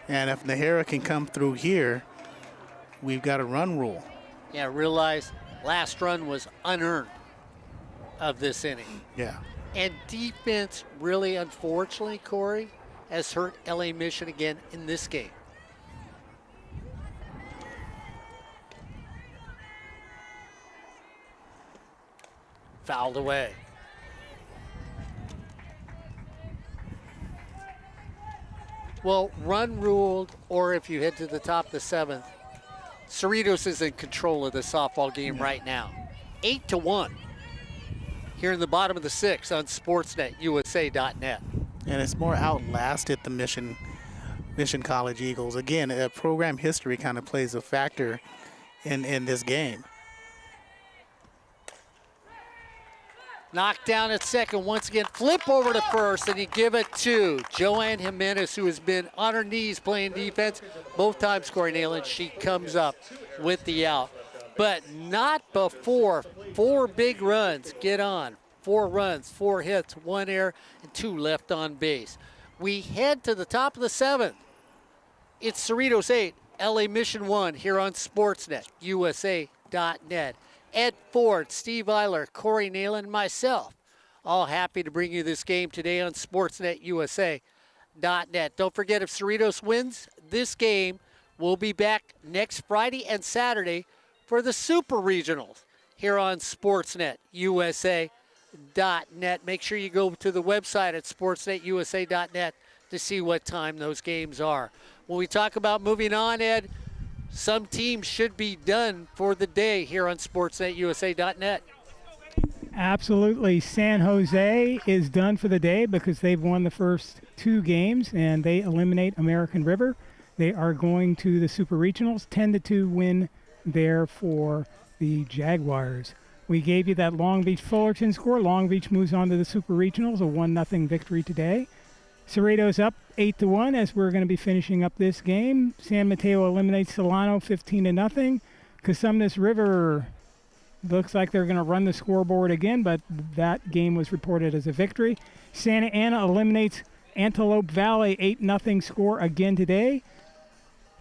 And if Nahara can come through here, we've got a run rule. Yeah, realize last run was unearned of this inning. Yeah. And defense really, unfortunately, Corey, has hurt LA Mission again in this game. Fouled away. Well, run ruled, or if you head to the top of the 7th, Cerritos is in control of the softball game right now. 8-1 here in the bottom of the 6th on SportsNetUSA.net. And it's more outlasted the Mission College Eagles. Again, program history kind of plays a factor in this game. Knocked down at second. Once again, flip over to first, and you give it to Joanne Jimenez, who has been on her knees playing defense. Both times, Corey Neyland, she comes up with the out. But not before 4 big runs get on. 4 runs, 4 hits, 1 error, and 2 left on base. We head to the top of the 7th. It's Cerritos 8, LA Mission 1 here on SportsNetUSA.net. Ed Ford, Steve Eiler, Corey Neyland, and myself, all happy to bring you this game today on SportsNetUSA.net. Don't forget, if Cerritos wins this game, we'll be back next Friday and Saturday for the Super Regionals here on SportsNetUSA.net. Make sure you go to the website at SportsNetUSA.net to see what time those games are. When we talk about moving on, Ed, some teams should be done for the day here on SportsNetUSA.net. Absolutely. San Jose is done for the day because they've won the first 2 games and they eliminate American River. They are going to the Super Regionals. 10-2 win there for the Jaguars. We gave you that Long Beach Fullerton score. Long Beach moves on to the Super Regionals, a 1-0 victory today. Cerritos up 8-1 as we're going to be finishing up this game. San Mateo eliminates Solano 15-0. Cosumnes River looks like they're going to run the scoreboard again, but that game was reported as a victory. Santa Ana eliminates Antelope Valley 8-0 score again today.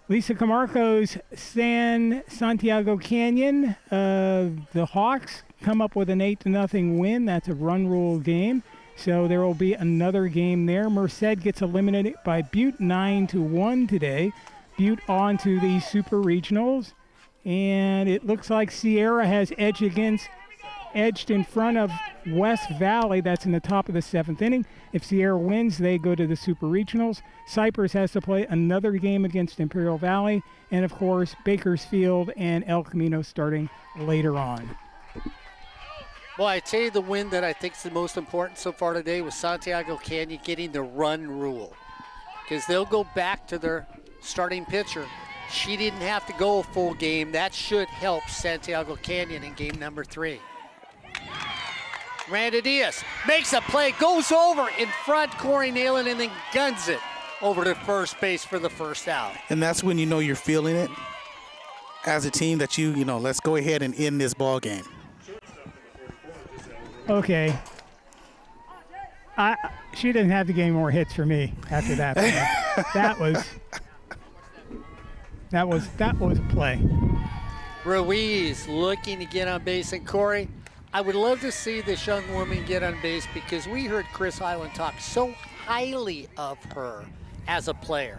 Lisa Camargo's San Santiago Canyon, the Hawks come up with an 8-0 win. That's a run rule game. So there will be another game there. Merced gets eliminated by Butte 9-1 today. Butte on to the Super Regionals. And it looks like Sierra has edged in front of West Valley. That's in the top of the 7th inning. If Sierra wins, they go to the Super Regionals. Cypress has to play another game against Imperial Valley. And, of course, Bakersfield and El Camino starting later on. Well, I tell you, the win that I think is the most important so far today was Santiago Canyon getting the run rule. because they'll go back to their starting pitcher. She didn't have to go a full game. That should help Santiago Canyon in game number 3. Miranda Diaz makes a play, goes over in front, Corey Neyland, and then guns it over to first base for the first out. And that's when you know you're feeling it as a team, that you know, let's go ahead and end this ball game. Okay. She didn't have to gain more hits for me after that. that was a play. Ruiz looking to get on base, and Corey, I would love to see this young woman get on base because we heard Chris Highland talk so highly of her as a player.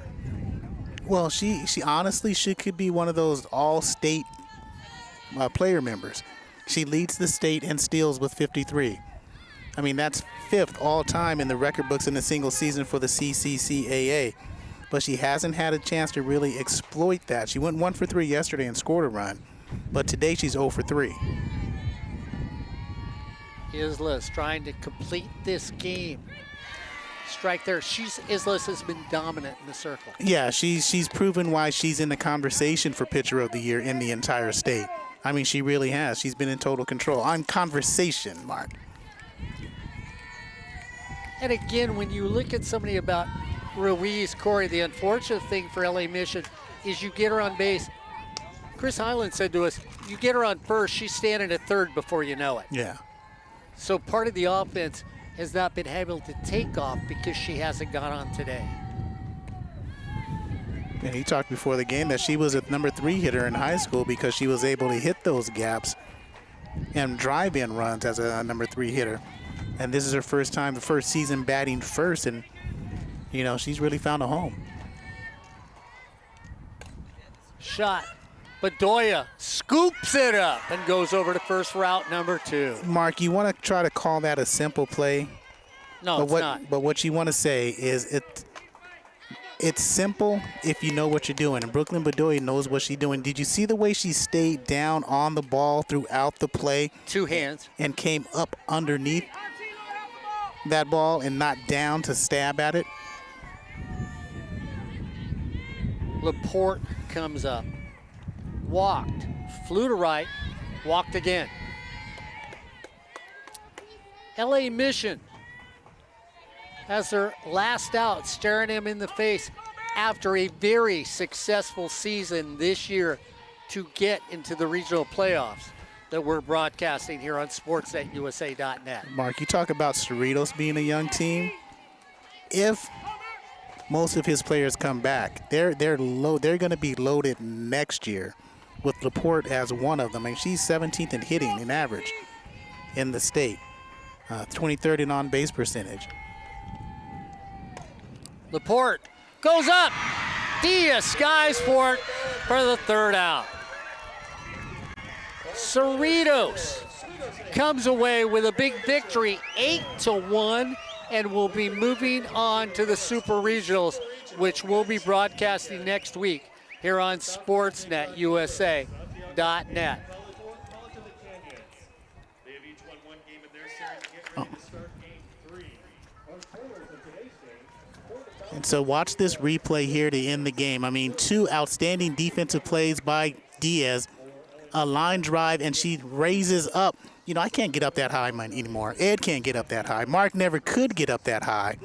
Well, she honestly, she could be one of those all-state player members. She leads the state in steals with 53. I mean, that's 5th all-time in the record books in a single season for the CCCAA. But she hasn't had a chance to really exploit that. She went 1 for 3 yesterday and scored a run. But today she's 0 for 3. Islas trying to complete this game. Strike there. Islas has been dominant in the circle. Yeah, she's proven why she's in the conversation for Pitcher of the Year in the entire state. I mean, she really has. She's been in total control. On conversation, Mark. And again, when you look at somebody about Ruiz, Corey, the unfortunate thing for LA Mission is you get her on base. Chris Highland said to us, you get her on first, she's standing at third before you know it. Yeah. So part of the offense has not been able to take off because she hasn't got on today. And he talked before the game that she was a number 3 hitter in high school because she was able to hit those gaps and drive in runs as a number 3 hitter. And this is her first time, the first season batting first, and you know, she's really found a home. Shot. Bedoya scoops it up and goes over to first for out number 2. Mark, you want to try to call that a simple play? No, it's not. But what you want to say is it's simple if you know what you're doing. And Brooklyn Bedoya knows what she's doing. Did you see the way she stayed down on the ball throughout the play? 2 hands. And came up underneath that ball and not down to stab at it? Laporte comes up. Walked, flew to right, walked again. LA Mission has their last out, staring him in the face after a very successful season this year to get into the regional playoffs that we're broadcasting here on sportsnetusa.net. Mark, you talk about Cerritos being a young team. If most of his players come back, they're going to be loaded next year, with Laporte as one of them. I mean, she's 17th in hitting in average in the state, 23rd in on-base percentage. Laporte goes up. Diaz skies for it for the 3rd out. Cerritos comes away with a big victory, 8-1, and will be moving on to the Super Regionals, which we'll be broadcasting next week here on sportsnetusa.net. And so watch this replay here to end the game. I mean, 2 outstanding defensive plays by Diaz, a line drive, and she raises up. You know, I can't get up that high anymore. Ed can't get up that high. Mark never could get up that high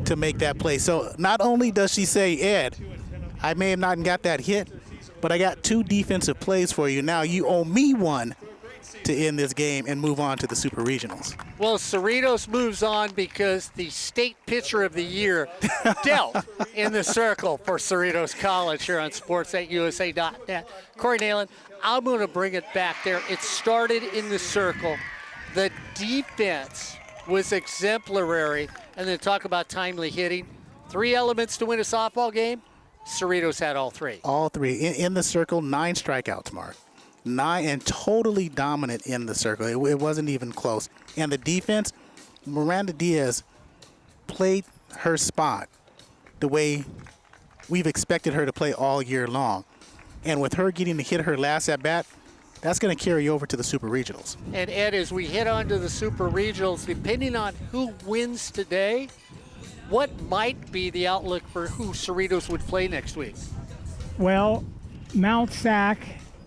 to make that play. So not only does she say, Ed, I may have not got that hit, but I got 2 defensive plays for you. Now you owe me one to end this game and move on to the Super Regionals. Well, Cerritos moves on because the state pitcher of the year dealt in the circle for Cerritos College here on sportsnetusa.net. Corey Neyland, I'm going to bring it back there. It started in the circle. The defense was exemplary. And then talk about timely hitting. 3 elements to win a softball game. Cerritos had all 3. All 3. In the circle, 9 strikeouts, Mark. 9, and totally dominant in the circle. It wasn't even close. And the defense, Miranda Diaz played her spot the way we've expected her to play all year long. And with her getting to hit her last at-bat, that's going to carry over to the Super Regionals. And Ed, as we head on to the Super Regionals, depending on who wins today, what might be the outlook for who Cerritos would play next week? Well, Mount Sac,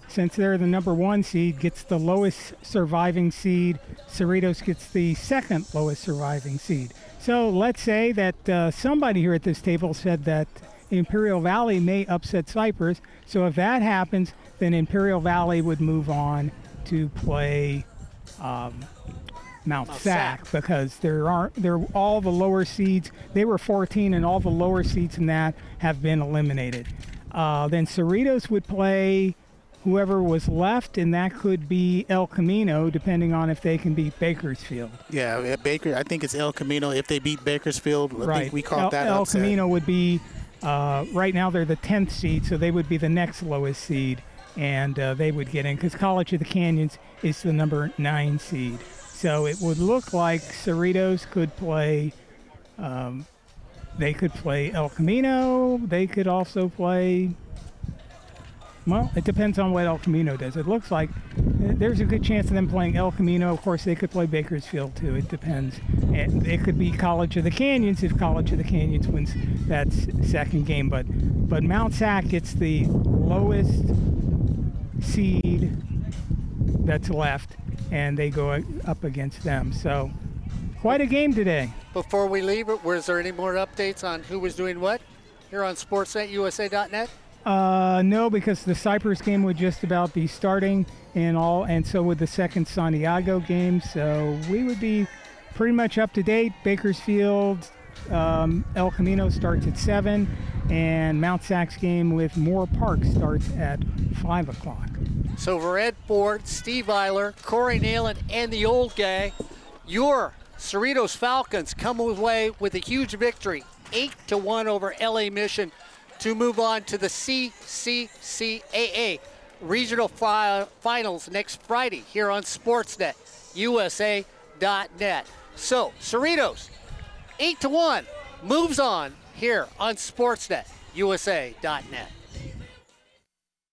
since they're the number 1 seed, gets the lowest surviving seed. Cerritos gets the second lowest surviving seed. So let's say that somebody here at this table said that Imperial Valley may upset Cypress. So if that happens, then Imperial Valley would move on to play Mount Sac, because they're all the lower seeds. They were 14, and all the lower seeds in that have been eliminated. Then Cerritos would play whoever was left, and that could be El Camino, depending on if they can beat Bakersfield. Yeah, Baker. I think it's El Camino if they beat Bakersfield. I Right. think we called that El upset. Camino would be, right now they're the 10th seed, so they would be the next lowest seed, and they would get in, because College of the Canyons is the number 9 seed. So it would look like Cerritos could play, they could play El Camino. They could also play, well, it depends on what El Camino does. It looks like there's a good chance of them playing El Camino. Of course, they could play Bakersfield too. It depends. And it could be College of the Canyons if College of the Canyons wins that second game. But Mount Sac gets the lowest seed that's left, and they go up against them. So quite a game today. Before we leave, was there any more updates on who was doing what here on SportsNetUSA.net? No, because the Cyprus game would just about be starting, and so would the second Santiago game. So we would be pretty much up to date. Bakersfield, El Camino starts at 7, and Mount Sac's game with Moore Park starts at 5 o'clock. So for Ed Ford, Steve Eiler, Corey Neyland, and the old guy, your Cerritos Falcons come away with a huge victory, 8-1 over LA Mission, to move on to the CCCAA Regional Finals next Friday here on SportsNetUSA.net. So Cerritos, 8-1, moves on here on SportsNetUSA.net.